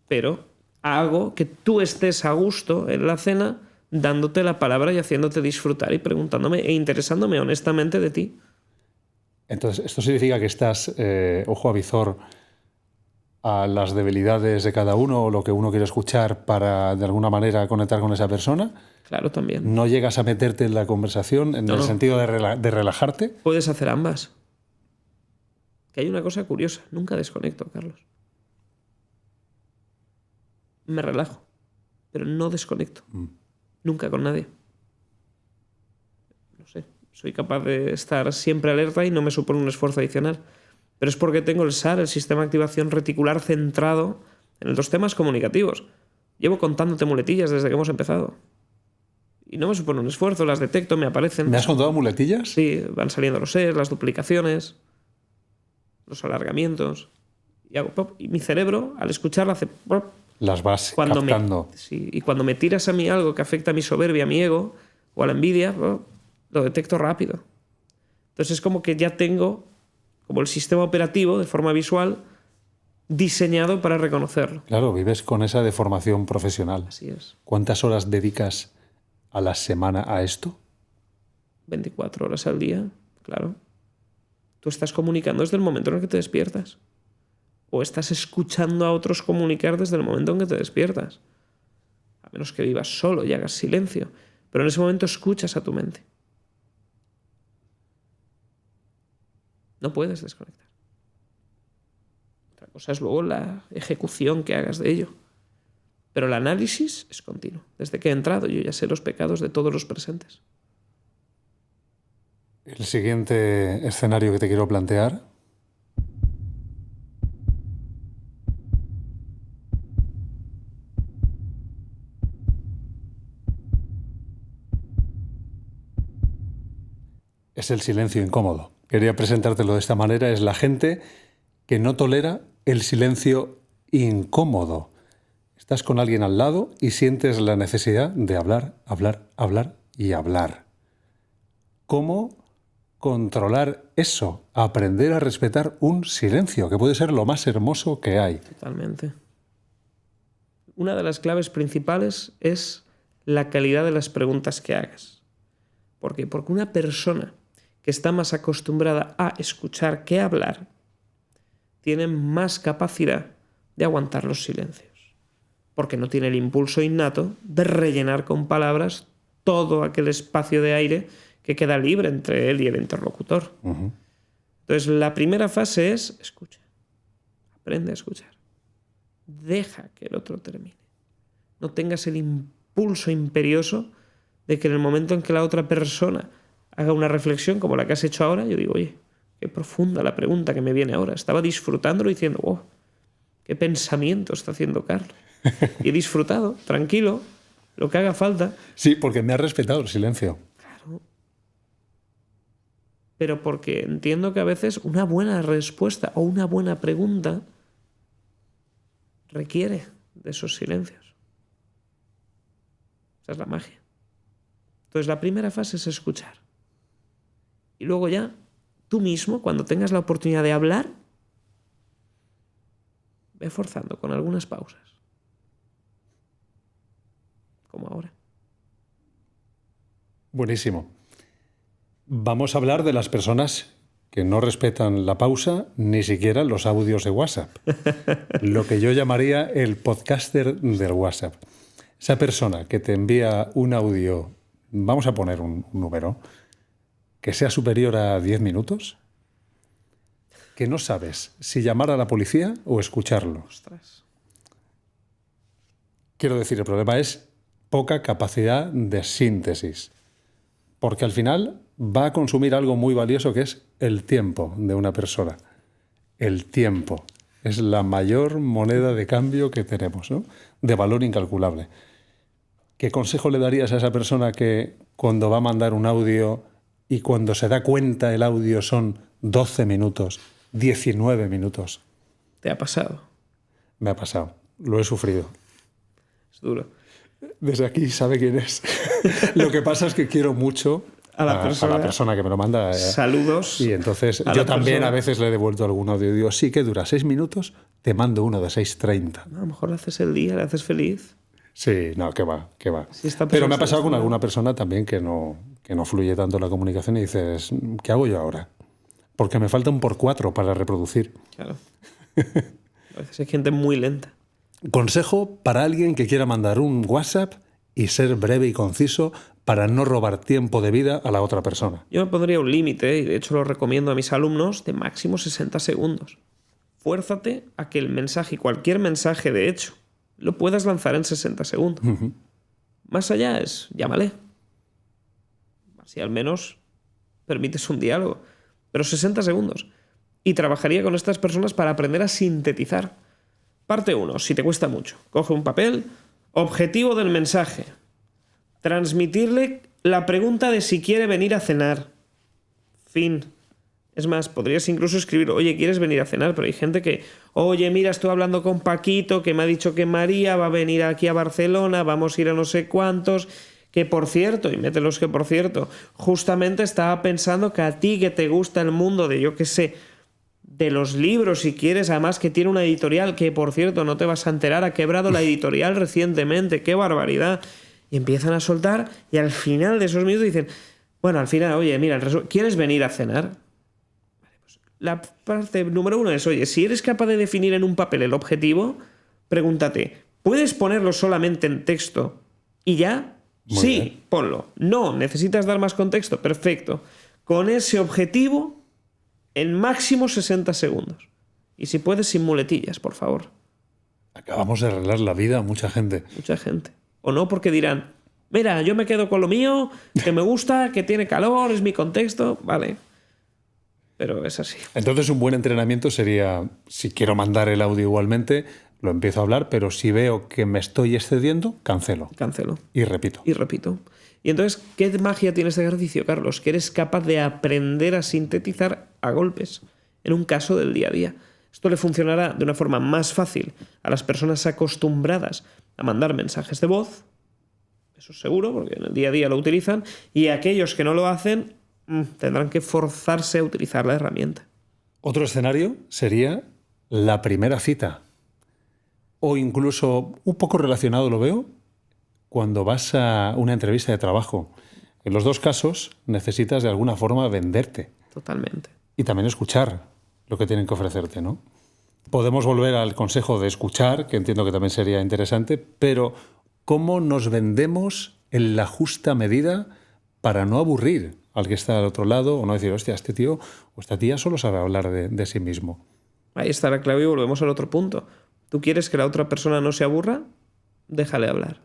Pero hago que tú estés a gusto en la cena, dándote la palabra y haciéndote disfrutar y preguntándome e interesándome honestamente de ti. Entonces, ¿esto significa que estás ojo a visor a las debilidades de cada uno o lo que uno quiere escuchar para, de alguna manera, conectar con esa persona? Claro, también. ¿No llegas a meterte en la conversación en el sentido de relajarte? Puedes hacer ambas. Que hay una cosa curiosa. Nunca desconecto, Carlos. Me relajo, pero no desconecto. Nunca con nadie. No sé. Soy capaz de estar siempre alerta y no me supone un esfuerzo adicional. Pero es porque tengo el SAR, el sistema de activación reticular, centrado en los temas comunicativos. Llevo contándote muletillas desde que hemos empezado. Y no me supone un esfuerzo, las detecto, me aparecen. ¿Me has contado muletillas? Sí, van saliendo los es, las duplicaciones, los alargamientos. Y hago pop. Y mi cerebro, al escucharla, hace pop. Las vas captando. Sí, y cuando me tiras a mí algo que afecta a mi soberbia, a mi ego o a la envidia, lo detecto rápido. Entonces es como que ya tengo como el sistema operativo de forma visual diseñado para reconocerlo. Claro, vives con esa deformación profesional. Así es. ¿Cuántas horas dedicas a la semana a esto? 24 horas al día, claro. Tú estás comunicando desde el momento en el que te despiertas. O estás escuchando a otros comunicar desde el momento en que te despiertas. A menos que vivas solo y hagas silencio. Pero en ese momento escuchas a tu mente. No puedes desconectar. Otra cosa es luego la ejecución que hagas de ello. Pero el análisis es continuo. Desde que he entrado yo ya sé los pecados de todos los presentes. El siguiente escenario que te quiero plantear es el silencio incómodo. Quería presentártelo de esta manera. Es la gente que no tolera el silencio incómodo. Estás con alguien al lado y sientes la necesidad de hablar, hablar, hablar y hablar. ¿Cómo controlar eso? Aprender a respetar un silencio, que puede ser lo más hermoso que hay. Totalmente. Una de las claves principales es la calidad de las preguntas que hagas. ¿Por qué? Porque una persona que está más acostumbrada a escuchar que a hablar tiene más capacidad de aguantar los silencios. Porque no tiene el impulso innato de rellenar con palabras todo aquel espacio de aire que queda libre entre él y el interlocutor. Uh-huh. Entonces, la primera fase es escucha. Aprende a escuchar. Deja que el otro termine. No tengas el impulso imperioso de que en el momento en que la otra persona haga una reflexión como la que has hecho ahora, yo digo, oye, qué profunda la pregunta que me viene ahora. Estaba disfrutándolo diciendo, wow, qué pensamiento está haciendo Carlos. Y he disfrutado, tranquilo, lo que haga falta. Sí, porque me has respetado el silencio. Claro. Pero porque entiendo que a veces una buena respuesta o una buena pregunta requiere de esos silencios. Esa es la magia. Entonces la primera fase es escuchar. Y luego ya, tú mismo, cuando tengas la oportunidad de hablar, ve forzando con algunas pausas. Como ahora. Buenísimo. Vamos a hablar de las personas que no respetan la pausa, ni siquiera los audios de WhatsApp. Lo que yo llamaría el podcaster del WhatsApp. Esa persona que te envía un audio, vamos a poner un número, que sea superior a 10 minutos, que no sabes si llamar a la policía o escucharlo. Ostras. Quiero decir, el problema es poca capacidad de síntesis. Porque al final va a consumir algo muy valioso que es el tiempo de una persona. El tiempo es la mayor moneda de cambio que tenemos, ¿no? De valor incalculable. ¿Qué consejo le darías a esa persona que cuando va a mandar un audio y cuando se da cuenta el audio son 12 minutos, 19 minutos? ¿Te ha pasado? Me ha pasado. Lo he sufrido. Es duro. Desde aquí sabe quién es. Lo que pasa es que quiero mucho a la persona que me lo manda. Saludos. Y entonces yo también a veces le he devuelto algún audio y digo, sí que dura 6 minutos, te mando uno de 6:30. A lo mejor le haces el día, le haces feliz. Sí, no, que va. Si esta Pero me ha persona pasado está con alguna persona también que no fluye tanto la comunicación y dices, ¿qué hago yo ahora? porque me falta un por 4 para reproducir. Claro. A veces hay gente muy lenta. Consejo para alguien que quiera mandar un WhatsApp y ser breve y conciso para no robar tiempo de vida a la otra persona. Yo me pondría un límite, y de hecho lo recomiendo a mis alumnos, de máximo 60 segundos. Fuérzate a que el mensaje, cualquier mensaje de hecho, lo puedas lanzar en 60 segundos. Más allá es, llámale. Así al menos permites un diálogo. Pero 60 segundos. Y trabajaría con estas personas para aprender a sintetizar. Parte 1, si te cuesta mucho. Coge un papel. Objetivo del mensaje. Transmitirle la pregunta de si quiere venir a cenar. Fin. Es más, podrías incluso escribir, oye, ¿quieres venir a cenar? Pero hay gente que, oye, mira, estoy hablando con Paquito, que me ha dicho que María va a venir aquí a Barcelona, vamos a ir a no sé cuántos, que por cierto, y mételos que por cierto, justamente estaba pensando que a ti que te gusta el mundo de, yo qué sé, de los libros, si quieres, además que tiene una editorial, que por cierto, no te vas a enterar, ha quebrado la editorial recientemente, qué barbaridad. Y empiezan a soltar y al final de esos minutos dicen, bueno, al final, oye, mira, ¿quieres venir a cenar? La parte número 1 es, oye, si eres capaz de definir en un papel el objetivo, pregúntate, ¿puedes ponerlo solamente en texto y ya? Muy Sí, bien. ponlo. No, necesitas dar más contexto. Perfecto. Con ese objetivo, en máximo 60 segundos. Y si puedes, sin muletillas, por favor. Acabamos de arreglar la vida a mucha gente. Mucha gente. O no, porque dirán, mira, yo me quedo con lo mío, que me gusta, que tiene calor, es mi contexto. Vale. Pero es así. Entonces un buen entrenamiento sería, si quiero mandar el audio igualmente, lo empiezo a hablar, pero si veo que me estoy excediendo, cancelo. Cancelo. Y repito. Y repito. Y entonces, ¿qué magia tiene este ejercicio, Carlos? Que eres capaz de aprender a sintetizar a golpes, en un caso del día a día. Esto le funcionará de una forma más fácil a las personas acostumbradas a mandar mensajes de voz, eso es seguro, porque en el día a día lo utilizan, y aquellos que no lo hacen tendrán que forzarse a utilizar la herramienta. Otro escenario sería la primera cita. O incluso, un poco relacionado lo veo, cuando vas a una entrevista de trabajo. En los dos casos necesitas de alguna forma venderte. Totalmente. Y también escuchar lo que tienen que ofrecerte, ¿no? Podemos volver al consejo de escuchar, que entiendo que también sería interesante, pero ¿cómo nos vendemos en la justa medida para no aburrir al que está al otro lado o no decir, hostia, este tío o esta tía solo sabe hablar de sí mismo? Ahí está la clave y volvemos al otro punto. ¿Tú quieres que la otra persona no se aburra? Déjale hablar.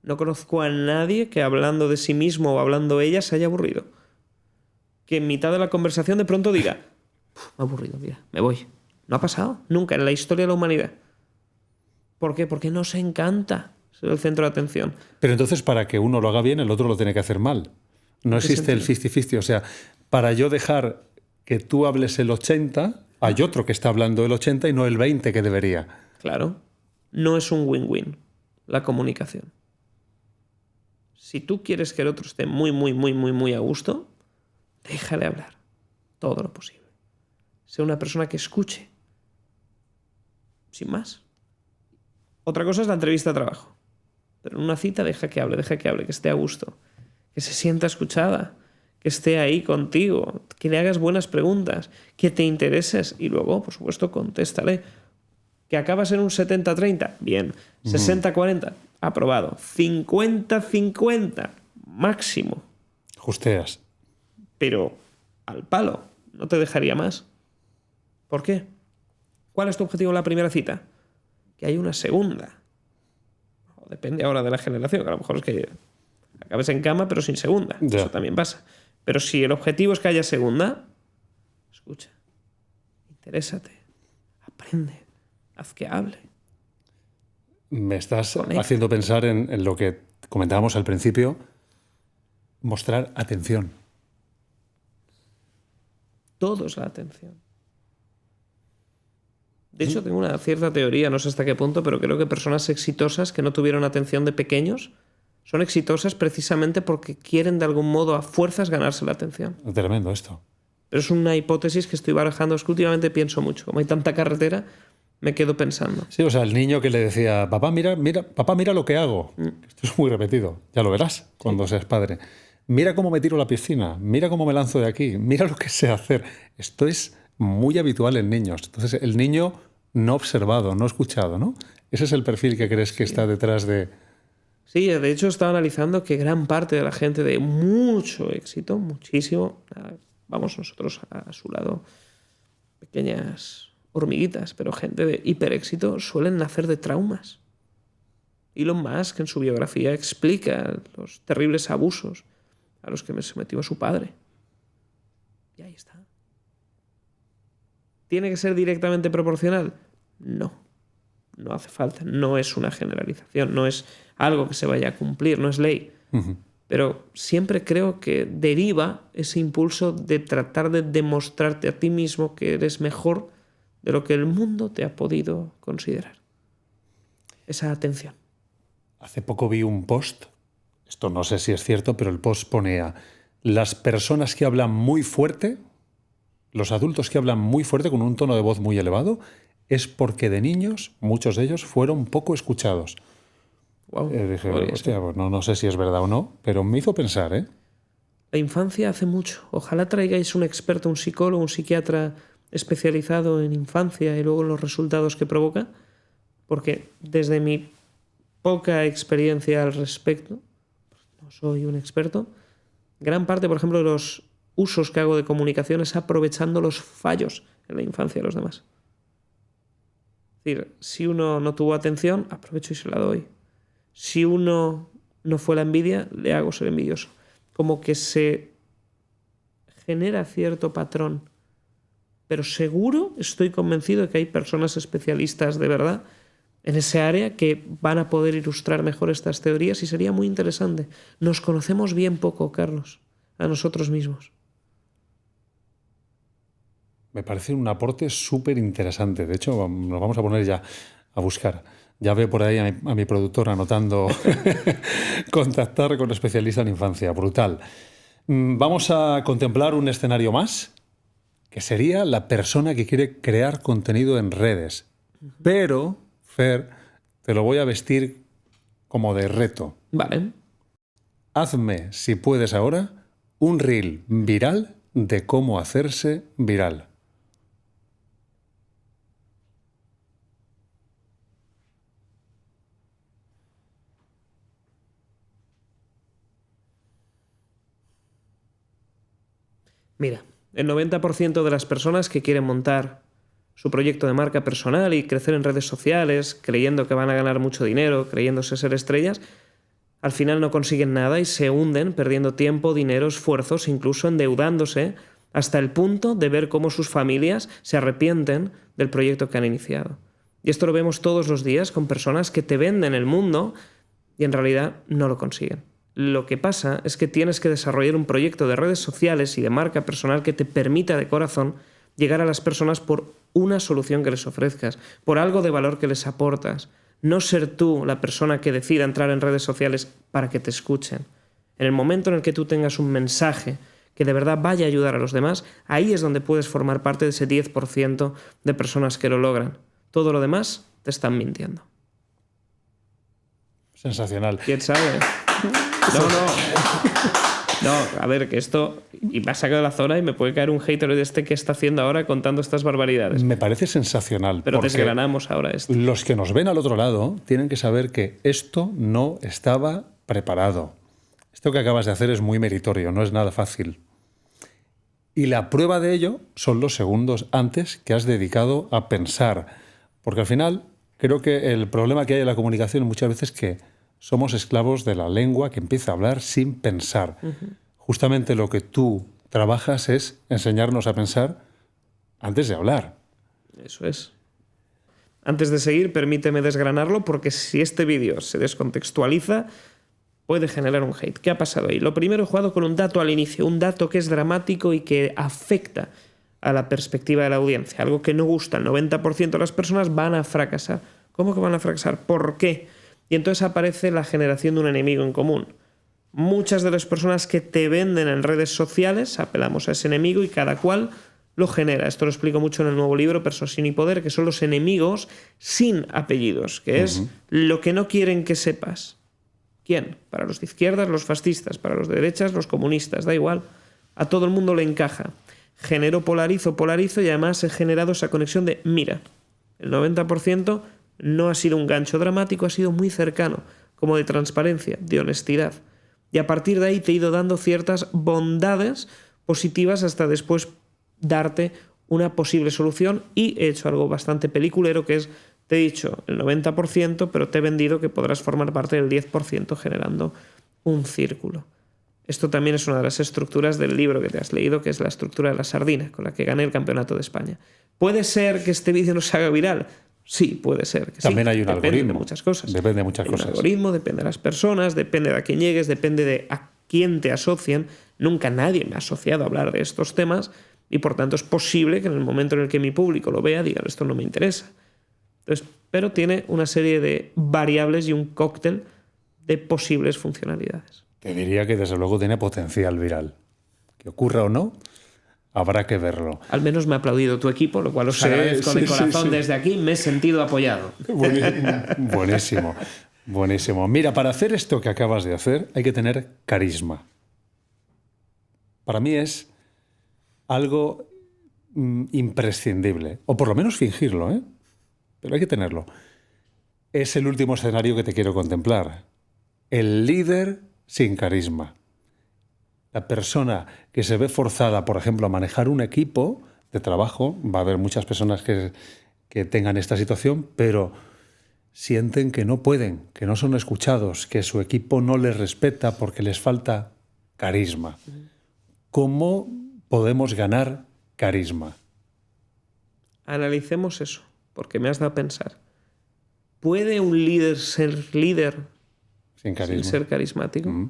No conozco a nadie que hablando de sí mismo o hablando ella se haya aburrido. Que en mitad de la conversación de pronto diga, me he aburrido, mira, me voy. No ha pasado nunca en la historia de la humanidad. ¿Por qué? Porque nos encanta ser el centro de atención. Pero entonces para que uno lo haga bien, el otro lo tiene que hacer mal. No existe el 50-50. O sea, para yo dejar que tú hables el 80, hay otro que está hablando el 80 y no el 20 que debería. Claro, no es un win-win la comunicación. Si tú quieres que el otro esté muy a gusto, déjale hablar todo lo posible. Sea una persona que escuche. Sin más. Otra cosa es la entrevista de trabajo. Pero en una cita deja que hable, que esté a gusto. Que se sienta escuchada. Que esté ahí contigo. Que le hagas buenas preguntas. Que te intereses. Y luego, por supuesto, contéstale. ¿Que acabas en un 70-30? Bien. 60-40. Aprobado. 50-50. Máximo. Justeas. Pero al palo. No te dejaría más. ¿Por qué? ¿Cuál es tu objetivo en la primera cita? Que hay una segunda. O depende ahora de la generación, que a lo mejor es que acabes en cama pero sin segunda. Ya. Eso también pasa. Pero si el objetivo es que haya segunda, escucha, interésate, aprende, haz que hable. Me estás Conecta. haciendo pensar en lo que comentábamos al principio, mostrar atención. Todo es la atención. De hecho, tengo una cierta teoría, no sé hasta qué punto, pero creo que personas exitosas que no tuvieron atención de pequeños son exitosas precisamente porque quieren de algún modo a fuerzas ganarse la atención. Tremendo esto. Pero es una hipótesis que estoy barajando, es que últimamente pienso mucho. Como hay tanta carretera, me quedo pensando. Sí, o sea, el niño que le decía, papá, mira lo que hago. Esto es muy repetido, ya lo verás cuando seas padre. mira cómo me tiro a la piscina, mira cómo me lanzo de aquí, mira lo que sé hacer. Esto es muy habitual en niños. Entonces, el niño no observado, no escuchado, ¿no? Ese es el perfil que crees que está detrás de... Sí, de hecho estaba analizando que gran parte de la gente de mucho éxito, muchísimo, vamos nosotros a su lado, pequeñas hormiguitas, pero gente de hiperéxito suelen nacer de traumas. Elon Musk en su biografía explica los terribles abusos a los que me sometió su padre. Y ahí está. ¿Tiene que ser directamente proporcional? No. No hace falta. No es una generalización. No es algo que se vaya a cumplir. No es ley. Pero siempre creo que deriva ese impulso de tratar de demostrarte a ti mismo que eres mejor de lo que el mundo te ha podido considerar. Esa atención. Hace poco vi un post, esto no sé si es cierto, pero el post ponía: las personas que hablan muy fuerte, los adultos que hablan muy fuerte con un tono de voz muy elevado, es porque de niños, muchos de ellos, fueron poco escuchados. Wow. Dije, hostia, pues no sé si es verdad o no, pero me hizo pensar, ¿eh? La infancia hace mucho. Ojalá traigáis un experto, un psicólogo, un psiquiatra especializado en infancia y luego los resultados que provoca, porque desde mi poca experiencia al respecto, no soy un experto, gran parte, por ejemplo, de los usos que hago de comunicación es aprovechando los fallos en la infancia de los demás. Es decir, si uno no tuvo atención, aprovecho y se la doy. Si uno no fue la envidia, le hago ser envidioso. Como que se genera cierto patrón. Pero seguro, estoy convencido de que hay personas especialistas de verdad en ese área que van a poder ilustrar mejor estas teorías y sería muy interesante. Nos conocemos bien poco, Carlos, a nosotros mismos. Me parece un aporte súper interesante. De hecho, nos vamos a poner ya a buscar. Ya veo por ahí a mi productor anotando contactar con especialista en infancia. Brutal. Vamos a contemplar un escenario más, que sería la persona que quiere crear contenido en redes. Pero, Fer, te lo voy a vestir como de reto. Vale. Hazme, si puedes ahora, un reel viral de cómo hacerse viral. Mira, el 90% de las personas que quieren montar su proyecto de marca personal y crecer en redes sociales, creyendo que van a ganar mucho dinero, creyéndose ser estrellas, al final no consiguen nada y se hunden perdiendo tiempo, dinero, esfuerzos, incluso endeudándose hasta el punto de ver cómo sus familias se arrepienten del proyecto que han iniciado. Y esto lo vemos todos los días con personas que te venden el mundo y en realidad no lo consiguen. Lo que pasa es que tienes que desarrollar un proyecto de redes sociales y de marca personal que te permita de corazón llegar a las personas por una solución que les ofrezcas, por algo de valor que les aportas. No ser tú la persona que decida entrar en redes sociales para que te escuchen. En el momento en el que tú tengas un mensaje que de verdad vaya a ayudar a los demás, ahí es donde puedes formar parte de ese 10% de personas que lo logran. Todo lo demás te están mintiendo. Sensacional. ¿Quién sabe? No, a ver, que esto... Y me ha sacado de la zona y me puede caer un hater de este que está haciendo ahora contando estas barbaridades. Me parece sensacional. Pero desgranamos ahora esto. Los que nos ven al otro lado tienen que saber que esto no estaba preparado. Esto que acabas de hacer es muy meritorio, no es nada fácil. Y la prueba de ello son los segundos antes que has dedicado a pensar. Porque al final creo que el problema que hay en la comunicación muchas veces es que somos esclavos de la lengua que empieza a hablar sin pensar. Justamente lo que tú trabajas es enseñarnos a pensar antes de hablar. Eso es. Antes de seguir, permíteme desgranarlo porque si este vídeo se descontextualiza puede generar un hate. ¿Qué ha pasado ahí? Lo primero, he jugado con un dato al inicio, un dato que es dramático y que afecta a la perspectiva de la audiencia. Algo que no gusta. El 90% de las personas van a fracasar. ¿Cómo que van a fracasar? ¿Por qué? Y entonces aparece la generación de un enemigo en común. Muchas de las personas que te venden en redes sociales apelamos a ese enemigo y cada cual lo genera. Esto lo explico mucho en el nuevo libro Persuasión y Poder, que son los enemigos sin apellidos, que es lo que no quieren que sepas. ¿Quién? Para los de izquierdas, los fascistas, para los de derechas, los comunistas, da igual. A todo el mundo le encaja. Genero, polarizo y además he generado esa conexión de, mira, el 90% no ha sido un gancho dramático, ha sido muy cercano, como de transparencia, de honestidad. Y a partir de ahí te he ido dando ciertas bondades positivas hasta después darte una posible solución y he hecho algo bastante peliculero que es, te he dicho el 90%, pero te he vendido que podrás formar parte del 10% generando un círculo. Esto también es una de las estructuras del libro que te has leído, que es la estructura de la sardina, con la que gané el campeonato de España. ¿Puede ser que este vídeo nos haga viral? Sí, puede ser que también sí. hay un Depende algoritmo. de muchas cosas. Depende de muchas hay cosas. Un algoritmo, depende de las personas, depende de a quién llegues, depende de a quién te asocian. Nunca nadie me ha asociado a hablar de estos temas y por tanto es posible que en el momento en el que mi público lo vea digan esto no me interesa. Entonces, pero tiene una serie de variables y un cóctel de posibles funcionalidades. Te diría que desde luego tiene potencial viral. Que ocurra o no, habrá que verlo. Al menos me ha aplaudido tu equipo, lo cual os agradezco de corazón desde aquí. Me he sentido apoyado. Buenísimo, buenísimo. Mira, para hacer esto que acabas de hacer hay que tener carisma. Para mí es algo imprescindible, o por lo menos fingirlo, ¿eh? Pero hay que tenerlo. Es el último escenario que te quiero contemplar. El líder sin carisma. La persona que se ve forzada, por ejemplo, a manejar un equipo de trabajo, va a haber muchas personas que tengan esta situación, pero sienten que no pueden, que no son escuchados, que su equipo no les respeta porque les falta carisma. ¿Cómo podemos ganar carisma? Analicemos eso, porque me has dado a pensar. ¿Puede un líder ser líder sin ser carismático?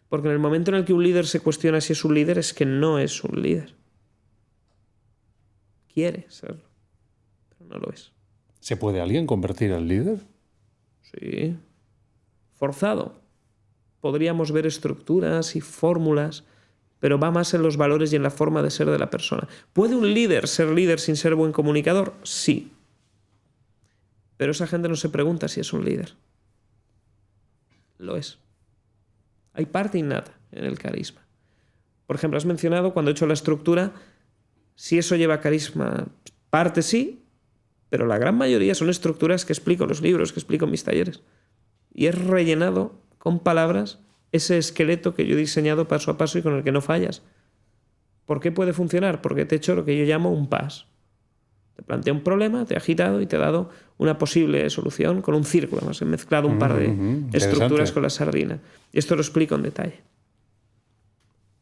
Porque en el momento en el que un líder se cuestiona si es un líder, es que no es un líder. Quiere serlo, pero no lo es. ¿Se puede alguien convertir en líder? Sí. Forzado. Podríamos ver estructuras y fórmulas, pero va más en los valores y en la forma de ser de la persona. ¿Puede un líder ser líder sin ser buen comunicador? Sí. Pero esa gente no se pregunta si es un líder. Lo es. Hay parte innata en el carisma. Por ejemplo, has mencionado cuando he hecho la estructura, si eso lleva carisma, parte sí, pero la gran mayoría son estructuras que explico en los libros, que explico en mis talleres. Y he rellenado con palabras ese esqueleto que yo he diseñado paso a paso y con el que no fallas. ¿Por qué puede funcionar? Porque te he hecho lo que yo llamo un PAS. Te planteo un problema, te he agitado y te he dado una posible solución con un círculo. Además, he mezclado un par de estructuras con la sardina. Y esto lo explico en detalle.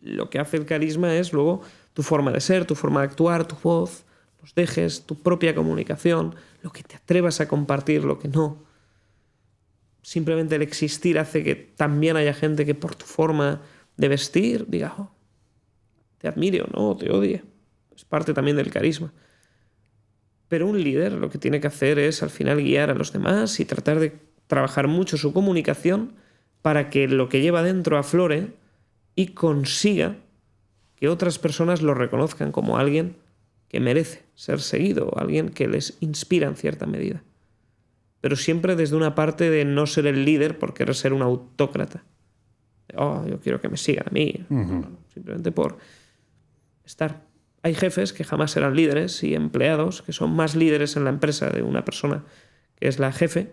Lo que hace el carisma es luego tu forma de ser, tu forma de actuar, tu voz, los dejes, tu propia comunicación, lo que te atrevas a compartir, lo que no. Simplemente el existir hace que también haya gente que por tu forma de vestir diga, oh, te admire o no, te odie. Es parte también del carisma. Pero un líder lo que tiene que hacer es al final guiar a los demás y tratar de trabajar mucho su comunicación para que lo que lleva dentro aflore y consiga que otras personas lo reconozcan como alguien que merece ser seguido o alguien que les inspira en cierta medida. Pero siempre desde una parte de no ser el líder por querer ser un autócrata. Oh, yo quiero que me sigan a mí. No, simplemente por estar. Hay jefes que jamás serán líderes y empleados que son más líderes en la empresa de una persona que es la jefe,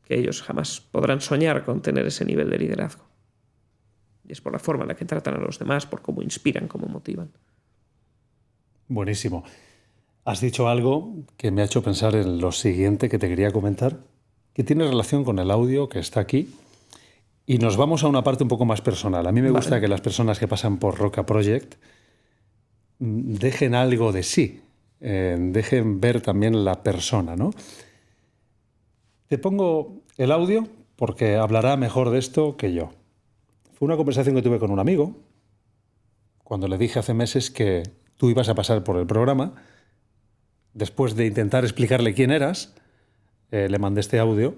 que ellos jamás podrán soñar con tener ese nivel de liderazgo. Y es por la forma en la que tratan a los demás, por cómo inspiran, cómo motivan. Buenísimo. Has dicho algo que me ha hecho pensar en lo siguiente que te quería comentar, que tiene relación con el audio que está aquí. Y nos vamos a una parte un poco más personal. A mí me gusta que las personas que pasan por Roca Project dejen algo de sí, dejen ver también la persona, ¿no? Te pongo el audio porque hablará mejor de esto que yo. Fue una conversación que tuve con un amigo cuando le dije hace meses que tú ibas a pasar por el programa. Después de intentar explicarle quién eras, le mandé este audio.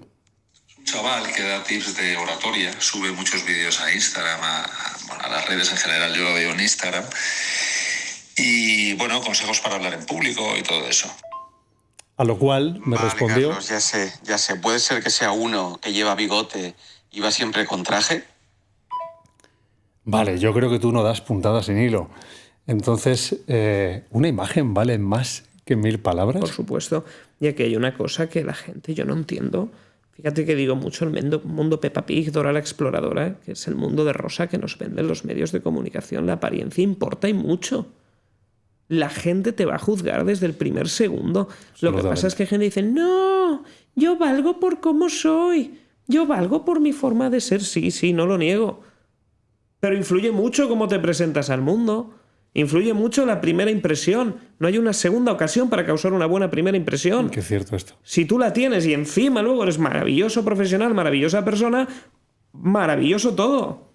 Es un chaval que da tips de oratoria, sube muchos vídeos a Instagram, a las redes en general, yo lo veo en Instagram. Y bueno, consejos para hablar en público y todo eso. A lo cual me respondió... Carlos, ya sé. Puede ser que sea uno que lleva bigote ¿Iba siempre con traje? Vale, yo creo que tú no das puntadas sin hilo. Entonces, ¿una imagen vale más que 1000 palabras? Por supuesto. Y aquí hay una cosa que la gente, yo no entiendo. Fíjate que digo mucho el mundo Peppa Pig, Dora la Exploradora, que es el mundo de rosa que nos venden los medios de comunicación. La apariencia importa y mucho. La gente te va a juzgar desde el primer segundo. Lo que pasa es que gente dice, no, yo valgo por cómo soy. Yo valgo por mi forma de ser. Sí, no lo niego. Pero influye mucho cómo te presentas al mundo. Influye mucho la primera impresión. No hay una segunda ocasión para causar una buena primera impresión. Qué cierto esto. Si tú la tienes y encima luego eres maravilloso profesional, maravillosa persona, maravilloso todo.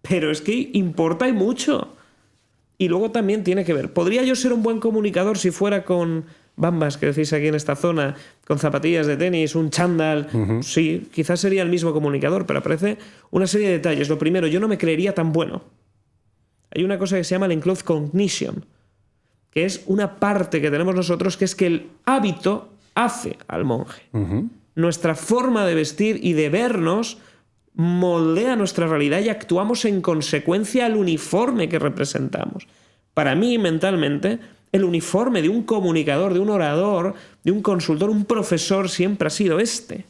Pero es que importa y mucho. Y luego también tiene que ver. ¿Podría yo ser un buen comunicador si fuera con bambas, que decís aquí en esta zona, con zapatillas de tenis, un chándal? Sí, quizás sería el mismo comunicador, pero aparece una serie de detalles. Lo primero, yo no me creería tan bueno. Hay una cosa que se llama el enclosed cognition, que es una parte que tenemos nosotros, que es que el hábito hace al monje. Nuestra forma de vestir y de vernos moldea nuestra realidad y actuamos en consecuencia al uniforme que representamos. Para mí, mentalmente, el uniforme de un comunicador, de un orador, de un consultor, un profesor, siempre ha sido este.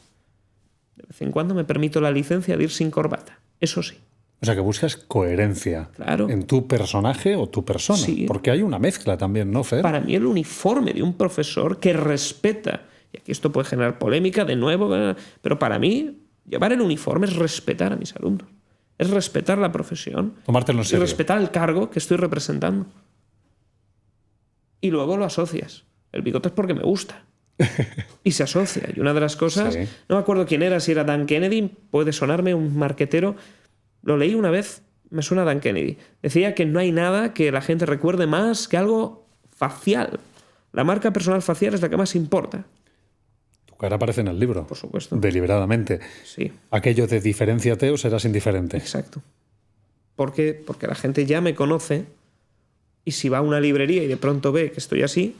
De vez en cuando me permito la licencia de ir sin corbata, eso sí. O sea, que buscas coherencia en tu personaje o tu persona. Sí. Porque hay una mezcla también, ¿no, Fer? Para mí el uniforme de un profesor que respeta, y aquí esto puede generar polémica de nuevo, pero para mí llevar el uniforme es respetar a mis alumnos. Es respetar la profesión. Tomártelo en serio. Y respetar el cargo que estoy representando. Y luego lo asocias. El bigote es porque me gusta. Y se asocia. Y una de las cosas, sí. No me acuerdo quién era, si era Dan Kennedy, puede sonarme un marquetero. Lo leí una vez, me suena a Dan Kennedy. Decía que no hay nada que la gente recuerde más que algo facial. La marca personal facial es la que más importa. Tu cara aparece en el libro. Por supuesto. Deliberadamente. Sí. Aquello de diferénciate o serás indiferente. Exacto. Porque la gente ya me conoce y si va a una librería y de pronto ve que estoy así,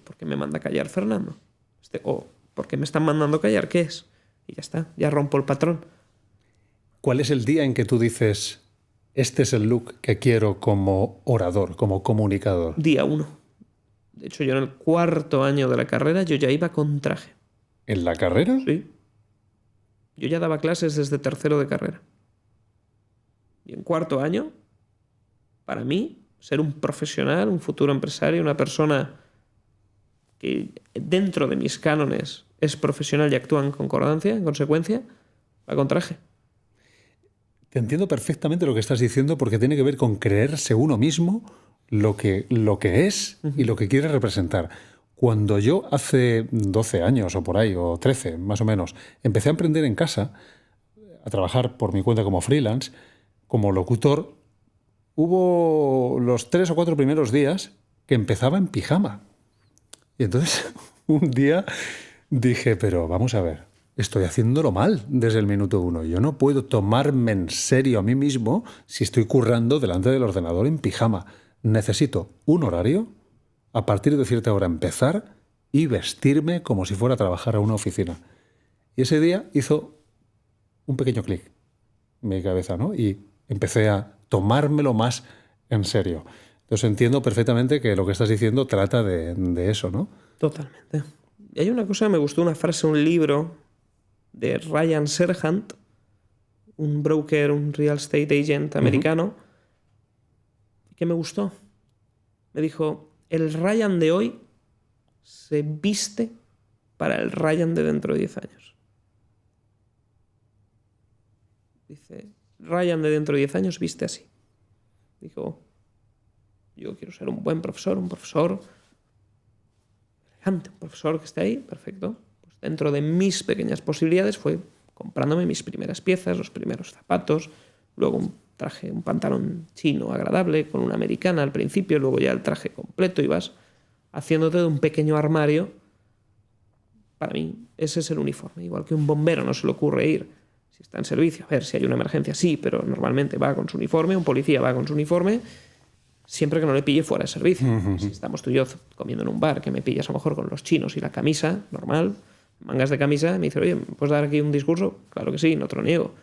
¿por qué me manda a callar Fernando? O ¿por qué me están mandando a callar? ¿Qué es? Y ya está, ya rompo el patrón. ¿Cuál es el día en que tú dices, este es el look que quiero como orador, como comunicador? Día 1. De hecho, yo en el 4º año de la carrera yo ya iba con traje. ¿En la carrera? Sí. Yo ya daba clases desde 3º de carrera. Y en 4º año, para mí, ser un profesional, un futuro empresario, una persona que dentro de mis cánones es profesional y actúa en concordancia, en consecuencia, va con traje. Te entiendo perfectamente lo que estás diciendo porque tiene que ver con creerse uno mismo lo que es y lo que quiere representar. Cuando yo hace 12 años o por ahí, o 13 más o menos, empecé a emprender en casa, a trabajar por mi cuenta como freelance, como locutor, hubo los 3 o 4 primeros días que empezaba en pijama. Y entonces un día dije, pero vamos a ver, estoy haciéndolo mal desde el minuto 1. Yo no puedo tomarme en serio a mí mismo si estoy currando delante del ordenador en pijama. Necesito un horario, a partir de cierta hora empezar y vestirme como si fuera a trabajar a una oficina. Y ese día hizo un pequeño clic en mi cabeza, ¿no? Y empecé a tomármelo más en serio. Entonces entiendo perfectamente que lo que estás diciendo trata de eso, ¿no? Totalmente. Y hay una cosa que me gustó, una frase, un libro de Ryan Serhant, un broker, un real estate agent americano, que me gustó. Me dijo, el Ryan de hoy se viste para el Ryan de dentro de 10 años. Dice, Ryan de dentro de 10 años viste así. Dijo, yo quiero ser un buen profesor, un profesor elegante, un profesor que esté ahí, perfecto. Pues dentro de mis pequeñas posibilidades fue comprándome mis primeras piezas, los primeros zapatos, luego un traje, un pantalón chino agradable con una americana al principio, luego ya el traje completo y vas haciéndote de un pequeño armario. Para mí ese es el uniforme. Igual que un bombero no se le ocurre ir si está en servicio. A ver, si hay una emergencia sí, pero normalmente va con su uniforme, un policía va con su uniforme, siempre que no le pille fuera de servicio. Si estamos tú y yo comiendo en un bar, que me pillas a lo mejor con los chinos y la camisa normal, mangas de camisa, y me dice, oye, ¿me puedes dar aquí un discurso? Claro que sí, no te lo niego.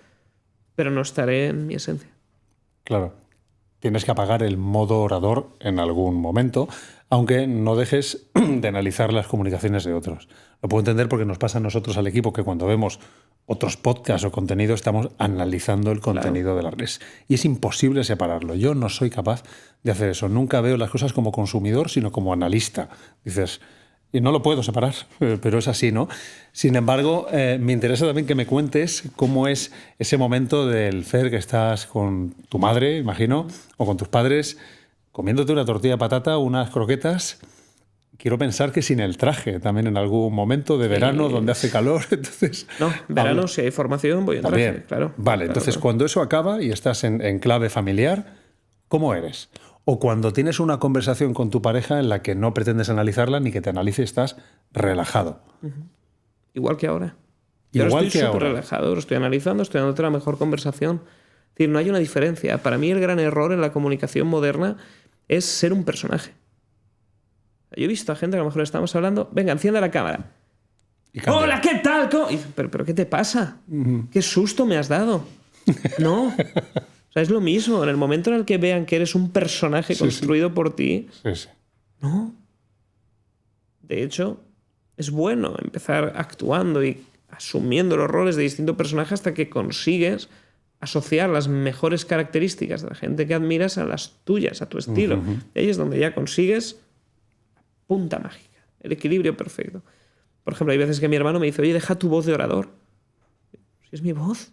Pero no estaré en mi esencia. Claro. Tienes que apagar el modo orador en algún momento, aunque no dejes de analizar las comunicaciones de otros. Lo puedo entender porque nos pasa a nosotros al equipo que cuando vemos otros podcasts o contenido estamos analizando el contenido de las redes. Y es imposible separarlo. Yo no soy capaz de hacer eso. Nunca veo las cosas como consumidor, sino como analista. Dices, y no lo puedo separar, pero es así, ¿no? Sin embargo, me interesa también que me cuentes cómo es ese momento del Fer que estás con tu madre, imagino, o con tus padres, comiéndote una tortilla de patata, unas croquetas. Quiero pensar que sin el traje, también en algún momento de verano donde hace calor. Entonces, no, verano, si hay formación, voy en traje, también. claro. Vale, claro, entonces claro. cuando eso acaba y estás en clave familiar, ¿cómo eres? O cuando tienes una conversación con tu pareja en la que no pretendes analizarla ni que te analice, estás relajado. Igual que ahora. Igual Yo ahora que estoy súper ahora. relajado, lo estoy analizando, estoy dándote la mejor conversación. Es decir, no hay una diferencia. Para mí el gran error en la comunicación moderna es ser un personaje. Yo he visto a gente que a lo mejor estamos hablando, venga, encienda la cámara. Y cambia. Hola, ¿qué tal? ¿Pero qué te pasa? ¿Qué susto me has dado? No. O sea, es lo mismo. En el momento en el que vean que eres un personaje construido por ti, Sí, sí. no. De hecho, es bueno empezar actuando y asumiendo los roles de distintos personajes hasta que consigues asociar las mejores características de la gente que admiras a las tuyas, a tu estilo. Y ahí es donde ya consigues punta mágica, el equilibrio perfecto. Por ejemplo, hay veces que mi hermano me dice, oye, deja tu voz de orador. Si es mi voz.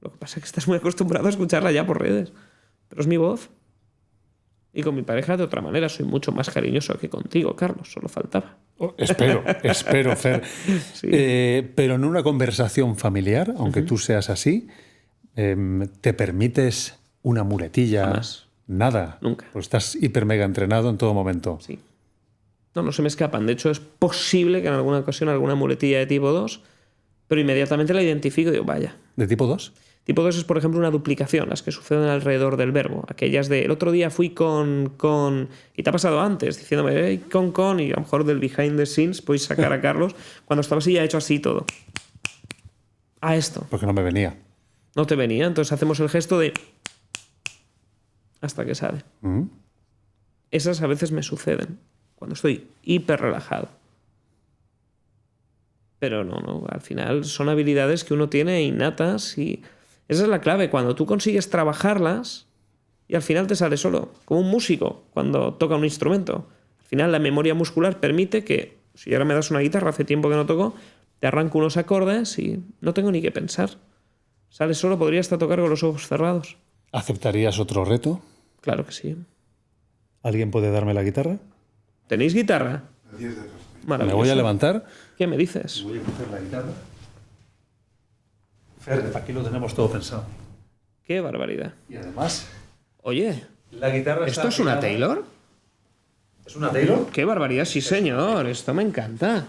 Lo que pasa es que estás muy acostumbrado a escucharla ya por redes. Pero es mi voz. Y con mi pareja de otra manera. Soy mucho más cariñoso que contigo, Carlos. Solo faltaba. Oh, espero, Fer. Sí. Pero en una conversación familiar, aunque tú seas así, ¿te permites una muletilla? Jamás. Nada. Nunca. Pues estás hiper mega entrenado en todo momento. Sí. No se me escapan. De hecho, es posible que en alguna ocasión alguna muletilla de tipo 2, pero inmediatamente la identifico y digo, vaya. ¿De tipo 2? Tipo 2 es, por ejemplo, una duplicación, las que suceden alrededor del verbo. Aquellas de, el otro día fui con... Y te ha pasado antes, diciéndome, hey, con, y a lo mejor del behind the scenes podéis sacar a Carlos, cuando estaba así ya hecho así todo. A esto. Porque no me venía. No te venía, entonces hacemos el gesto de... hasta que sale. Esas a veces me suceden cuando estoy hiper relajado. Pero no, al final son habilidades que uno tiene innatas y esa es la clave. Cuando tú consigues trabajarlas y al final te sale solo, como un músico cuando toca un instrumento. Al final la memoria muscular permite que, si ahora me das una guitarra, hace tiempo que no toco, te arranco unos acordes y no tengo ni que pensar. Sale solo, podría hasta tocar con los ojos cerrados. ¿Aceptarías otro reto? Claro que sí. ¿Alguien puede darme la guitarra? ¿Tenéis guitarra? Me Maravilloso. voy a levantar. ¿Qué me dices? Voy a coger la guitarra. Fer, aquí lo tenemos todo pensado. Qué barbaridad. Y además, Oye, la guitarra ¿esto es una Taylor? ¿Es una Taylor? Qué barbaridad, sí señor. Esto me encanta.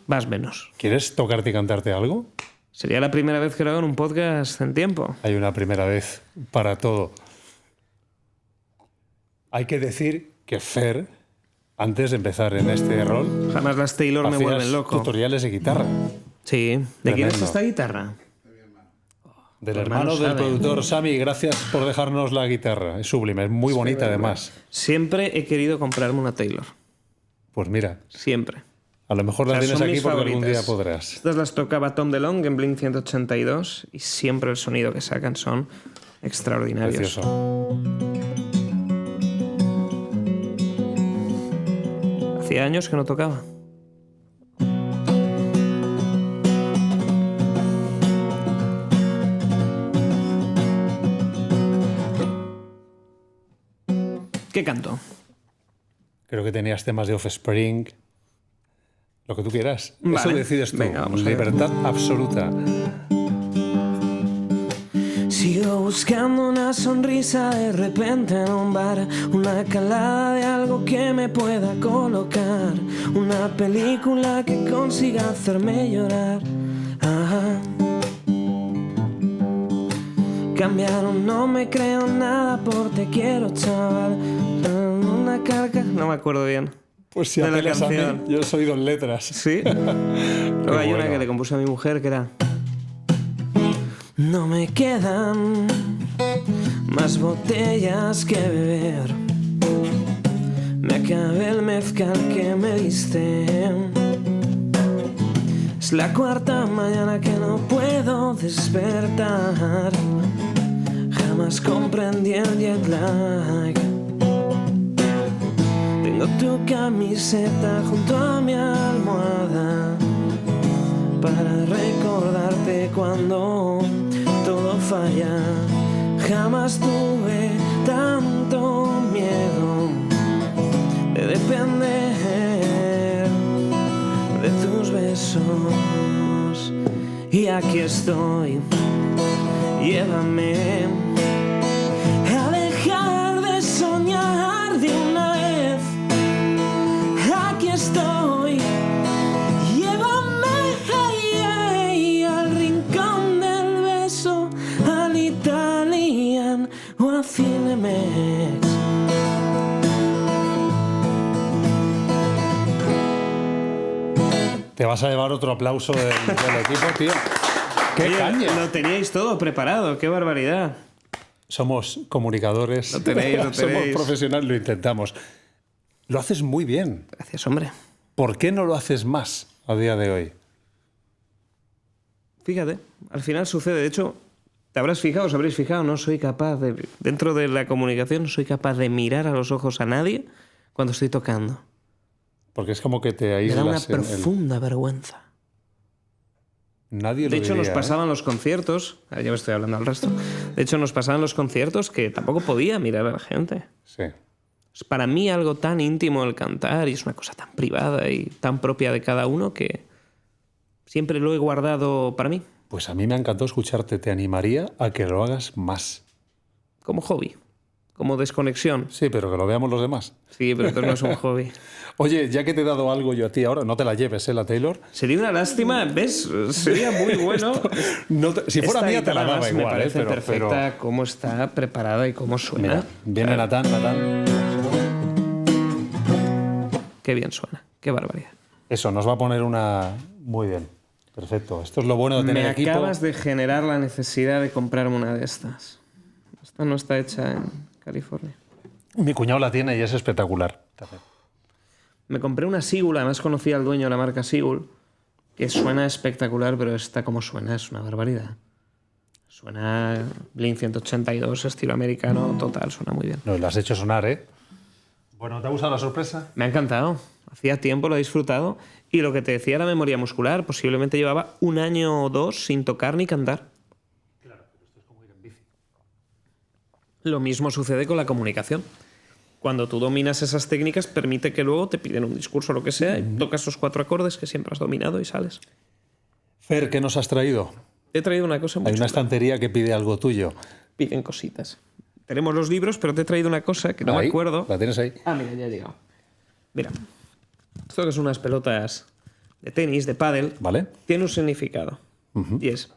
Más menos. ¿Quieres tocarte y cantarte algo? Sería la primera vez que lo hago en un podcast en tiempo. Hay una primera vez para todo. Hay que decir que Fer, antes de empezar en este rol, Jamás las Taylor me hacías vuelven loco. tutoriales de guitarra. Sí. ¿De quién es Tremendo. esta guitarra? Del Tu hermano hermano del sabe. productor Sami, gracias por dejarnos la guitarra. Es sublime, es muy bonita además. Siempre he querido comprarme una Taylor. Pues mira, Siempre. a lo mejor O la sea, tienes son aquí mis porque algún favoritas. día podrás. Estas las tocaba Tom DeLonge en Blink 182 y siempre el sonido que sacan son extraordinarios. Precioso. Hacía años que no tocaba. ¿Qué canto? Creo que tenías temas de Offspring. Lo que tú quieras. Eso Vale. decides tú. Venga, vamos allá. Libertad absoluta. Sigo buscando una sonrisa de repente en un bar, una calada de algo que me pueda colocar, una película que consiga hacerme llorar. Ajá. Cambiaron, no me creo nada por te quiero, chaval. Una carga, no me acuerdo bien. Pues si de la apenas a mí, canción. yo soy dos letras. Sí. Luego hay una bueno. que le compuse a mi mujer que era: no me quedan más botellas que beber. Me acabé el mezcal que me diste. Es la cuarta mañana que no puedo despertar. Jamás comprendí el jet lag. Tengo tu camiseta junto a mi almohada para recordarte cuando todo falla. Jamás tuve tanto miedo de depender de tus besos. Y aquí estoy, llévame a dejar de soñar de una vez. Aquí estoy, llévame al rincón del beso, al Italian o a Cinemex. Te vas a llevar otro aplauso del equipo, tío. ¡Qué Oye, caña! lo teníais todo preparado, qué barbaridad. Somos comunicadores, Lo tenéis, lo somos tenéis. profesionales, lo intentamos. Lo haces muy bien. Gracias, hombre. ¿Por qué no lo haces más a día de hoy? Fíjate, al final sucede. De hecho, te habrás fijado, os habréis fijado, no soy capaz de, dentro de la comunicación, no soy capaz de mirar a los ojos a nadie cuando estoy tocando. Porque es como que te Me da una aíslas. profunda vergüenza. Nadie lo De hecho, nos diría, pasaban los conciertos, ya me estoy hablando al resto, de hecho nos pasaban los conciertos que tampoco podía mirar a la gente. Sí. Es para mí algo tan íntimo el cantar y es una cosa tan privada y tan propia de cada uno que siempre lo he guardado para mí, Pues a mí me ha encantado escucharte. Te animaría a que lo hagas más. como hobby, como desconexión. Sí, pero que lo veamos los demás. Sí, pero esto no es un hobby. Oye, ya que te he dado algo yo a ti ahora, no te la lleves, la Taylor. Sería una lástima, ¿ves? Sería muy bueno. Si fuera Esta mía te la guitarra daba más igual, me parece pero, perfecta cómo está preparada y cómo suena. Mira, viene Natán. Qué bien suena, qué barbaridad. Eso, nos va a poner una... Muy bien, perfecto. Esto es lo bueno de tener Me equipo. acabas de generar la necesidad de comprarme una de estas. Esta no está hecha en California. Mi cuñado la tiene y es espectacular. Me compré una Sigul, además conocí al dueño de la marca Sigul, que suena espectacular, pero esta como suena es una barbaridad. Suena Blink 182, estilo americano, total, suena muy bien. No, lo has hecho sonar, ¿eh? Bueno, ¿te ha gustado la sorpresa? Me ha encantado. Hacía tiempo, lo he disfrutado. Y lo que te decía, la memoria muscular, posiblemente llevaba 1 año o 2 sin tocar ni cantar. Claro, pero esto es como ir en bici. Lo mismo sucede con la comunicación. Cuando tú dominas esas técnicas, permite que luego te piden un discurso o lo que sea y tocas esos 4 acordes que siempre has dominado y sales. Fer, ¿qué nos has traído? Te he traído una cosa muy Hay una chula. estantería que pide algo tuyo. Piden cositas. Tenemos los libros, pero te he traído una cosa que no Ahí, me acuerdo. La tienes ahí. Ah, mira, ya he llegado. Mira, esto que son unas pelotas de tenis, de pádel, ¿Vale? tiene un significado. Y es,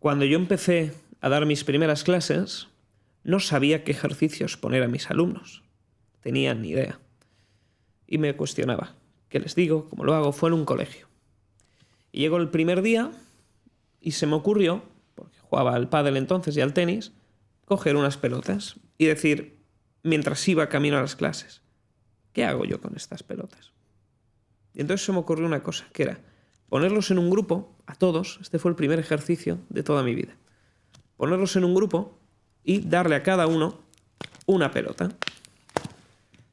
cuando yo empecé a dar mis primeras clases, no sabía qué ejercicios poner a mis alumnos. Tenían ni idea. Y me cuestionaba. ¿Qué les digo? ¿Cómo lo hago? Fue en un colegio. Y llegó el primer día y se me ocurrió, porque jugaba al pádel entonces y al tenis, coger unas pelotas y decir, mientras iba camino a las clases, ¿qué hago yo con estas pelotas? Y entonces se me ocurrió una cosa, que era ponerlos en un grupo, a todos, este fue el primer ejercicio de toda mi vida, ponerlos en un grupo y darle a cada uno una pelota.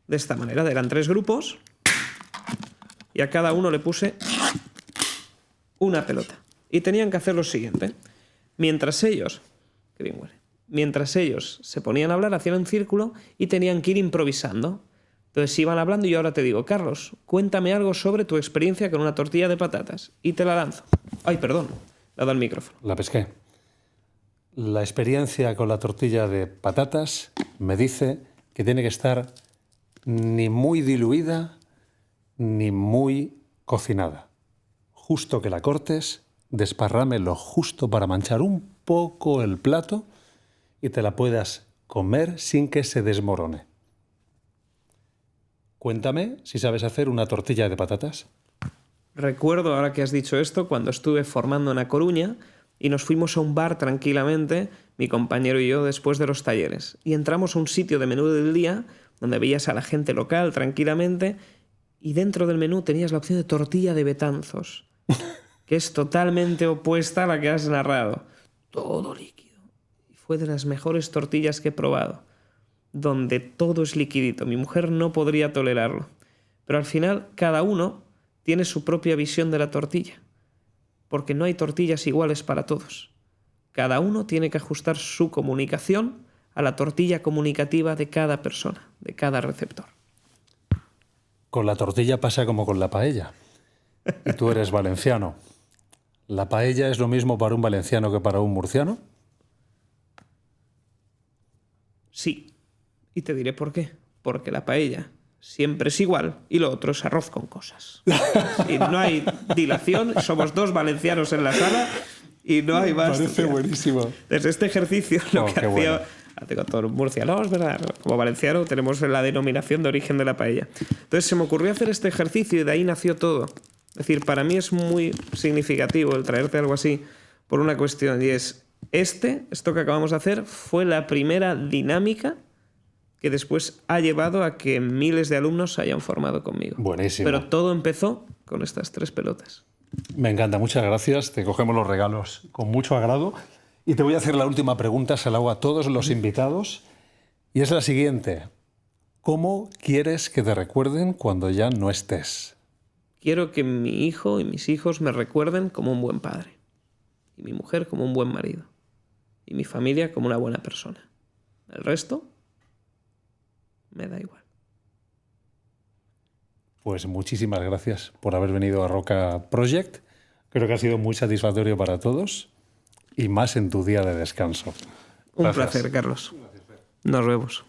De esta manera, eran 3 grupos y a cada uno le puse una pelota. Y tenían que hacer lo siguiente. Mientras ellos, qué bien huele, mientras ellos se ponían a hablar, hacían un círculo y tenían que ir improvisando. Entonces iban hablando y yo ahora te digo, Carlos, cuéntame algo sobre tu experiencia con una tortilla de patatas. Y te la lanzo. Ay, perdón, le he dado el micrófono. La pesqué. La experiencia con la tortilla de patatas me dice que tiene que estar ni muy diluida ni muy cocinada. Justo que la cortes, desparrame lo justo para manchar un poco el plato y te la puedas comer sin que se desmorone. Cuéntame si sabes hacer una tortilla de patatas. Recuerdo, ahora que has dicho esto, cuando estuve formando en A Coruña y nos fuimos a un bar tranquilamente, mi compañero y yo, después de los talleres. Y entramos a un sitio de menú del día donde veías a la gente local tranquilamente y dentro del menú tenías la opción de tortilla de Betanzos, que es totalmente opuesta a la que has narrado. Todo líquido. Y fue de las mejores tortillas que he probado, donde todo es liquidito. Mi mujer no podría tolerarlo. Pero al final, cada uno tiene su propia visión de la tortilla, porque no hay tortillas iguales para todos. Cada uno tiene que ajustar su comunicación a la tortilla comunicativa de cada persona, de cada receptor. Con la tortilla pasa como con la paella. Y tú eres valenciano. ¿La paella es lo mismo para un valenciano que para un murciano? Sí, y te diré por qué. Porque la paella siempre es igual y lo otro es arroz con cosas. Y no hay dilación, somos dos valencianos en la sala y no hay más. Parece buenísimo. Desde este ejercicio lo que hacía... Bueno. Con todo Murcia, no, es verdad. Como valenciano tenemos la denominación de origen de la paella. Entonces se me ocurrió hacer este ejercicio y de ahí nació todo. Es decir, para mí es muy significativo el traerte algo así por una cuestión, y es esto que acabamos de hacer fue la primera dinámica que después ha llevado a que miles de alumnos se hayan formado conmigo. Buenísimo. Pero todo empezó con estas 3 pelotas. Me encanta, muchas gracias. Te cogemos los regalos con mucho agrado. Y te voy a hacer la última pregunta, se la hago a todos los invitados. Y es la siguiente. ¿Cómo quieres que te recuerden cuando ya no estés? Quiero que mi hijo y mis hijos me recuerden como un buen padre. Y mi mujer como un buen marido. Y mi familia como una buena persona. El resto me da igual. Pues muchísimas gracias por haber venido a Roca Project. Creo que ha sido muy satisfactorio para todos y más en tu día de descanso. Un Gracias. placer, Carlos. Nos vemos.